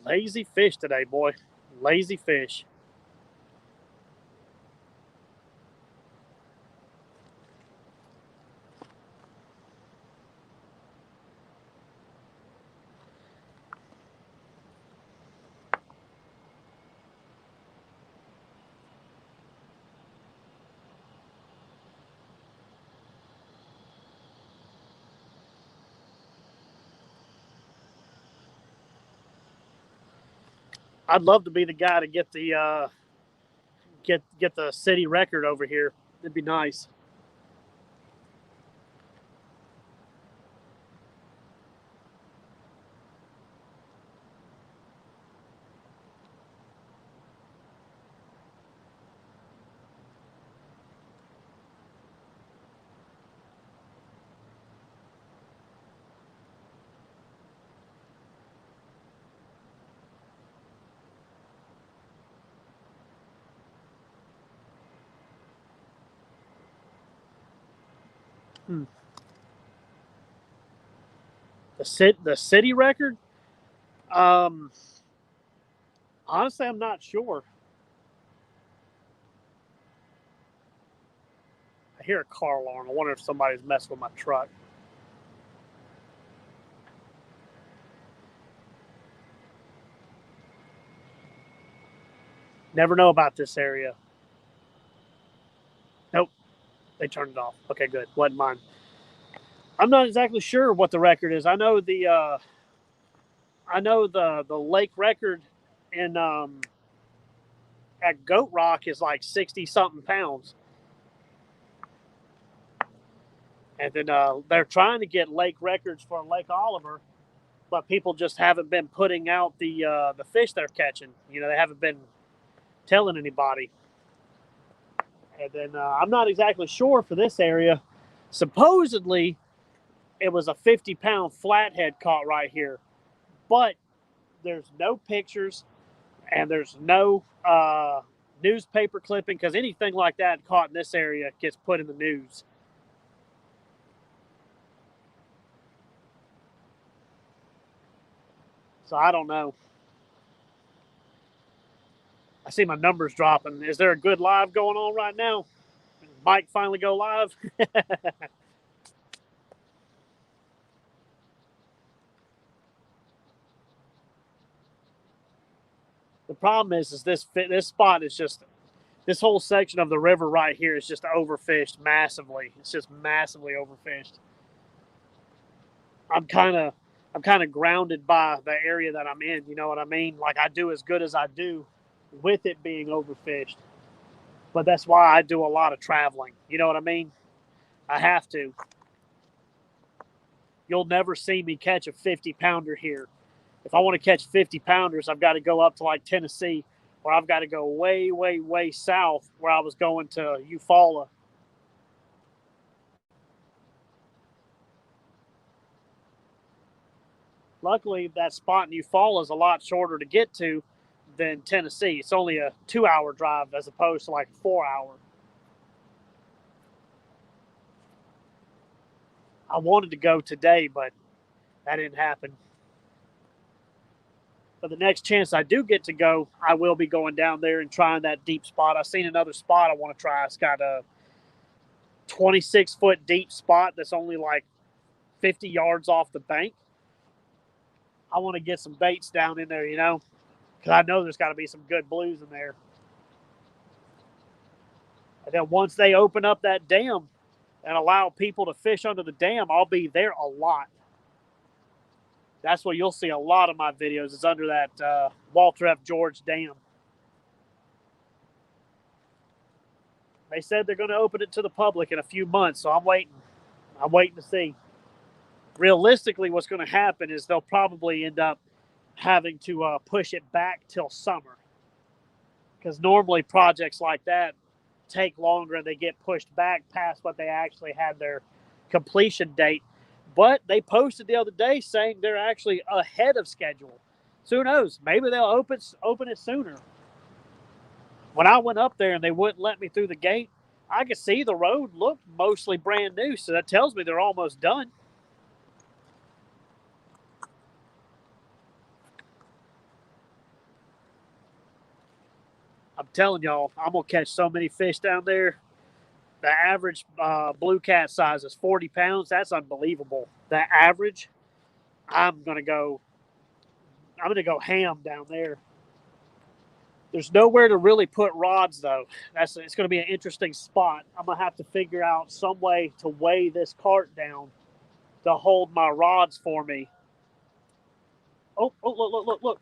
Lazy fish today, boy. Lazy fish. I'd love to be the guy to get the get the city record over here. It'd be nice. The city record? Um, Honestly, I'm not sure. I hear a car alarm. I wonder if somebody's messing with my truck. Never know about this area. Nope, they turned it off. Okay, good. Wasn't mine. I'm not exactly sure what the record is. I know the lake record in at Goat Rock is like 60 something pounds, and then they're trying to get lake records for Lake Oliver, but people just haven't been putting out the fish they're catching. You know, they haven't been telling anybody. And then I'm not exactly sure for this area. Supposedly, it was a 50-pound flathead caught right here, but there's no pictures and there's no newspaper clipping because anything like that caught in this area gets put in the news. So I don't know. I see my numbers dropping. Is there a good live going on right now? Mike finally go live? The problem is this spot is just this whole section of the river right here is just overfished massively. It's just massively overfished. I'm kind of grounded by the area that I'm in. You know what I mean? Like I do as good as I do with it being overfished. But that's why I do a lot of traveling. You know what I mean? I have to. You'll never see me catch a 50-pounder here. If I want to catch 50-pounders, I've got to go up to like Tennessee, or I've got to go way, way, way south where I was going to Eufaula. Luckily, that spot in Eufaula is a lot shorter to get to than Tennessee. It's only a 2-hour drive as opposed to like a 4-hour. I wanted to go today, but that didn't happen. But the next chance I do get to go, I will be going down there and trying that deep spot. I've seen another spot I want to try. It's got a 26-foot deep spot that's only like 50 yards off the bank. I want to get some baits down in there, you know, because I know there's got to be some good blues in there. And then once they open up that dam and allow people to fish under the dam, I'll be there a lot. That's where you'll see a lot of my videos is under that Walter F. George Dam. They said they're going to open it to the public in a few months, so I'm waiting. I'm waiting to see. Realistically, what's going to happen is they'll probably end up having to push it back till summer, because normally projects like that take longer and they get pushed back past what they actually had their completion date. But they posted the other day saying they're actually ahead of schedule. So who knows? Maybe they'll open it sooner. When I went up there and they wouldn't let me through the gate, I could see the road looked mostly brand new. So that tells me they're almost done. I'm telling y'all, I'm going to catch so many fish down there. The average blue cat size is 40 pounds. That's unbelievable. The average, I'm going to go ham down there. There's nowhere to really put rods, though. It's going to be an interesting spot. I'm going to have to figure out some way to weigh this cart down to hold my rods for me. Oh, look.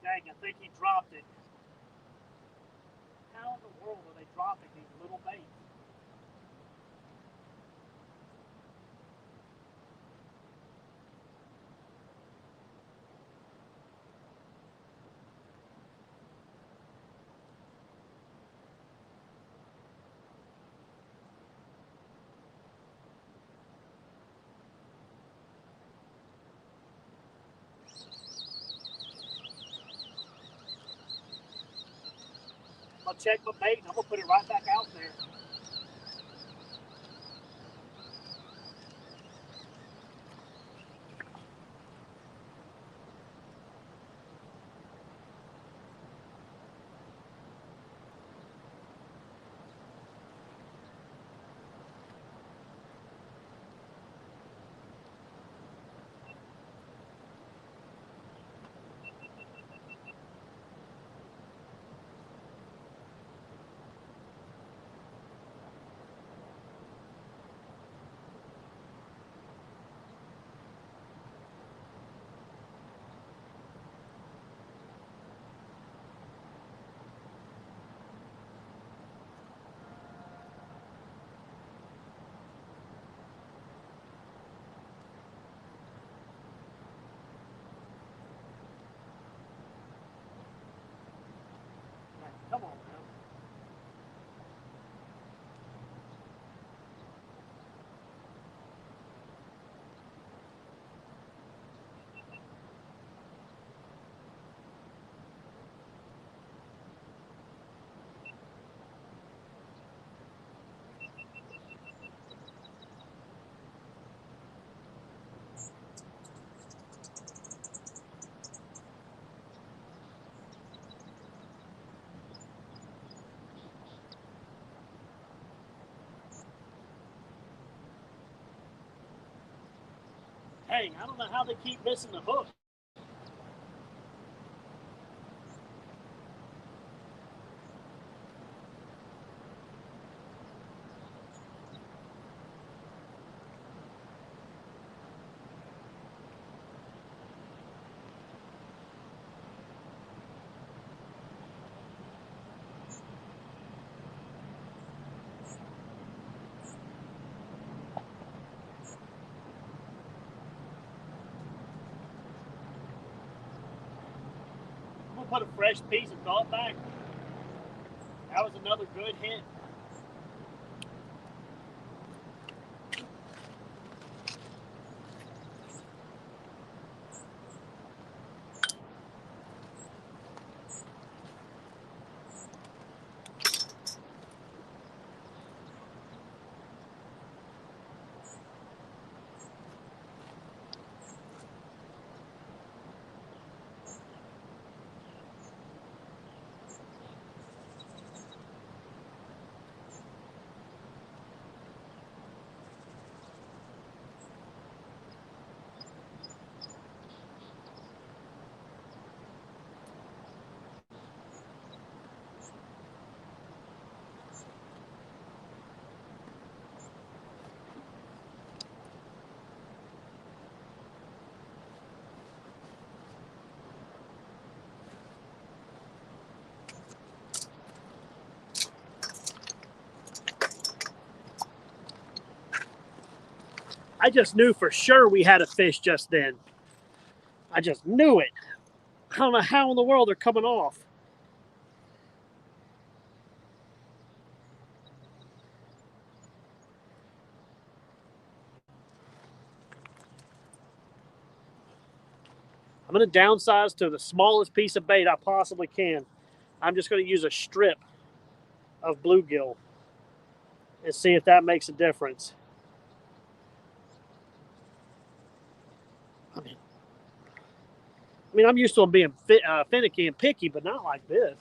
Dang, I think he dropped it. How in the world are they dropping these little baits? I'll check my bait and I'm gonna put it right back out there. Come on, man. Dang, I don't know how they keep missing the hook. I'm gonna put a fresh piece and throw it back. That was another good hit. I just knew for sure we had a fish just then. I just knew it. I don't know how in the world they're coming off. I'm going to downsize to the smallest piece of bait I possibly can. I'm just going to use a strip of bluegill and see if that makes a difference. I mean, I'm used to them being finicky and picky, but not like this.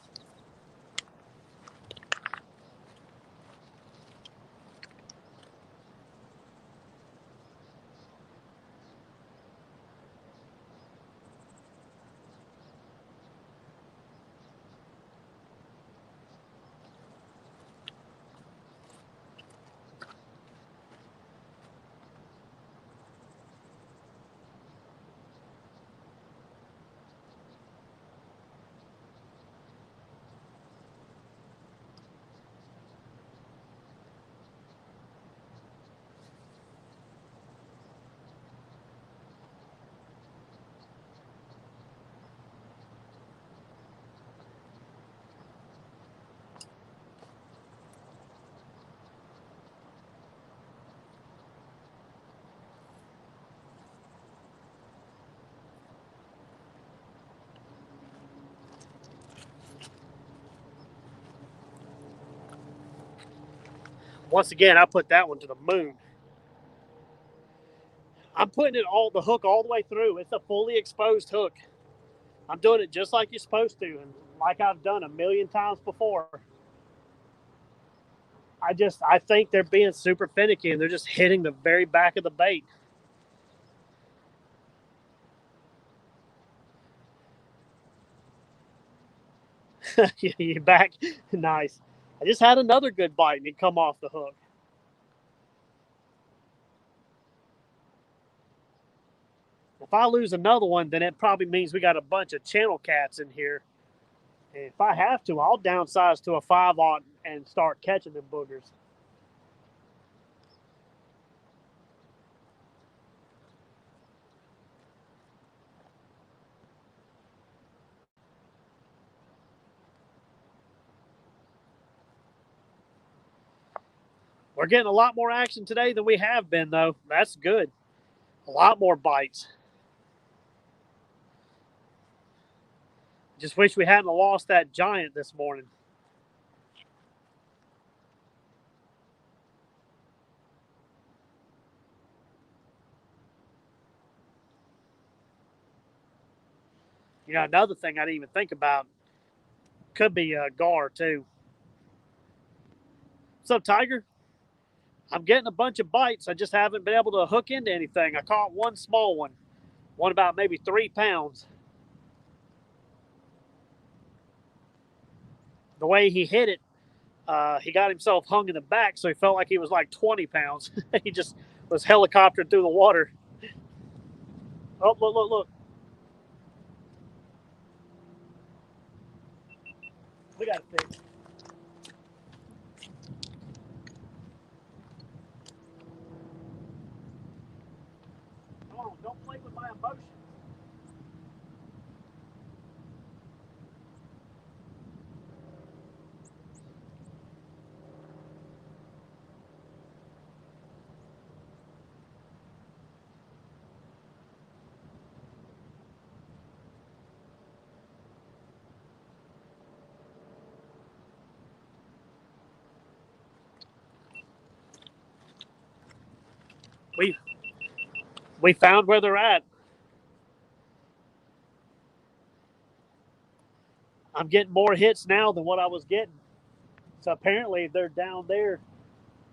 Once again, I put that one to the moon. I'm putting the hook all the way through. It's a fully exposed hook. I'm doing it just like you're supposed to, and like I've done a million times before. I think they're being super finicky and they're just hitting the very back of the bait. You back? Nice. I just had another good bite and it come off the hook. If I lose another one, then it probably means we got a bunch of channel cats in here. And if I have to, I'll downsize to a 5/0 and start catching them boogers. We're getting a lot more action today than we have been, though. That's good. A lot more bites. Just wish we hadn't lost that giant this morning. You know, another thing I didn't even think about could be a gar, too. What's up, Tiger? I'm getting a bunch of bites. I just haven't been able to hook into anything. I caught one small one about maybe 3 pounds. The way he hit it, he got himself hung in the back, so he felt like he was like 20 pounds. He just was helicoptered through the water. Oh, look. We got to fix. Come on, don't play with my emotions. We found where they're at. I'm getting more hits now than what I was getting. So apparently they're down there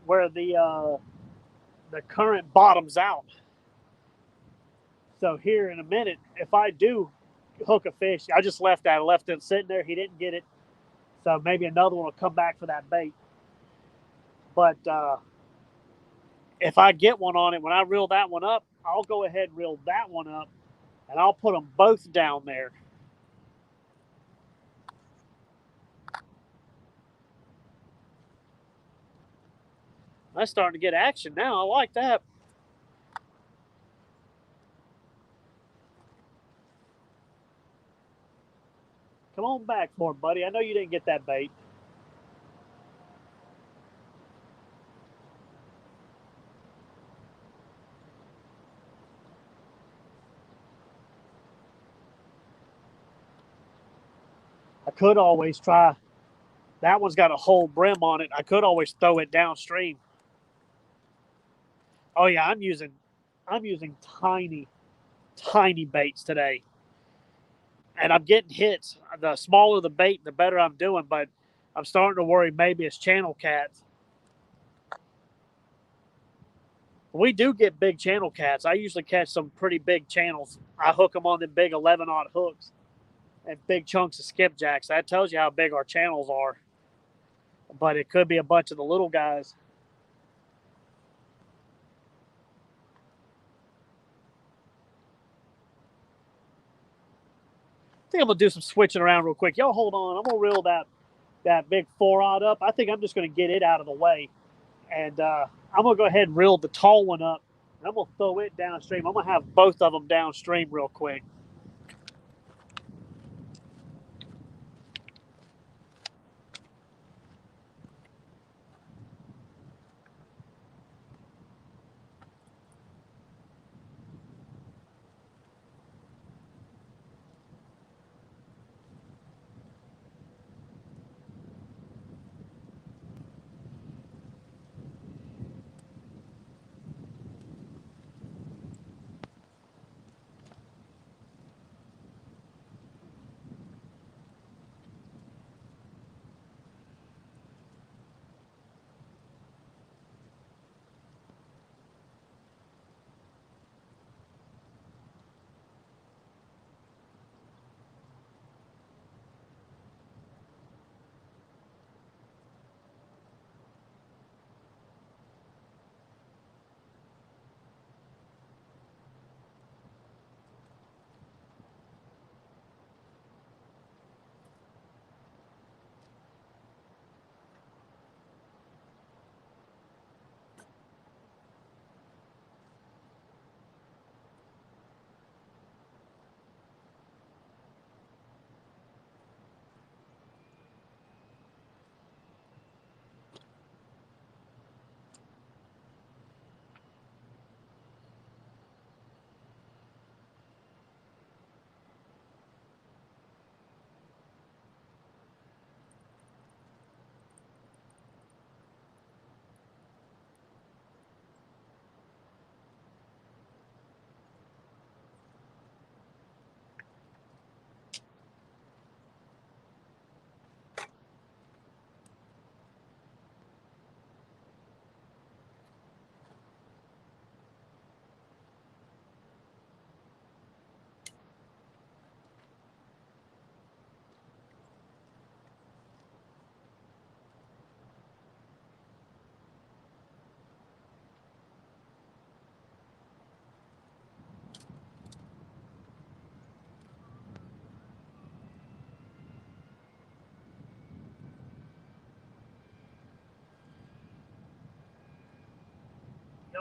where the current bottoms out. So here in a minute, if I do hook a fish, I just left that. I left it sitting there. He didn't get it. So maybe another one will come back for that bait. But if I get one on it, when I reel that one up, I'll go ahead and reel that one up, and I'll put them both down there. That's starting to get action now. I like that. Come on back for it, buddy. I know you didn't get that bait. I could always try. That one's got a whole brim on it. I could always throw it downstream. Oh yeah, I'm using tiny baits today. And I'm getting hits. The smaller the bait, the better I'm doing, but I'm starting to worry maybe it's channel cats. We do get big channel cats. I usually catch some pretty big channels. I hook them on the big 11/0 hooks and big chunks of skipjacks. That tells you how big our channels are. But it could be a bunch of the little guys. I think I'm gonna do some switching around real quick. Y'all hold on. I'm gonna reel that big 4/0 up. I think I'm just gonna get it out of the way, and I'm gonna go ahead and reel the tall one up. And I'm gonna throw it downstream. I'm gonna have both of them downstream real quick.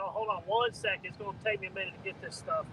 Y'all hold on 1 second. It's going to take me a minute to get this stuff.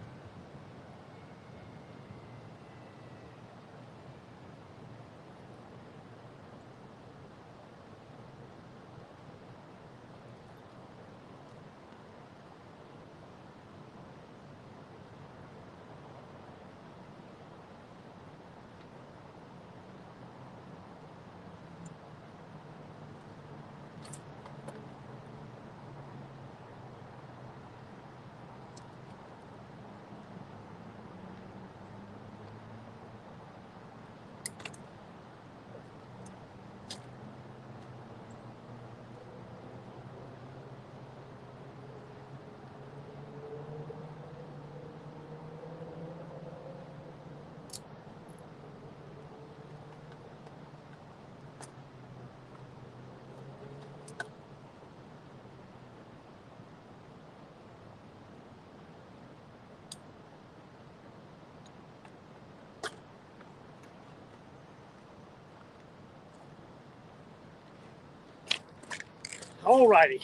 Alrighty.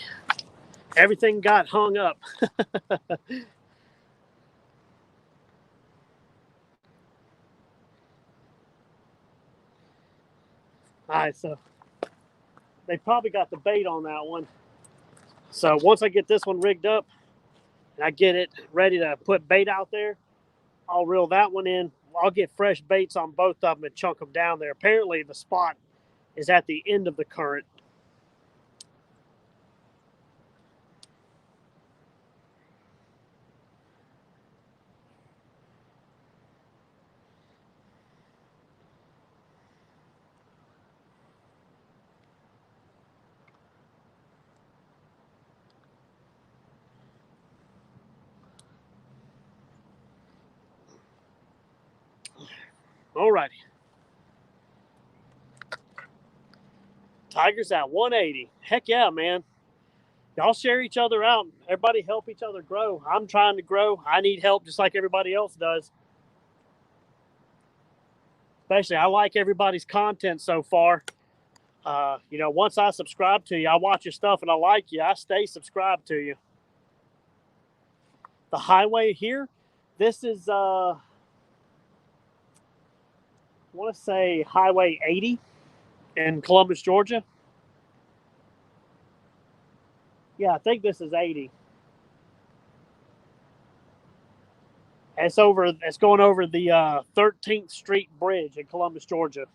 Everything got hung up. Alright, so they probably got the bait on that one. So once I get this one rigged up and I get it ready to put bait out there, I'll reel that one in. I'll get fresh baits on both of them and chunk them down there. Apparently the spot is at the end of the current. Alrighty. Tiger's at 180. Heck yeah, man. Y'all share each other out. Everybody help each other grow. I'm trying to grow. I need help just like everybody else does. Especially, I like everybody's content so far. Once I subscribe to you, I watch your stuff and I like you, I stay subscribed to you. The highway here, this is, I want to say Highway 80 in Columbus, Georgia. Yeah, I think this is 80. It's going over the 13th Street Bridge in Columbus, Georgia.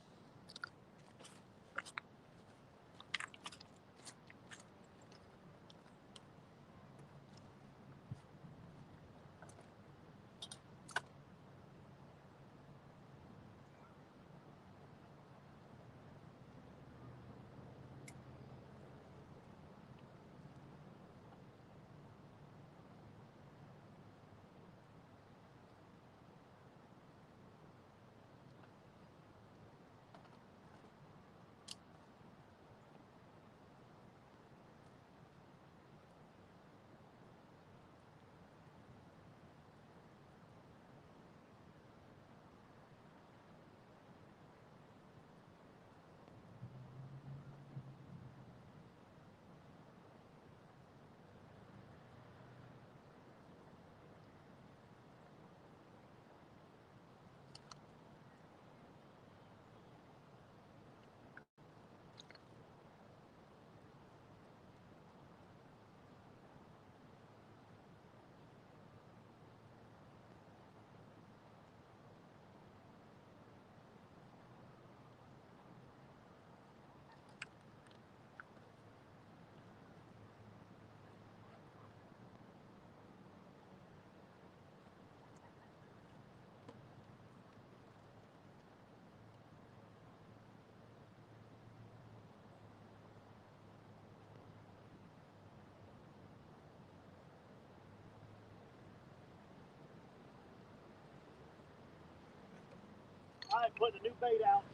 All right, putting a new bait out.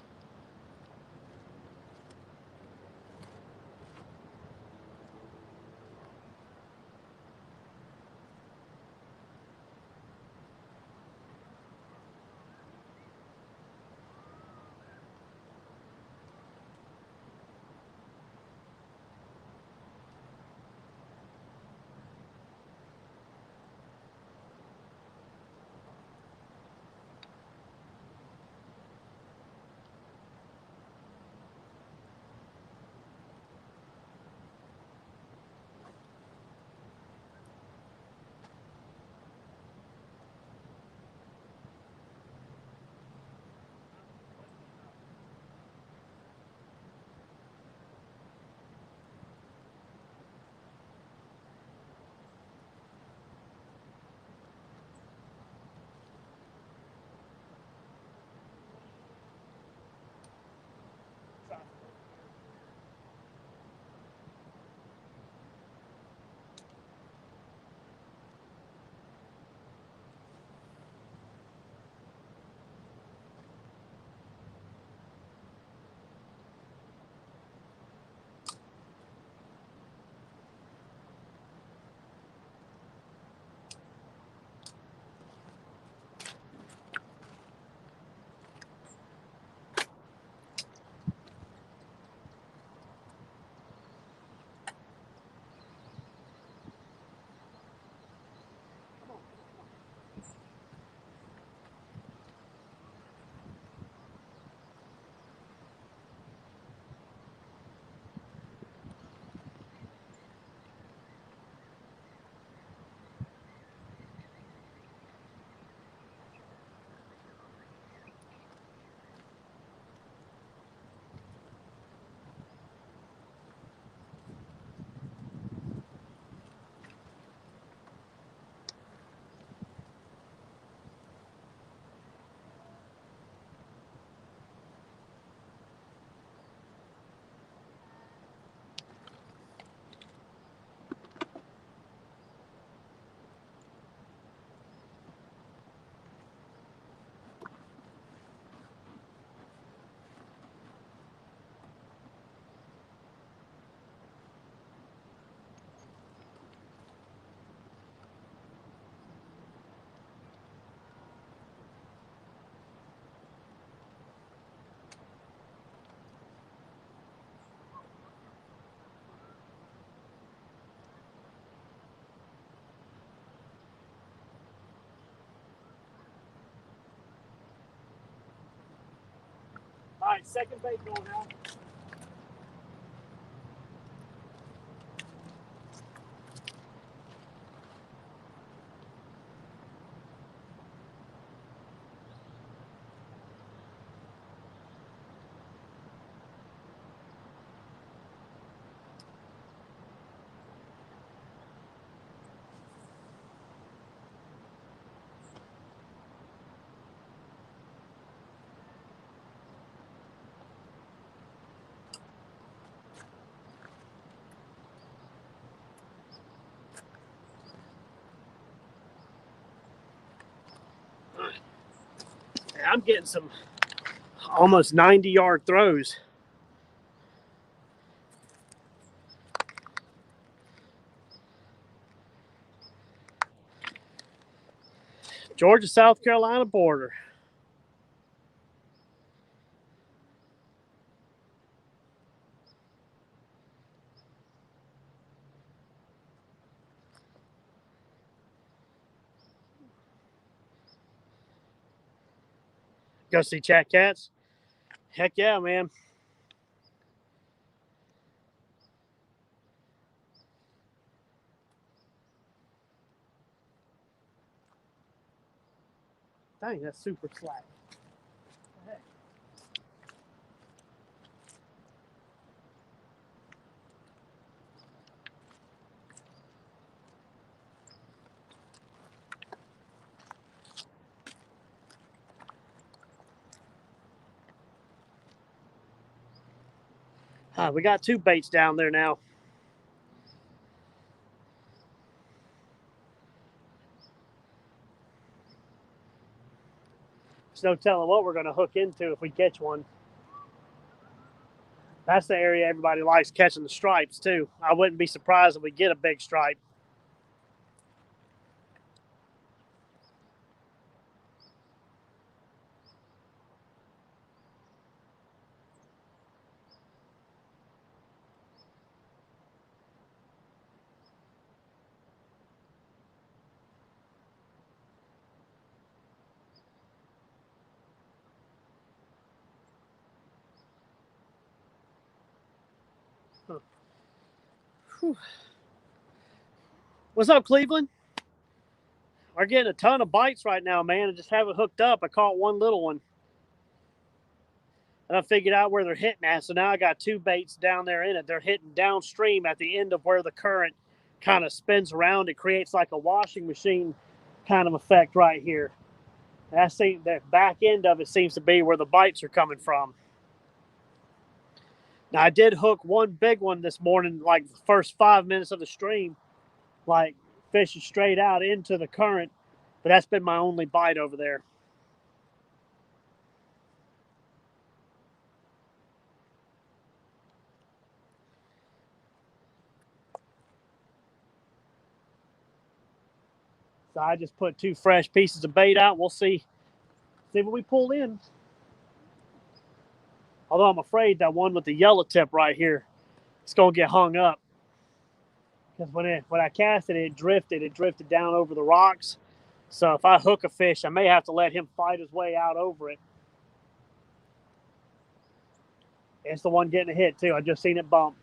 right, second bait going out. I'm getting some almost 90-yard throws. Georgia-South Carolina border. Go see Chat Cats? Heck yeah, man. Dang, that's super slack. We got 2 baits down there now. There's no telling what we're going to hook into if we catch one. That's the area everybody likes catching the stripes, too. I wouldn't be surprised if we get a big stripe. Whew. What's up, Cleveland? We're getting a ton of bites right now, man. I just haven't hooked up. I caught one little one. And I figured out where they're hitting at. So now I got 2 baits down there in it. They're hitting downstream at the end of where the current kind of spins around. It creates like a washing machine kind of effect right here. The back end of it seems to be where the bites are coming from. Now, I did hook one big one this morning, like the first 5 minutes of the stream, like fishing straight out into the current. But that's been my only bite over there. So I just put 2 fresh pieces of bait out. We'll see what we pull in. Although I'm afraid that one with the yellow tip right here, it's going to get hung up. Because when I cast it, it drifted down over the rocks. So if I hook a fish, I may have to let him fight his way out over it. It's the one getting a hit too. I just seen it bump.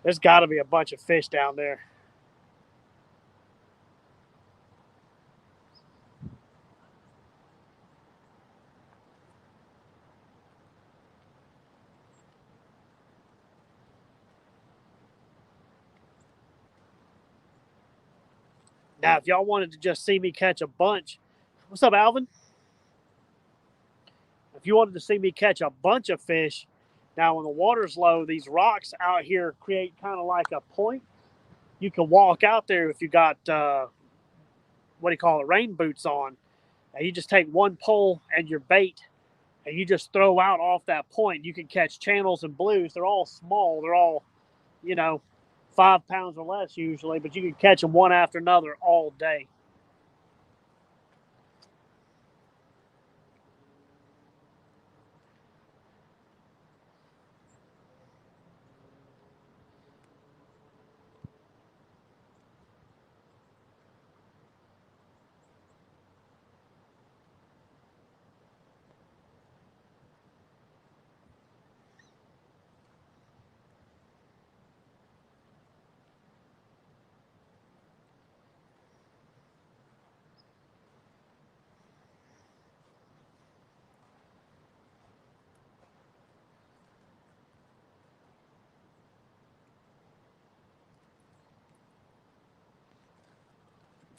There's got to be a bunch of fish down there. Now, if y'all wanted to just see me catch a bunch, what's up, Alvin? If you wanted to see me catch a bunch of fish, now when the water's low, these rocks out here create kind of like a point. You can walk out there if you got, what do you call it, rain boots on. And you just take one pole and your bait, and you just throw out off that point. You can catch channels and blues. They're all small. They're all, 5 pounds or less usually, but you can catch them one after another all day.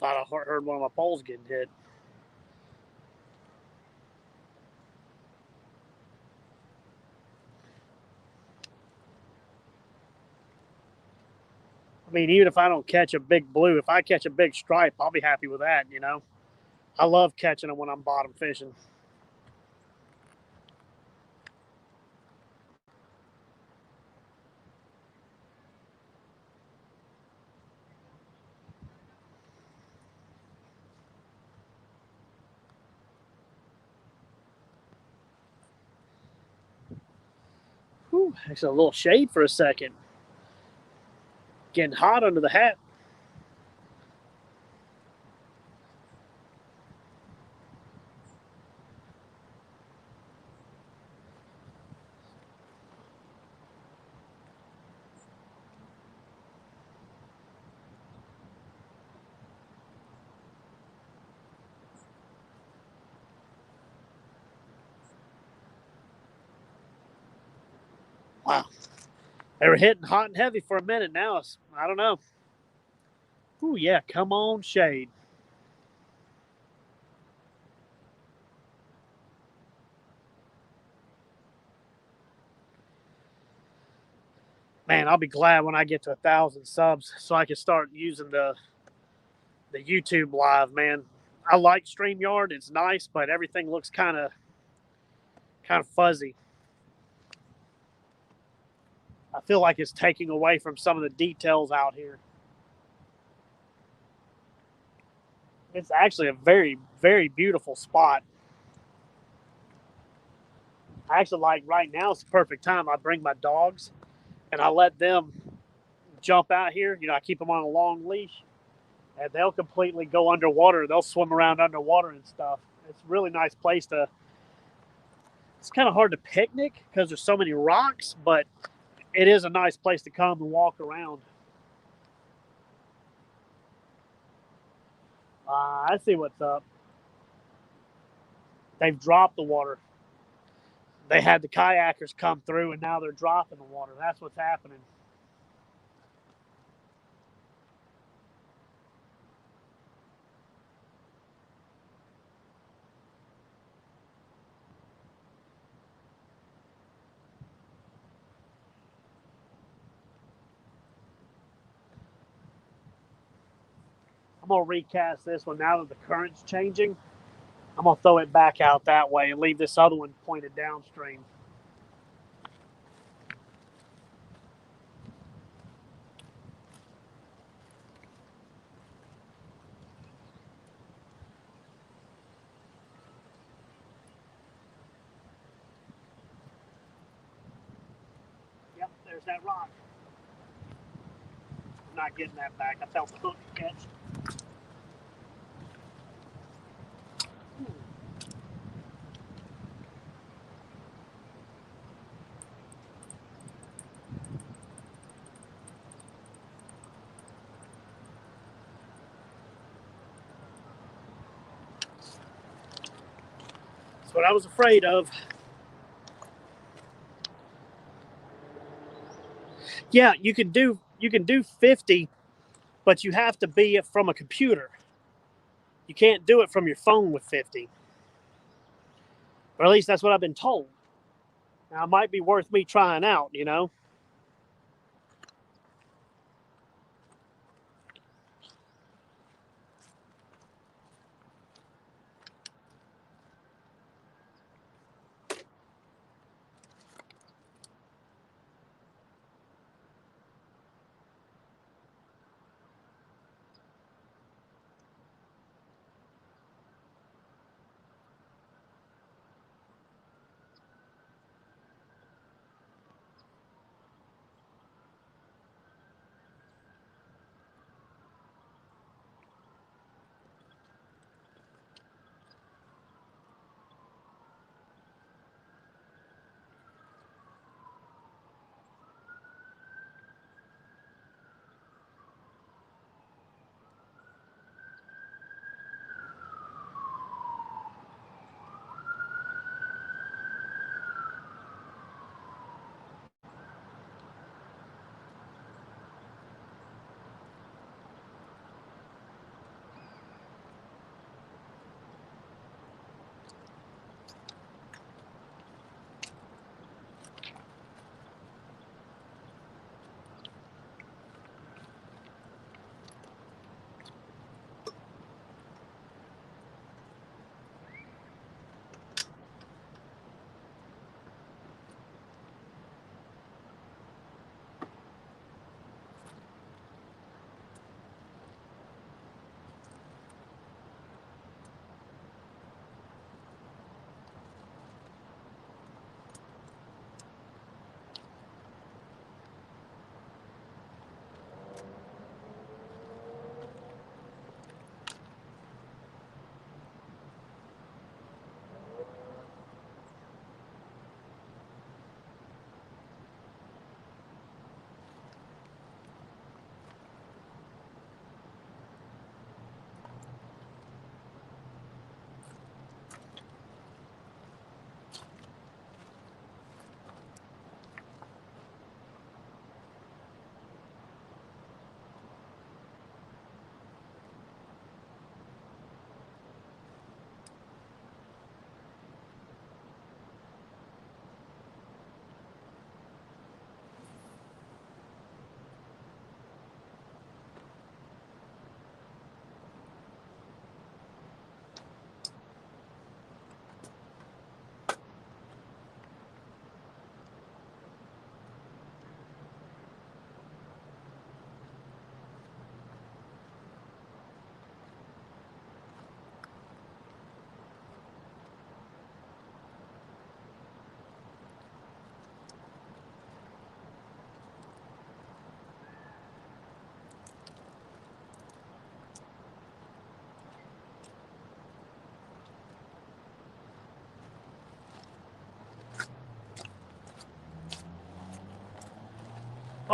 Thought I heard one of my poles getting hit. I mean, even if I don't catch a big blue, if I catch a big stripe, I'll be happy with that, you know? I love catching them when I'm bottom fishing. Whew, actually a little shade for a second. Getting hot under the hat. Wow. They were hitting hot and heavy for a minute. Now it's, I don't know. Ooh, yeah, come on, shade. Man, I'll be glad when I get to 1,000 subs so I can start using the YouTube live, man. I like StreamYard. It's nice, but everything looks kind of fuzzy. I feel like it's taking away from some of the details out here. It's actually a very, very beautiful spot. I actually like right now, it's the perfect time. I bring my dogs and I let them jump out here. You know, I keep them on a long leash and they'll completely go underwater. They'll swim around underwater and stuff. It's a really nice place to. It's kind of hard to picnic because there's so many rocks, but it is a nice place to come and walk around. I see what's up. They've dropped the water. They had the kayakers come through and now they're dropping the water. That's what's happening. I'm going to recast this one now that the current's changing. I'm going to throw it back out that way and leave this other one pointed downstream. Yep, there's that rock. I'm not getting that back. I felt the hook catch. That's what I was afraid of. Yeah, you can do 50, but you have to be from a computer. You can't do it from your phone with 50. Or at least that's what I've been told. Now, it might be worth me trying out, you know?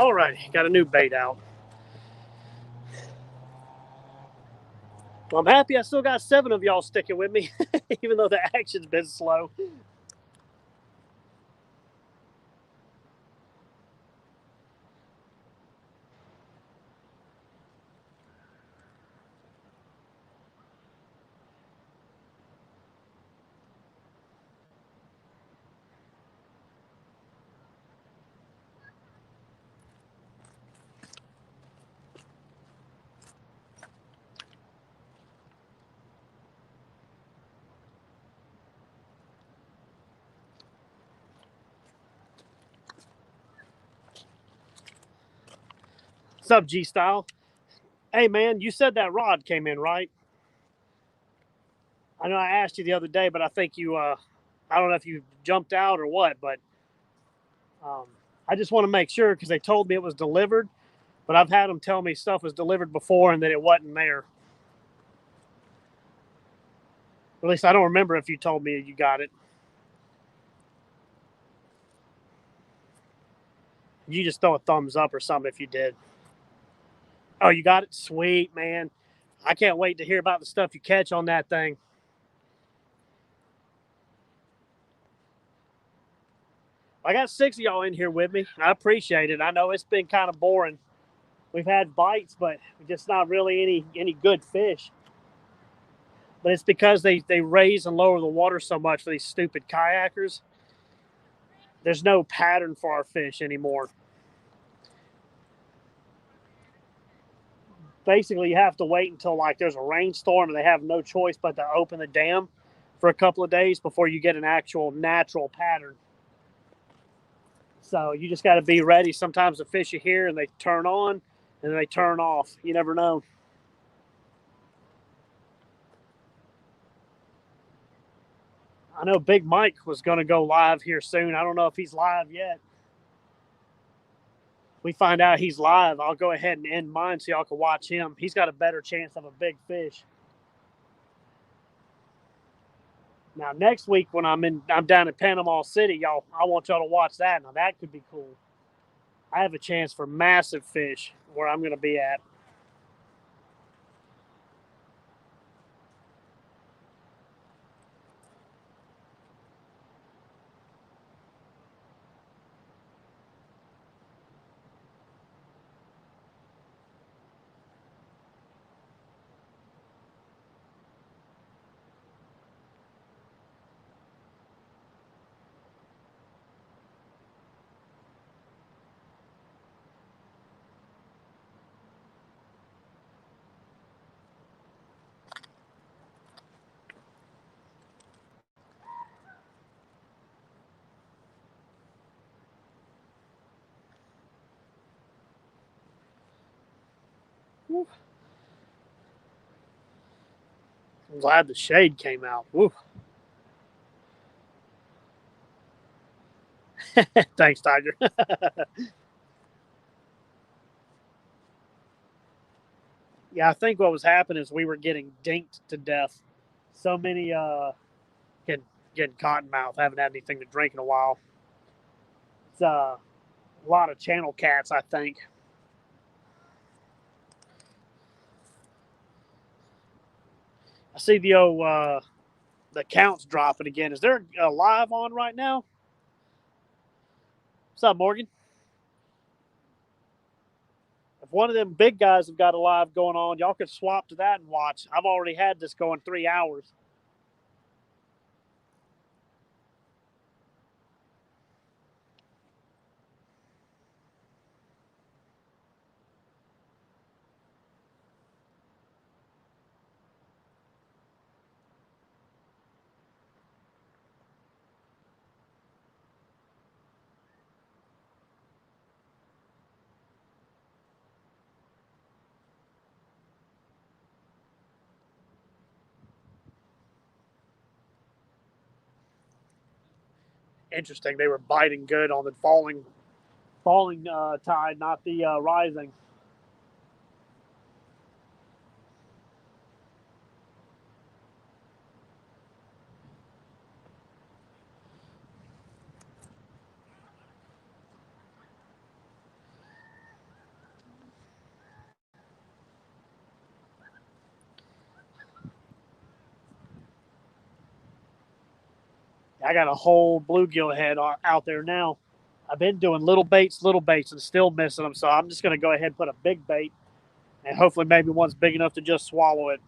All right, got a new bait out. Well, I'm happy I still got 7 of y'all sticking with me, even though the action's been slow. What's up, G-Style? Hey, man, you said that rod came in, right? I know I asked you the other day, but I think you, I don't know if you jumped out or what, but I just want to make sure because they told me it was delivered, but I've had them tell me stuff was delivered before and that it wasn't there. At least I don't remember if you told me you got it. You just throw a thumbs up or something if you did. Oh, you got it? Sweet, man. I can't wait to hear about the stuff you catch on that thing. I got 6 of y'all in here with me. I appreciate it. I know it's been kind of boring. We've had bites, but just not really any good fish. But it's because they raise and lower the water so much for these stupid kayakers. There's no pattern for our fish anymore. Basically, you have to wait until like there's a rainstorm and they have no choice but to open the dam for a couple of days before you get an actual natural pattern. So you just got to be ready. Sometimes the fish are here and they turn on and then they turn off. You never know. I know Big Mike was going to go live here soon. I don't know if he's live yet. We find out he's live, I'll go ahead and end mine so y'all can watch him. He's got a better chance of a big fish. Now next week when I'm down in Panama City, y'all, I want y'all to watch that. Now that could be cool. I have a chance for massive fish where I'm going to be at. Whew. I'm glad the shade came out. Woo. Thanks, Tiger. Yeah, I think what was happening is we were getting dinked to death. So many getting cottonmouth. I haven't had anything to drink in a while. It's a lot of channel cats, I think. I see the counts dropping again. Is there a live on right now? What's up, Morgan? If one of them big guys have got a live going on, y'all could swap to that and watch. I've already had this going 3 hours. Interesting. They were biting good on the falling tide, not the rising. I got a whole bluegill head out there now. I've been doing little baits, and still missing them. So I'm just going to go ahead and put a big bait, and hopefully maybe one's big enough to just swallow it.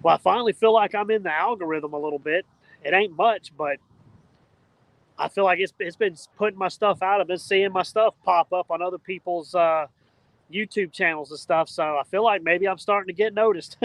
Well, I finally feel like I'm in the algorithm a little bit. It ain't much, but I feel like it's been putting my stuff out. I've been seeing my stuff pop up on other people's YouTube channels and stuff. So I feel like maybe I'm starting to get noticed.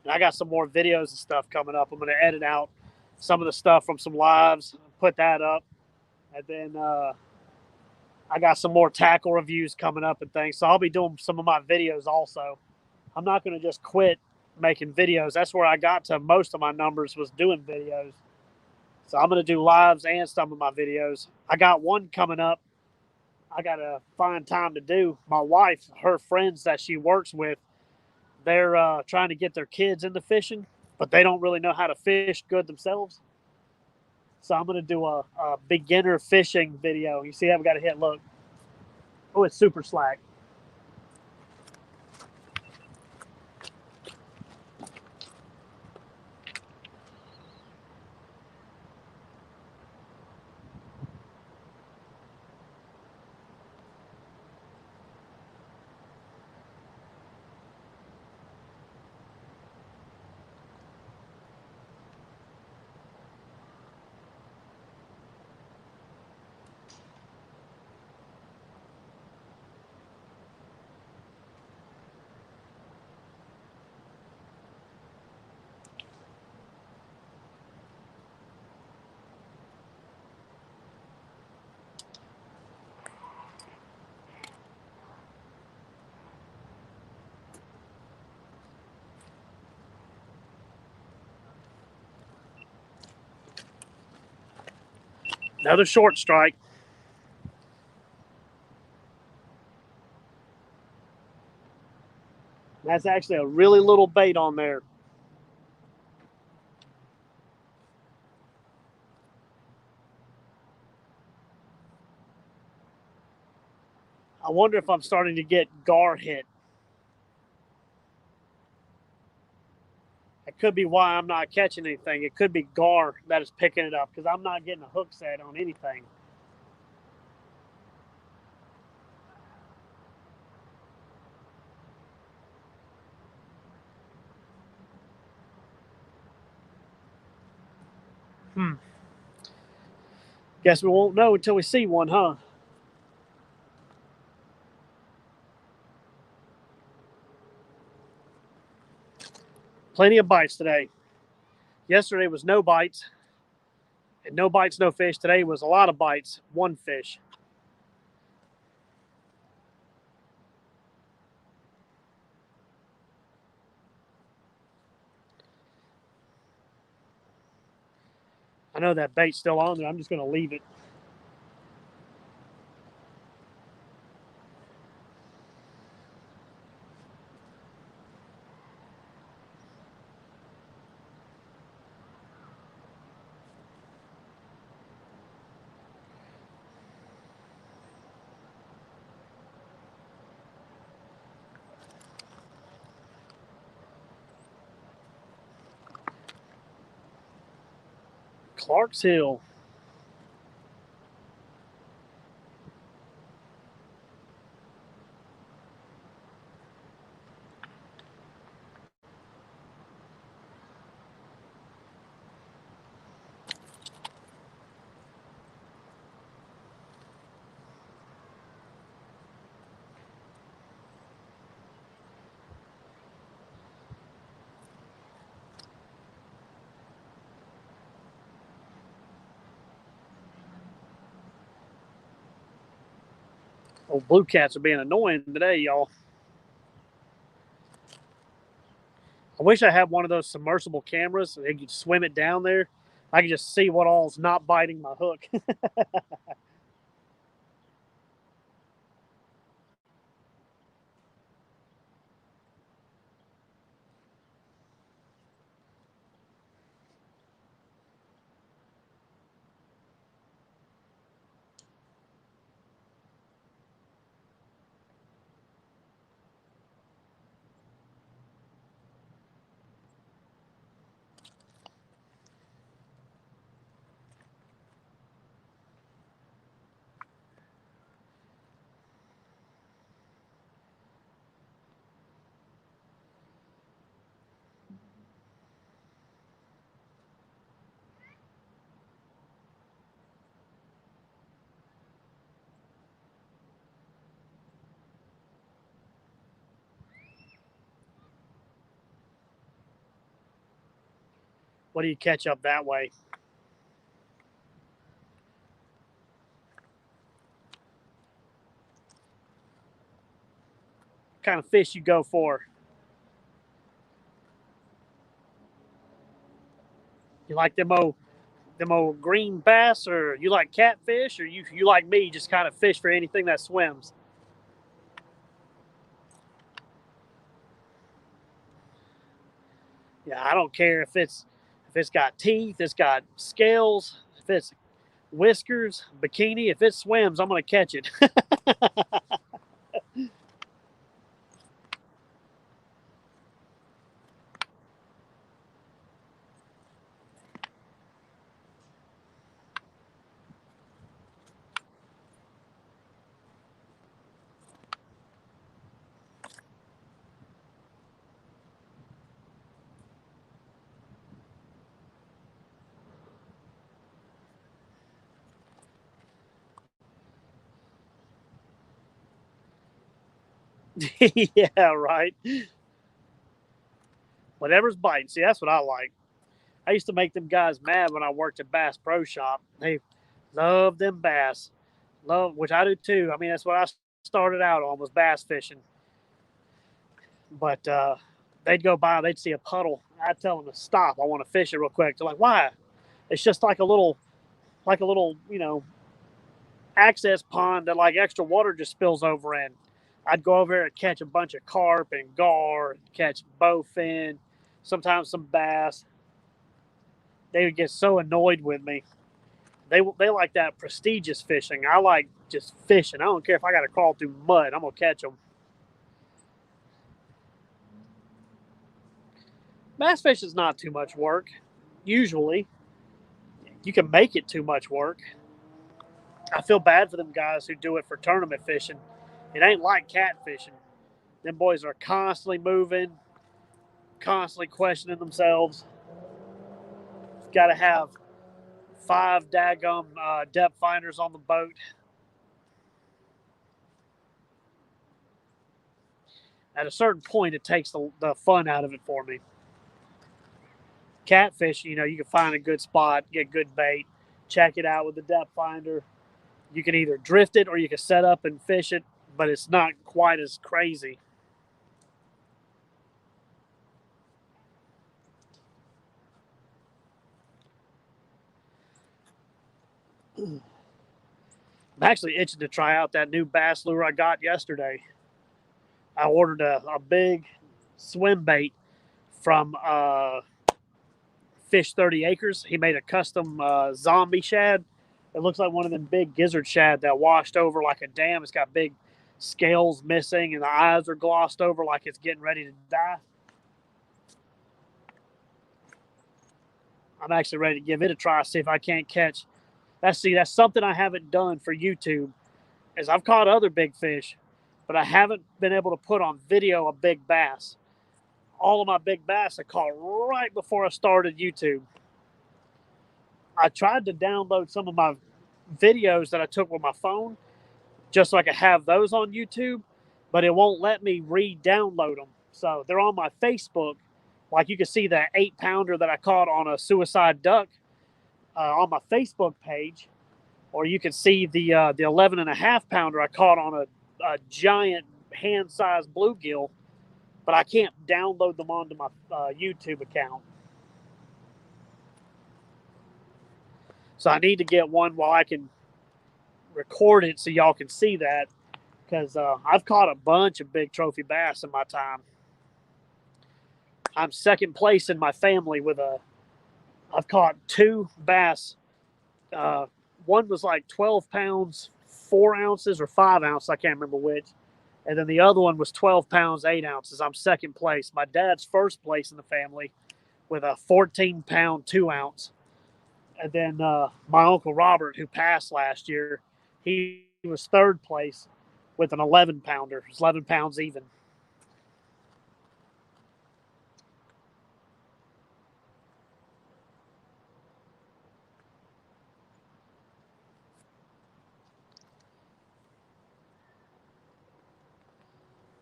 And I got some more videos and stuff coming up. I'm going to edit out some of the stuff from some lives, put that up, and then I got some more tackle reviews coming up and things. So I'll be doing some of my videos also. I'm not going to just quit making videos. That's where I got to most of my numbers, was doing videos. So I'm going to do lives and some of my videos. I got one coming up. I got to find time to do. My wife, her friends that she works with, they're trying to get their kids into fishing, but they don't really know how to fish good themselves. So I'm going to do a beginner fishing video. You see, I've got a hit. Look. Oh, it's super slack. Another short strike. That's actually a really little bait on there. I wonder if I'm starting to get gar hit. It could be why I'm not catching anything. It could be gar that is picking it up, because I'm not getting a hook set on anything. Guess we won't know until we see one, huh? Plenty of bites today. Yesterday was no bites, and no bites, no fish. Today was a lot of bites, one fish. I know that bait's still on there. I'm just going to leave it. Clark's Hill. Oh, blue cats are being annoying today, y'all. I wish I had one of those submersible cameras so they could swim it down there. I could just see what all's not biting my hook. What do you catch up that way? What kind of fish you go for? You like them old green bass, or you like catfish, or you like me, just kind of fish for anything that swims? Yeah, I don't care if it's got teeth, it's got scales, if it's whiskers, bikini. If it swims, I'm gonna catch it. Yeah, right. Whatever's biting. See, that's what I like. I used to make them guys mad when I worked at Bass Pro Shop. They love them bass, which I do too. I mean, that's what I started out on, was bass fishing. But they'd go by, they'd see a puddle. I'd tell them to stop. I want to fish it real quick. They're like, "Why?" It's just like a little, access pond that like extra water just spills over in. I'd go over there and catch a bunch of carp and gar, catch bowfin, sometimes some bass. They would get so annoyed with me. They like that prestigious fishing. I like just fishing. I don't care if I got to crawl through mud. I'm gonna catch them. Bass fishing is not too much work. Usually, you can make it too much work. I feel bad for them guys who do it for tournament fishing. It ain't like catfishing. Them boys are constantly moving, constantly questioning themselves. Got to have 5 daggum depth finders on the boat. At a certain point, it takes the fun out of it for me. Catfish, you can find a good spot, get good bait, check it out with the depth finder. You can either drift it or you can set up and fish it, but it's not quite as crazy. I'm actually itching to try out that new bass lure I got yesterday. I ordered a big swim bait from Fish 30 Acres. He made a custom zombie shad. It looks like one of them big gizzard shad that washed over like a dam. It's got big scales missing and the eyes are glossed over like it's getting ready to die. I'm actually ready to give it a try, see if I can't catch. That's something I haven't done for YouTube. Is I've caught other big fish, but I haven't been able to put on video a big bass. All of my big bass I caught right before I started YouTube. I tried to download some of my videos that I took with my phone just so I could have those on YouTube, but it won't let me re-download them. So they're on my Facebook. Like you can see that 8-pounder that I caught on a suicide duck on my Facebook page, or you can see the 11.5-pounder I caught on a a giant hand-sized bluegill, but I can't download them onto my YouTube account. So I need to get one while I can record it so y'all can see that, because I've caught a bunch of big trophy bass in my time. I'm second place in my family with I've caught 2 bass. One was like 12 pounds, 4 ounces, or 5 ounces. I can't remember which. And then the other one was 12 pounds, 8 ounces. I'm second place. My dad's first place in the family with a 14-pound, 2 ounce. And then my Uncle Robert, who passed last year, he was third place with an 11-pounder. It was 11 pounds even.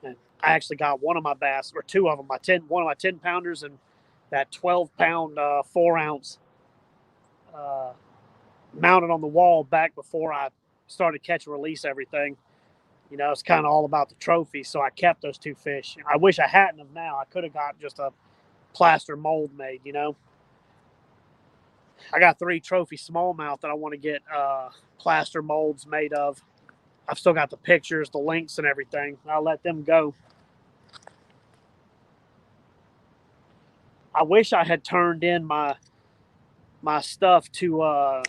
And I actually got one of my bass, or 2 of them, one of my 10-pounders and that 12-pound, 4 ounce mounted on the wall back before I started catch and release everything. You know, it's kind of all about the trophy, so I kept those 2 fish. I wish I hadn't have now. I could have got just a plaster mold made, you know. I got 3 trophy smallmouth that I want to get plaster molds made of. I've still got the pictures, the links, and everything. I'll let them go. I wish I had turned in my stuff to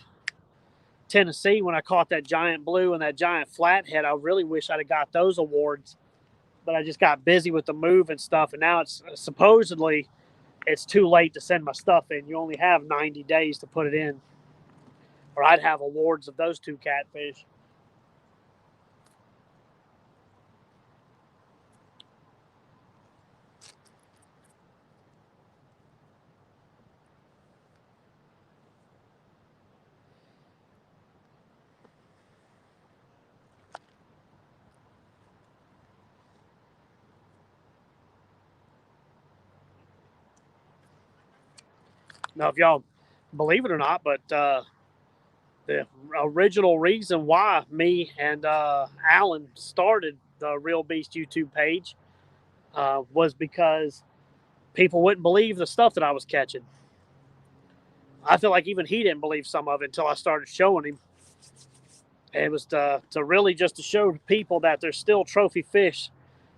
Tennessee when I caught that giant blue and that giant flathead. I really wish I'd have got those awards, but I just got busy with the move and stuff, and now it's supposedly it's too late to send my stuff in. You only have 90 days to put it in, or I'd have awards of those 2 catfish. Now, if y'all believe it or not, but the original reason why me and Alan started the Real Beast YouTube page was because people wouldn't believe the stuff that I was catching. I feel like even he didn't believe some of it until I started showing him. And it was to really just to show people that there's still trophy fish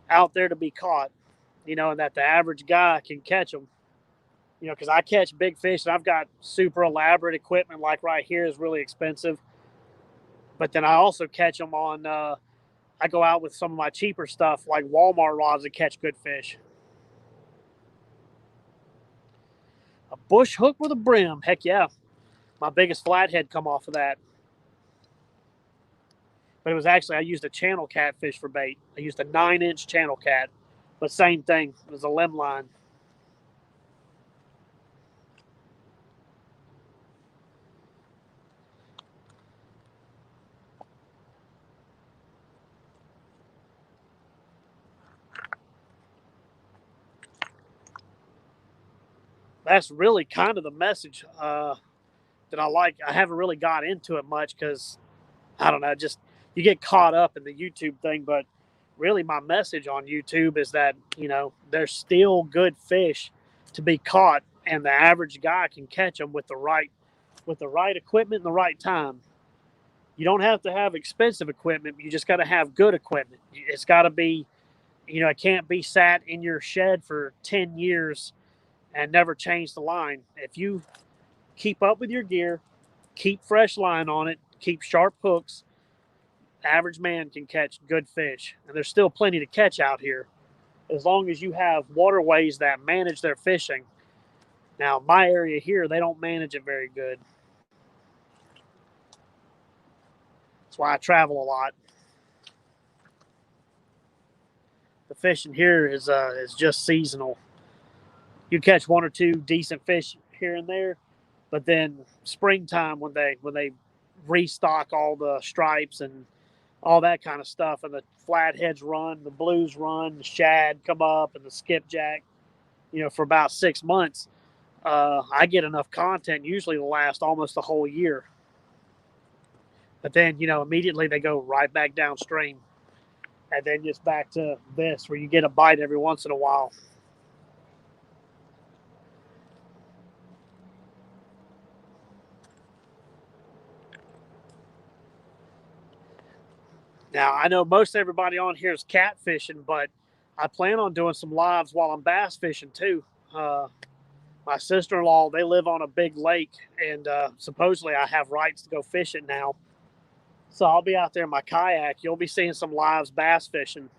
out there to be caught, you know, and that the average guy can catch them. You know, because I catch big fish and I've got super elaborate equipment, like right here is really expensive. But then I also catch them on, I go out with some of my cheaper stuff like Walmart rods and catch good fish. A bush hook with a brim, heck yeah. My biggest flathead come off of that. But it was actually, I used a channel catfish for bait. I used a 9-inch channel cat, but same thing, it was a limb line. That's really kind of the message that I like. I haven't really got into it much because I don't know, just you get caught up in the YouTube thing. But really, my message on YouTube is that, you know, there's still good fish to be caught, and the average guy can catch them with the right equipment and the right time. You don't have to have expensive equipment. You just got to have good equipment. It's got to be, you know, it can't be sat in your shed for 10 years and never change the line. If you keep up with your gear, keep fresh line on it, keep sharp hooks, average man can catch good fish. And there's still plenty to catch out here as long as you have waterways that manage their fishing. Now, my area here, they don't manage it very good. That's why I travel a lot. The fishing here is just seasonal. You catch 1 or 2 decent fish here and there, but then springtime when they restock all the stripes and all that kind of stuff, and the flatheads run, the blues run, the shad come up, and the skipjack, you know, for about 6 months, I get enough content usually to last almost a whole year. But then, you know, immediately they go right back downstream. and then just back to this where you get a bite every once in a while. Now, I know most everybody on here is catfishing, but I plan on doing some lives while I'm bass fishing too. My sister-in-law, they live on a big lake, and supposedly I have rights to go fishing now. So I'll be out there in my kayak. You'll be seeing some lives bass fishing.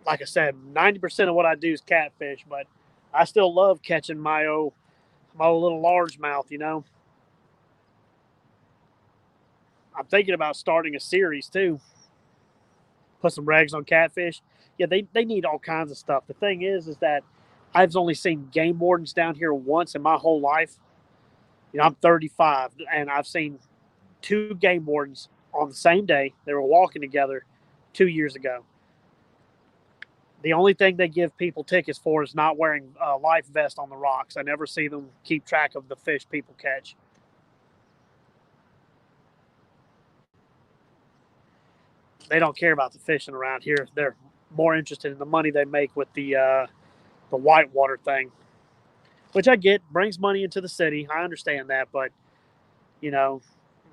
Like I said, 90% of what I do is catfish, but I still love catching my old little largemouth, you know. I'm thinking about starting a series too. Put some regs on catfish. Yeah, they need all kinds of stuff. The thing is that I've only seen game wardens down here once in my whole life. You know, I'm 35, and I've seen 2 game wardens on the same day. They were walking together 2 years ago. The only thing they give people tickets for is not wearing a life vest on the rocks. I never see them keep track of the fish people catch. They don't care about the fishing around here. They're more interested in the money they make with the whitewater thing, which I get brings money into the city. I understand that, but you know,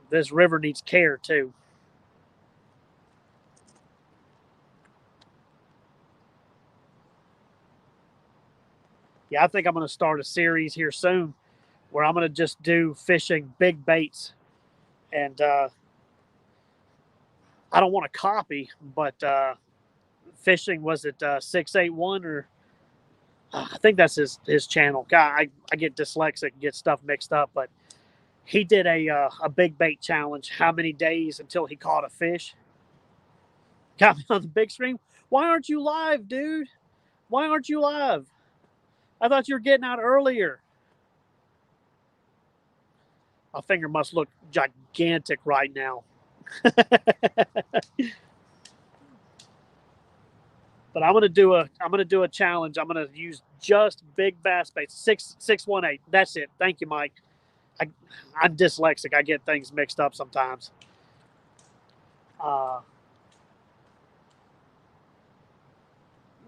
this river needs care too. Yeah, I think I'm going to start a series here soon where I'm going to just do fishing big baits, and I don't want to copy, but fishing was it 681 or I think that's his channel. God, I get dyslexic, get stuff mixed up, but he did a big bait challenge. How many days until he caught a fish? Got me on the big screen. Why aren't you live, dude? Why aren't you live? I thought you were getting out earlier. My finger must look gigantic right now. But I'm gonna do a challenge. I'm gonna use just big bass baits. 618. That's it. Thank you, Mike. I'm dyslexic. I get things mixed up sometimes. Uh,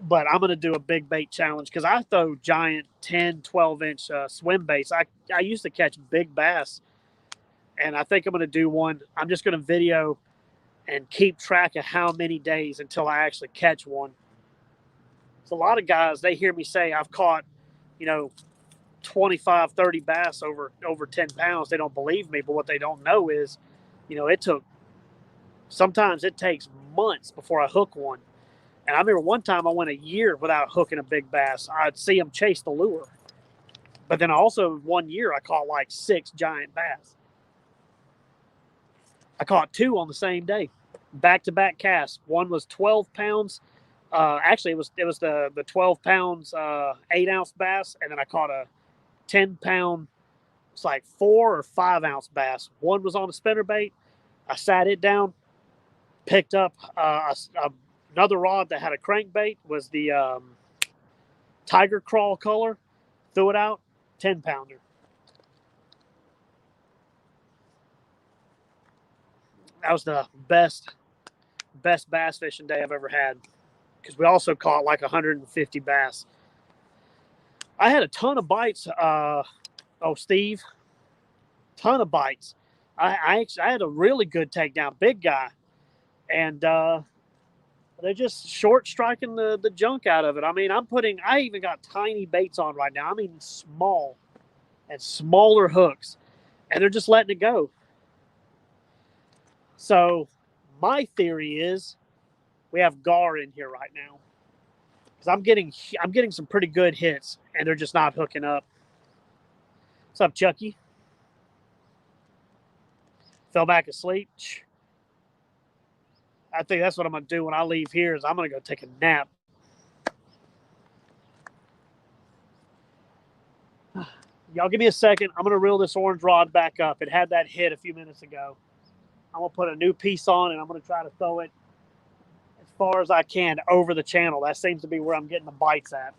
but I'm going to do a big bait challenge because I throw giant 10, 12-inch swim baits. I used to catch big bass, and I think I'm going to do one. I'm just going to video and keep track of how many days until I actually catch one. So a lot of guys, they hear me say I've caught, you know, 25, 30 bass over 10 pounds. They don't believe me, but what they don't know is, you know, sometimes it takes months before I hook one. And I remember one time I went a year without hooking a big bass. I'd see them chase the lure. But then also 1 year I caught like 6 giant bass. I caught 2 on the same day, back-to-back casts. One was 12 pounds. Actually, it was the 12 pounds 8-ounce bass, and then I caught a 10-pound. It's like 4 or 5-ounce bass. One was on a spinnerbait. I sat it down, picked up another rod that had a crankbait. Was the Tiger Crawl color. Threw it out, 10-pounder. That was the best bass fishing day I've ever had because we also caught like 150 bass. I had a ton of bites. Steve, ton of bites. I had a really good takedown, big guy, and they're just short striking the junk out of it. I mean, I even got tiny baits on right now. I mean, small and smaller hooks, and they're just letting it go. So my theory is we have gar in here right now because I'm getting some pretty good hits, and they're just not hooking up. What's up, Chucky? Fell back asleep. I think that's what I'm gonna do when I leave here. Is I'm gonna go take a nap. Y'all give me a second. I'm gonna reel this orange rod back up. It had that hit a few minutes ago. I'm gonna put a new piece on, and I'm gonna try to throw it as far as I can over the channel. That seems to be where I'm getting the bites at.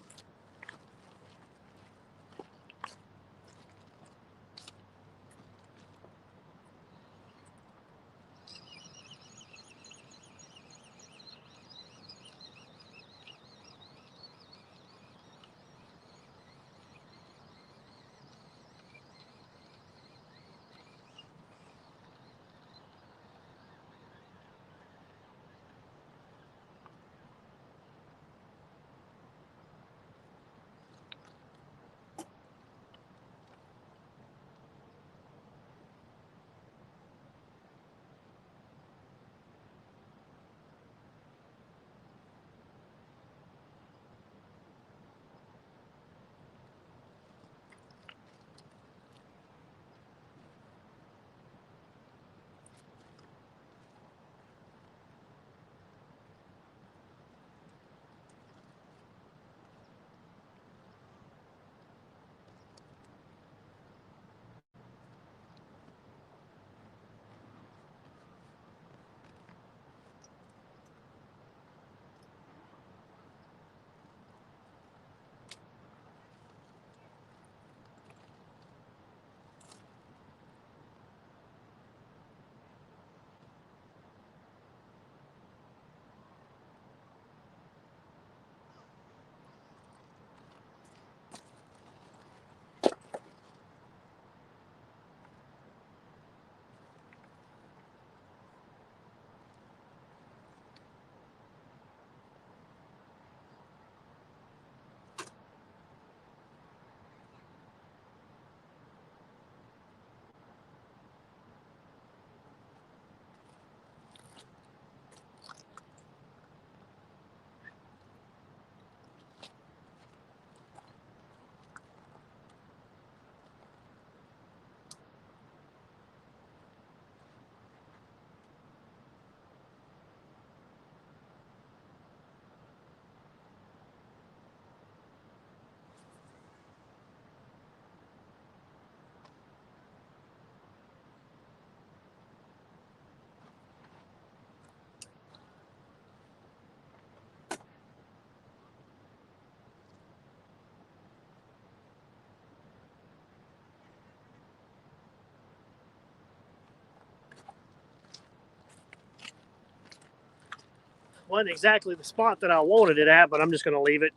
Wasn't exactly the spot that I wanted it at, but I'm just going to leave it.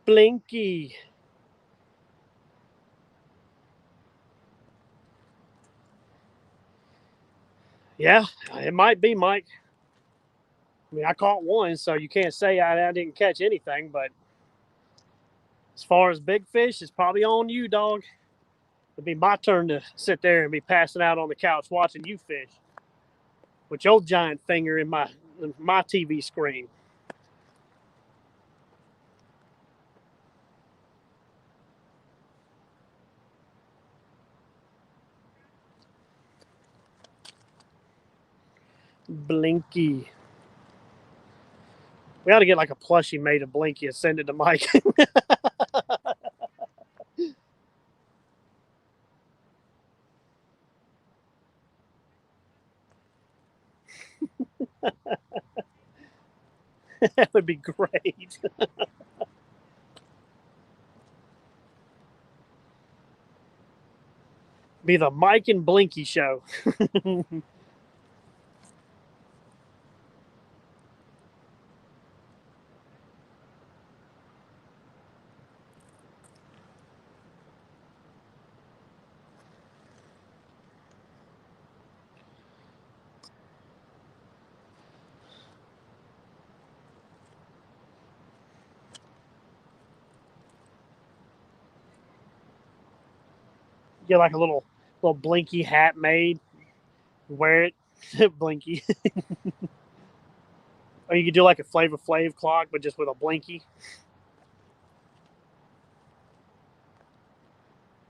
Blinky. Yeah, it might be, Mike. I mean, I caught one, so you can't say I didn't catch anything, but as far as big fish, it's probably on you, dog. It'd be my turn to sit there and be passing out on the couch watching you fish with your giant finger in my TV screen. Blinky. We ought to get like a plushie made of Blinky and send it to Mike. That would be great. Be the Mike and Blinky show. Get like a little Blinky hat made. Wear it, Blinky. Or you could do like a Flavor Flav clock, but just with a Blinky.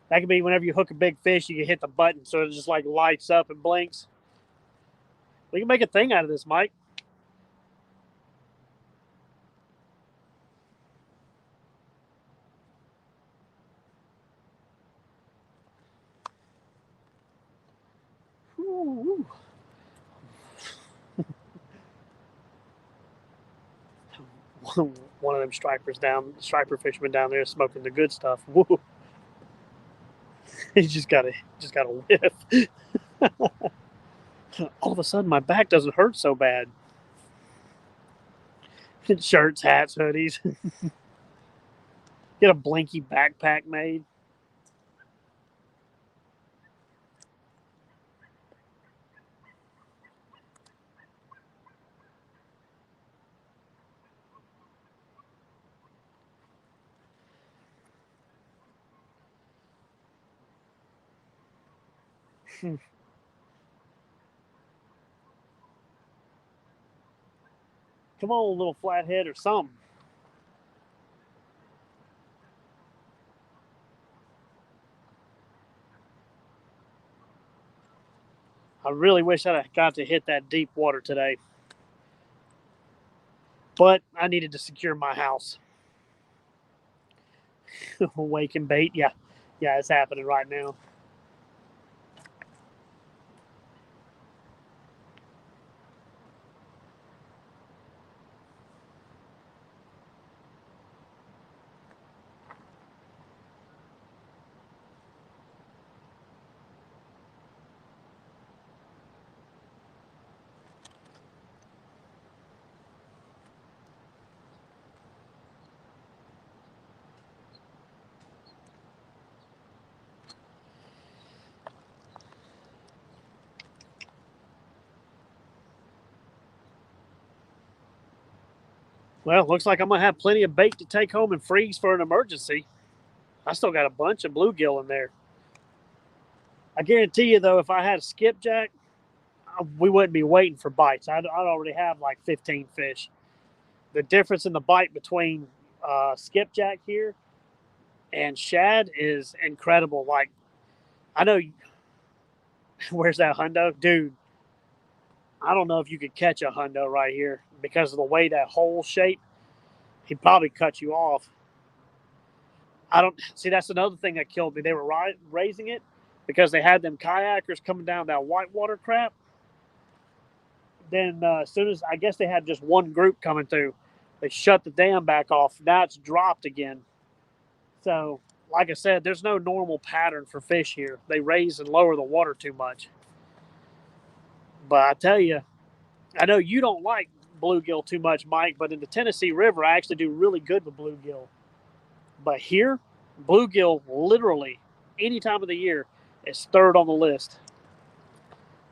That could be whenever you hook a big fish, you can hit the button so it just like lights up and blinks. We can make a thing out of this, Mike. Ooh. One of them striper fishermen down there smoking the good stuff. Woo. He just got a whiff. All of a sudden, my back doesn't hurt so bad. Shirts, hats, hoodies. Get a Blinky backpack made. Come on, little flathead or something. I really wish I got to hit that deep water today. But I needed to secure my house. Wake and bait. Yeah, it's happening right now. Well, looks like I'm going to have plenty of bait to take home and freeze for an emergency. I still got a bunch of bluegill in there. I guarantee you, though, if I had a skipjack, we wouldn't be waiting for bites. I'd already have like 15 fish. The difference in the bite between skipjack here and shad is incredible. Like, I know, where's that hundo? Dude, I don't know if you could catch a hundo right here because of the way that hole shape. He'd probably cut you off. I don't see. That's another thing that killed me. They were raising it because they had them kayakers coming down that whitewater crap. Then as soon as I guess they had just one group coming through, they shut the dam back off. Now it's dropped again. So, like I said, there's no normal pattern for fish here. They raise and lower the water too much. But I tell you, I know you don't like bluegill too much, Mike, but in the Tennessee River, I actually do really good with bluegill. But here, bluegill literally any time of the year is third on the list.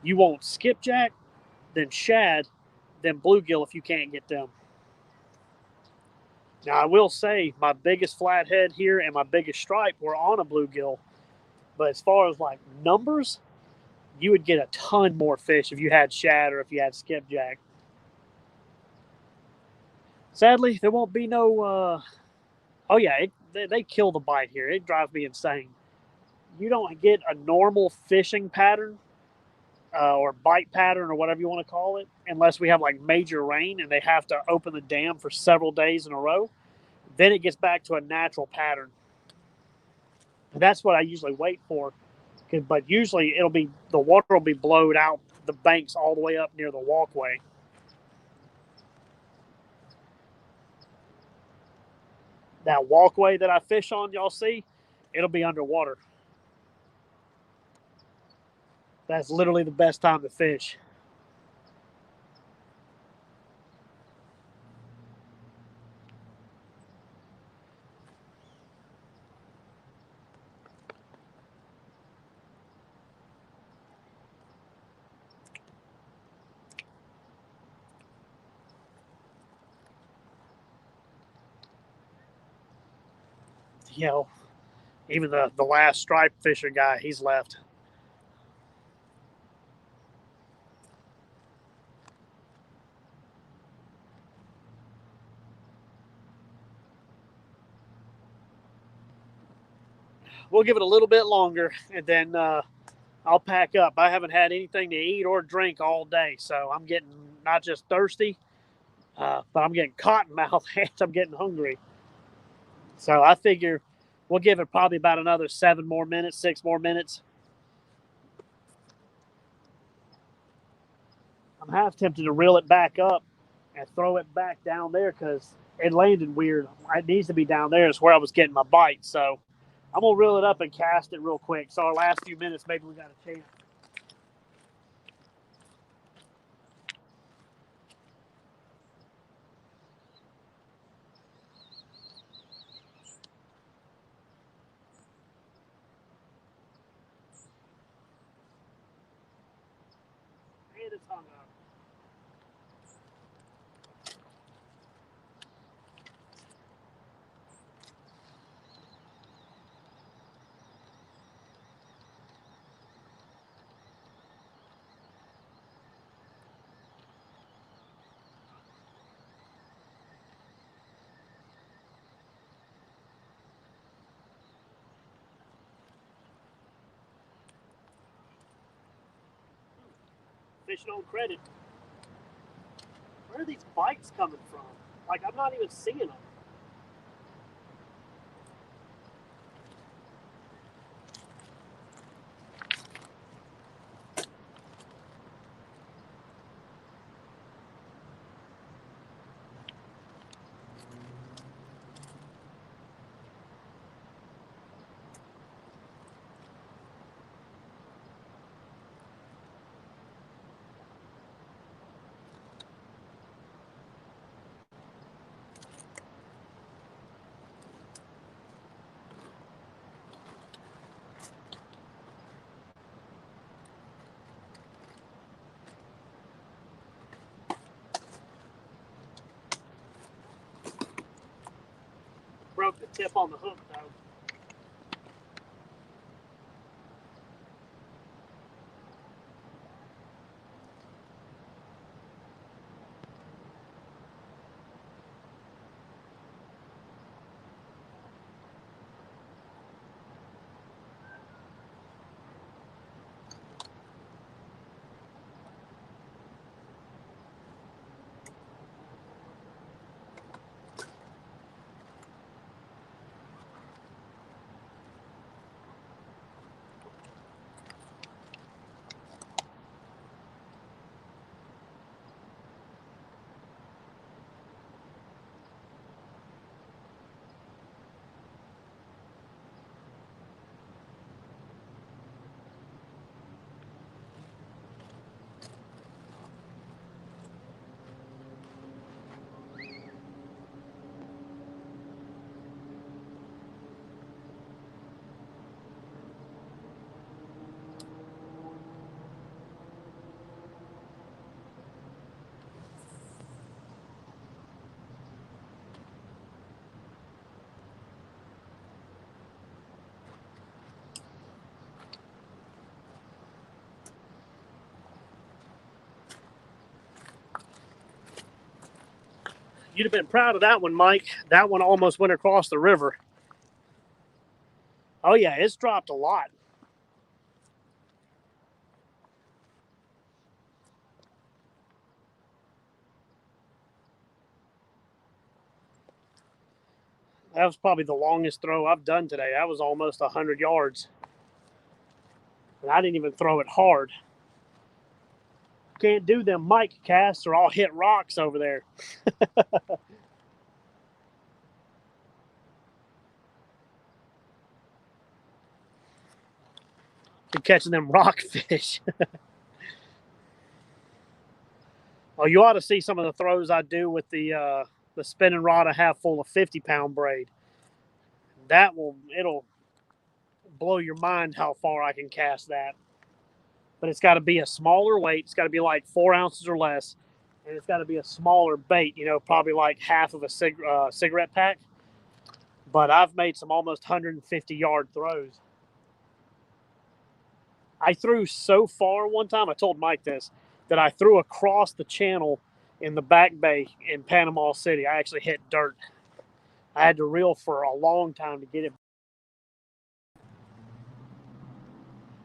You want skipjack, then shad, then bluegill if you can't get them. Now, I will say my biggest flathead here and my biggest stripe were on a bluegill. But as far as like numbers, you would get a ton more fish if you had shad or if you had skipjack. Sadly, there won't be no. Oh yeah, they kill the bite here. It drives me insane. You don't get a normal fishing pattern or bite pattern or whatever you want to call it unless we have like major rain and they have to open the dam for several days in a row. Then it gets back to a natural pattern. And that's what I usually wait for. But usually it'll be the water will be blowed out the banks all the way up near the walkway. That walkway that I fish on, y'all see, it'll be underwater. That's literally the best time to fish. You know, even the last stripe fisher guy, he's left. We'll give it a little bit longer, and then I'll pack up. I haven't had anything to eat or drink all day, so I'm getting not just thirsty, but I'm getting cotton mouth and I'm getting hungry. So I figure we'll give it probably about another 7 more minutes, 6 more minutes. I'm half tempted to reel it back up and throw it back down there because it landed weird. It needs to be down there. It's where I was getting my bite. So I'm going to reel it up and cast it real quick. So our last few minutes, maybe we got a chance. And it's hung up. Fishing on credit. Where are these bites coming from? Like, I'm not even seeing them. Broke the tip on the hook, though. You'd have been proud of that one, Mike. That one almost went across the river. Oh, yeah, it's dropped a lot. That was probably the longest throw I've done today. That was almost 100 yards. And I didn't even throw it hard. Can't do them Mike casts or I'll hit rocks over there. You're catching them rockfish. Oh, you ought to see some of the throws I do with the spinning rod I have full of 50-pound braid. It'll blow your mind how far I can cast that. But it's got to be a smaller weight. It's got to be like 4 ounces or less. And it's got to be a smaller bait, probably like half of a cigarette pack. But I've made some almost 150-yard throws. I threw so far one time, I told Mike this, that I threw across the channel in the Back Bay in Panama City. I actually hit dirt. I had to reel for a long time to get it.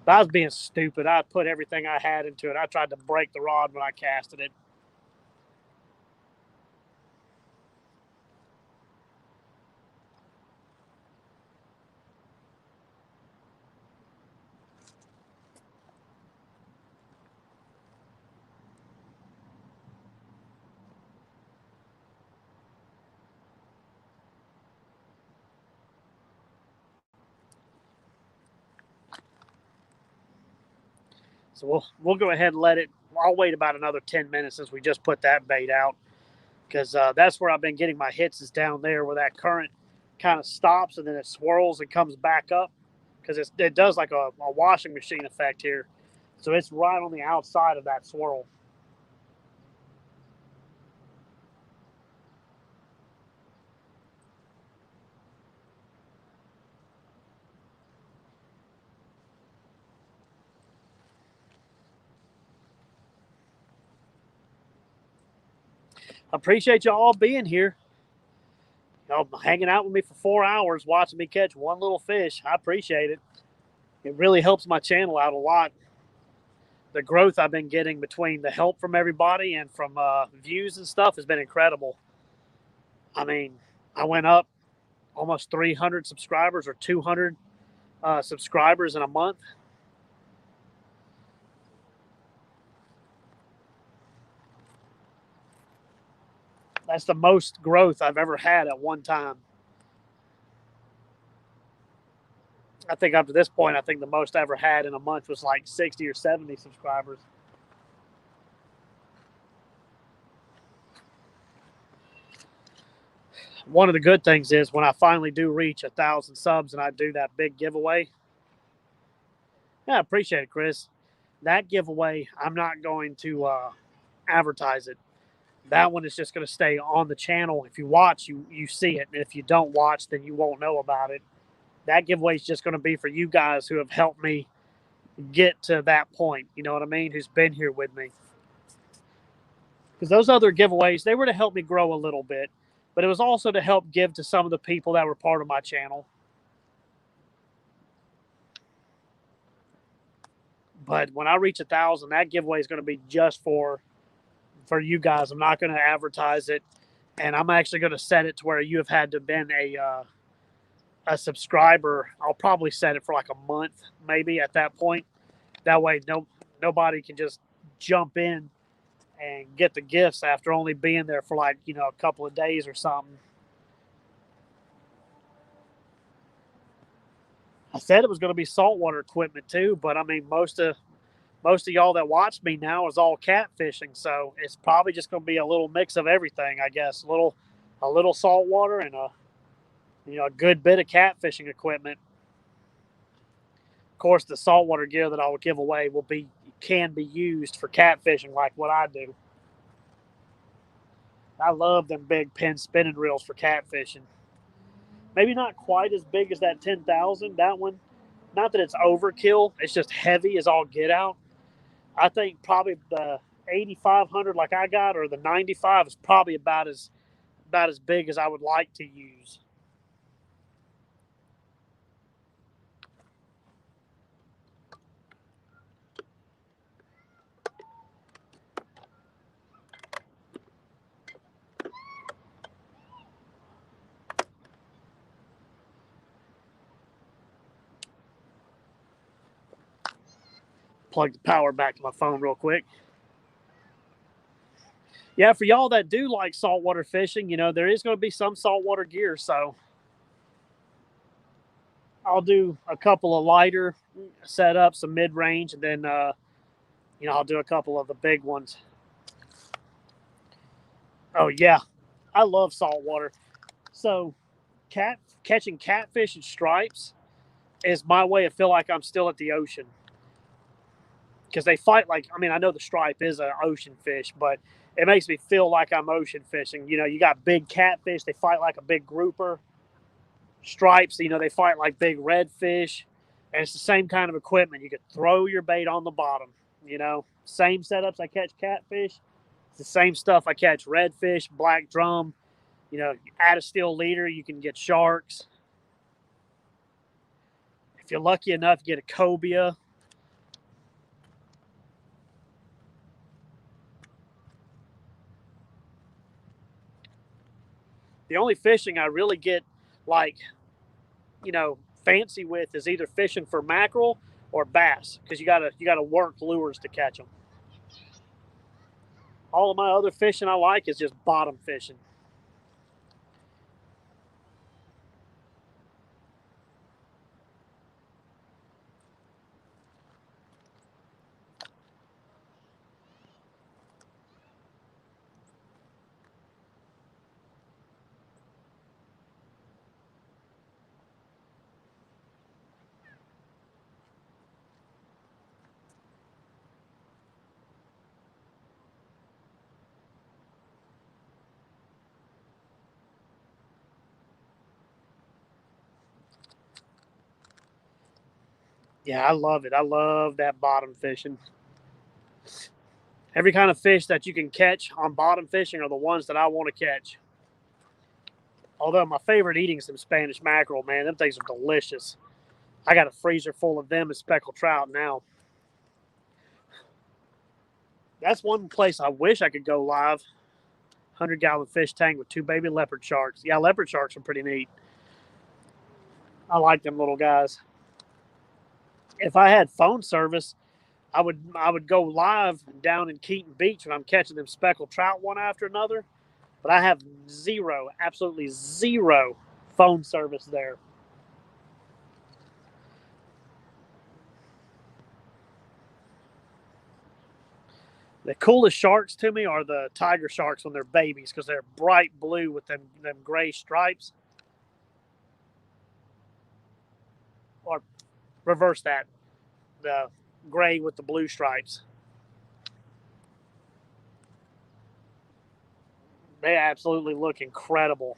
But I was being stupid. I put everything I had into it. I tried to break the rod when I casted it. So we'll go ahead and let it. I'll wait about another 10 minutes since we just put that bait out, because that's where I've been getting my hits, is down there where that current kind of stops and then it swirls and comes back up, because it does like a washing machine effect here. So it's right on the outside of that swirl. Appreciate y'all being here. Y'all hanging out with me for 4 hours, watching me catch one little fish. I appreciate it. It really helps my channel out a lot. The growth I've been getting between the help from everybody and from views and stuff has been incredible. I mean, I went up almost 300 subscribers or 200 subscribers in a month. That's the most growth I've ever had at one time. I think up to this point, I think the most I ever had in a month was like 60 or 70 subscribers. One of the good things is when I finally do reach 1,000 subs and I do that big giveaway. Yeah, I appreciate it, Chris. That giveaway, I'm not going to advertise it. That one is just going to stay on the channel. If you watch, you see it. And if you don't watch, then you won't know about it. That giveaway is just going to be for you guys who have helped me get to that point. You know what I mean? Who's been here with me. Because those other giveaways, they were to help me grow a little bit. But it was also to help give to some of the people that were part of my channel. But when I reach 1,000, that giveaway is going to be just for you guys. I'm not going to advertise it, and I'm actually going to set it to where you have had to been a subscriber. I'll probably set it for like a month, maybe at that point. That way, nobody can just jump in and get the gifts after only being there for like a couple of days or something. I said it was going to be saltwater equipment too, but I mean most of y'all that watch me now is all catfishing, so it's probably just going to be a little mix of everything, I guess. A little saltwater and a good bit of catfishing equipment. Of course, the saltwater gear that I will give away can be used for catfishing, like what I do. I love them big pin spinning reels for catfishing. Maybe not quite as big as that 10,000. That one, not that it's overkill. It's just heavy as all get out. I think probably the 8,500 like I got or the 95 is probably about as about as big as I would like to use. Plug the power back to my phone real quick. Yeah, for y'all that do like saltwater fishing, you know, there is going to be some saltwater gear. So I'll do a couple of lighter setups, some mid-range, and then, you know, I'll do a couple of the big ones. Oh, yeah. I love saltwater. So catching catfish and stripes is my way of feel like I'm still at the ocean. Because they fight like, I mean, I know the stripe is an ocean fish, but it makes me feel like I'm ocean fishing. You know, you got big catfish, they fight like a big grouper. Stripes, you know, they fight like big redfish. And it's the same kind of equipment. You could throw your bait on the bottom, you know. Same setups I catch catfish. It's the same stuff I catch redfish, black drum. You know, add a steel leader, you can get sharks. If you're lucky enough, you get a cobia. The only fishing I really get, like, you know, fancy with is either fishing for mackerel or bass, because you gotta work lures to catch them. All of my other fishing I like is just bottom fishing. Yeah, I love it. I love that bottom fishing. Every kind of fish that you can catch on bottom fishing are the ones that I want to catch. Although my favorite eating is some Spanish mackerel, man. Them things are delicious. I got a freezer full of them and speckled trout now. That's one place I wish I could go live. 100-gallon fish tank with 2 baby leopard sharks. Yeah, leopard sharks are pretty neat. I like them little guys. If I had phone service, I would go live down in Keaton Beach when I'm catching them speckled trout one after another. But I have zero, absolutely zero phone service there. The coolest sharks to me are the tiger sharks when they're babies, because they're bright blue with them gray stripes. Or reverse that, the gray with the blue stripes. They absolutely look incredible.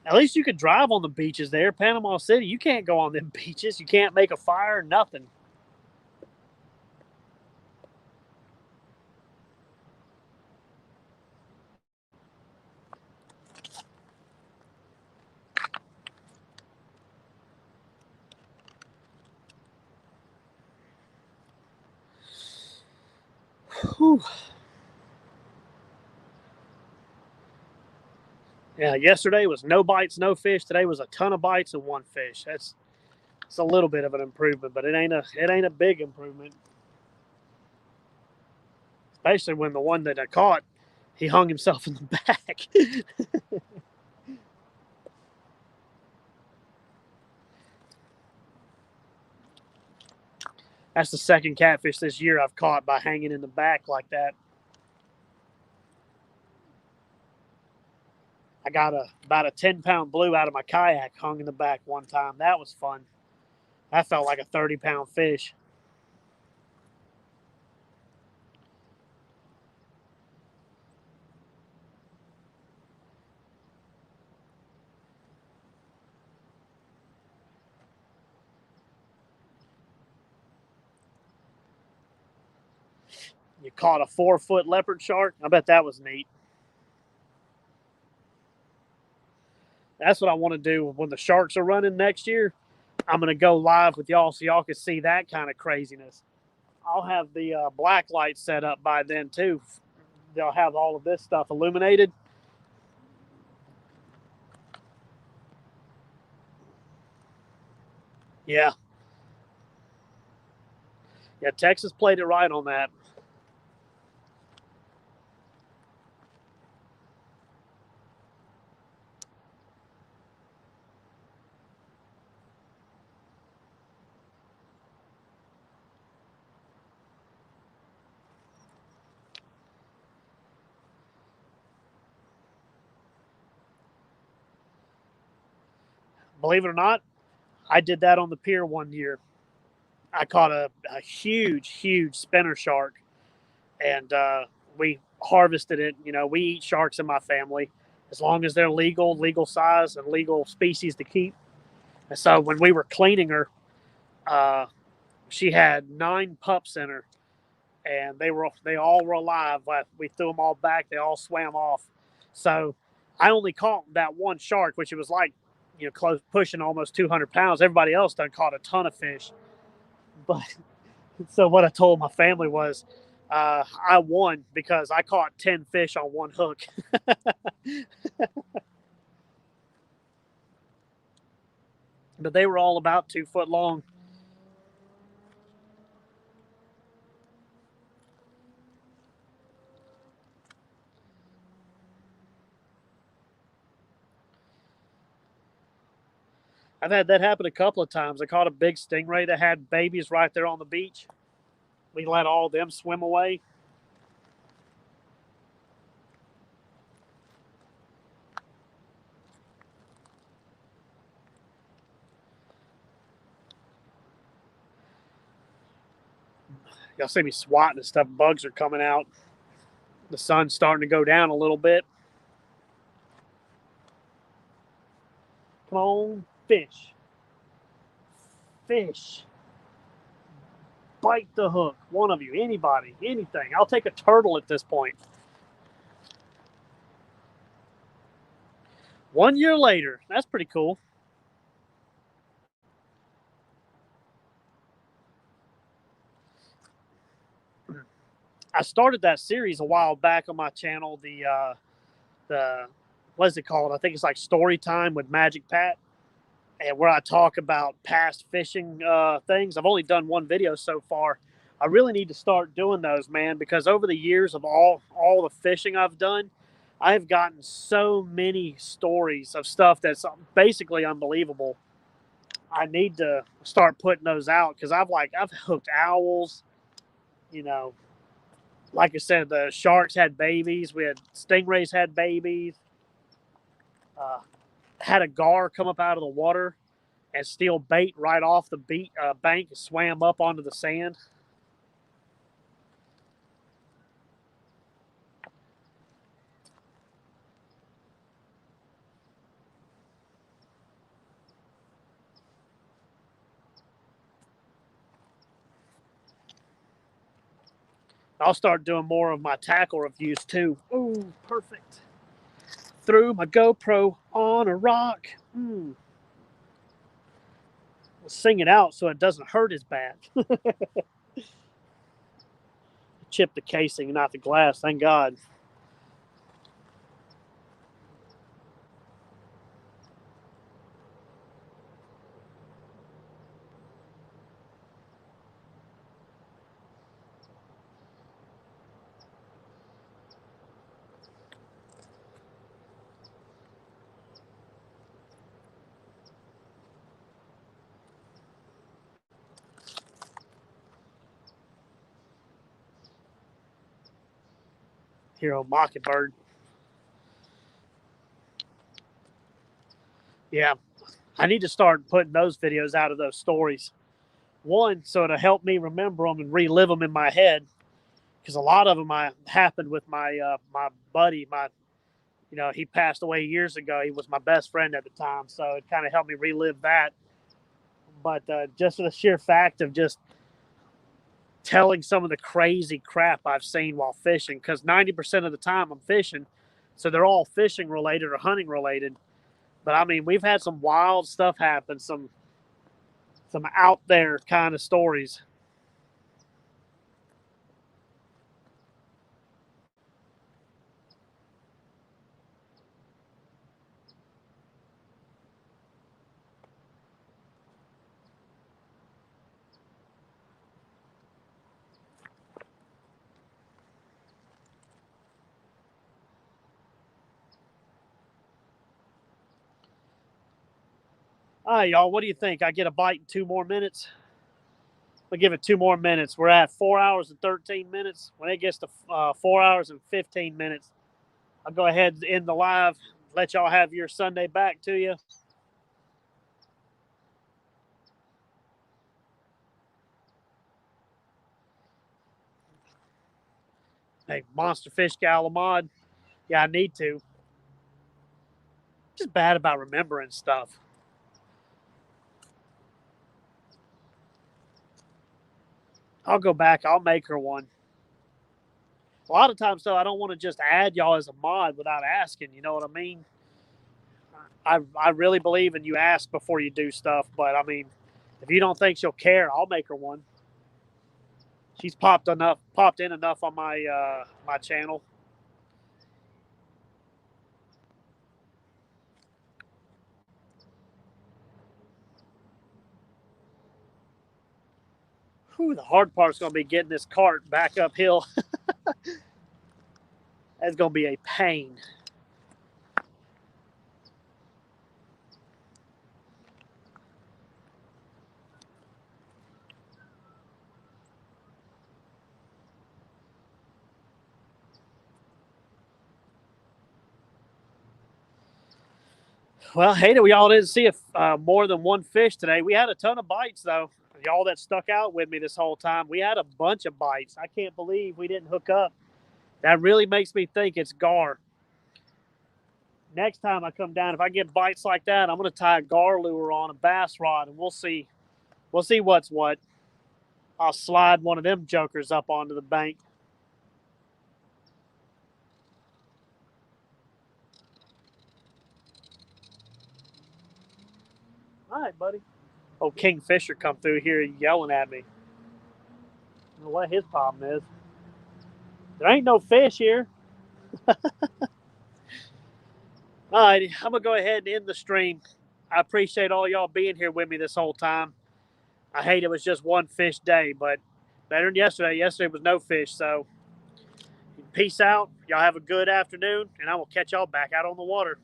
At least you could drive on the beaches there. Panama City, you can't go on them beaches. You can't make a fire, nothing. Whew. Yeah, yesterday was no bites, no fish. Today was a ton of bites and 1 fish. It's a little bit of an improvement, but it ain't a big improvement. Especially when the one that I caught, he hung himself in the back. That's the second catfish this year I've caught by hanging in the back like that. I got about a 10-pound blue out of my kayak hung in the back one time. That was fun. That felt like a 30-pound fish. You caught a 4-foot leopard shark. I bet that was neat. That's what I want to do when the sharks are running next year. I'm going to go live with y'all so y'all can see that kind of craziness. I'll have the black light set up by then too. They'll have all of this stuff illuminated. Yeah. Yeah, Texas played it right on that. Believe it or not, I did that on the pier one year. I caught a huge spinner shark, and we harvested it. You know, we eat sharks in my family as long as they're legal size and legal species to keep. And so when we were cleaning her, she had 9 pups in her, and they all were alive. We threw them all back; they all swam off. So I only caught that one shark, which it was like, you know, close pushing almost 200 pounds. Everybody else done caught a ton of fish. But so what I told my family was, I won because I caught 10 fish on one hook. But they were all about 2 foot long. I've had that happen a couple of times. I caught a big stingray that had babies right there on the beach. We let all of them swim away. Y'all see me swatting and stuff. Bugs are coming out. The sun's starting to go down a little bit. Come on, fish. Fish. Bite the hook. One of you, anybody, anything. I'll take a turtle at this point. 1 year later. That's pretty cool. I started that series a while back on my channel. The what is it called? I think it's like Story Time with Magic Pat, and where I talk about past fishing things. I've only done one video so far. I really need to start doing those, man, because over the years of all the fishing I've done, I have gotten so many stories of stuff that's basically unbelievable. I need to start putting those out because I've hooked owls, you know. Like I said, the sharks had babies. We had stingrays had babies. Had a gar come up out of the water and steal bait right off the bank and swam up onto the sand. I'll start doing more of my tackle reviews too. Ooh, perfect. Threw my GoPro on a rock. Sing it out so it doesn't hurt as bad. Chip the casing, not the glass. Thank God. Here on Mockingbird. Yeah, I need to start putting those videos out of those stories. One, so it'll help me remember them and relive them in my head, because a lot of them happened with my buddy. He passed away years ago. He was my best friend at the time, so it kind of helped me relive that. But just for the sheer fact of just telling some of the crazy crap I've seen while fishing, because 90% of the time I'm fishing, so they're all fishing related or hunting related. But I mean, we've had some wild stuff happen, some out there kind of stories. All right, y'all, what do you think? I get a bite in 2 more minutes? We'll give it 2 more minutes. We're at 4 hours and 13 minutes. When it gets to 4 hours and 15 minutes, I'll go ahead and end the live. Let y'all have your Sunday back to you. Hey, Monster Fish Galamod. Yeah, I need to. Just bad about remembering stuff. I'll go back. I'll make her one. A lot of times, though, I don't want to just add y'all as a mod without asking. You know what I mean? I really believe in you ask before you do stuff. But, I mean, if you don't think she'll care, I'll make her one. She's popped in enough on my my channel. Whew, the hard part's going to be getting this cart back uphill. That's going to be a pain. Well, hey, y'all didn't see more than one fish today. We had a ton of bites, though. Y'all that stuck out with me this whole time, we had a bunch of bites. I can't believe we didn't hook up. That really makes me think it's gar. Next time I come down, if I get bites like that, I'm going to tie a gar lure on a bass rod, and we'll see. We'll see what's what. I'll slide one of them jokers up onto the bank. All right, buddy. Oh, Kingfisher come through here yelling at me. I don't know what his problem is. There ain't no fish here. All right, I'm going to go ahead and end the stream. I appreciate all y'all being here with me this whole time. I hate it was just one fish day, but better than yesterday. Yesterday was no fish, so peace out. Y'all have a good afternoon, and I will catch y'all back out on the water.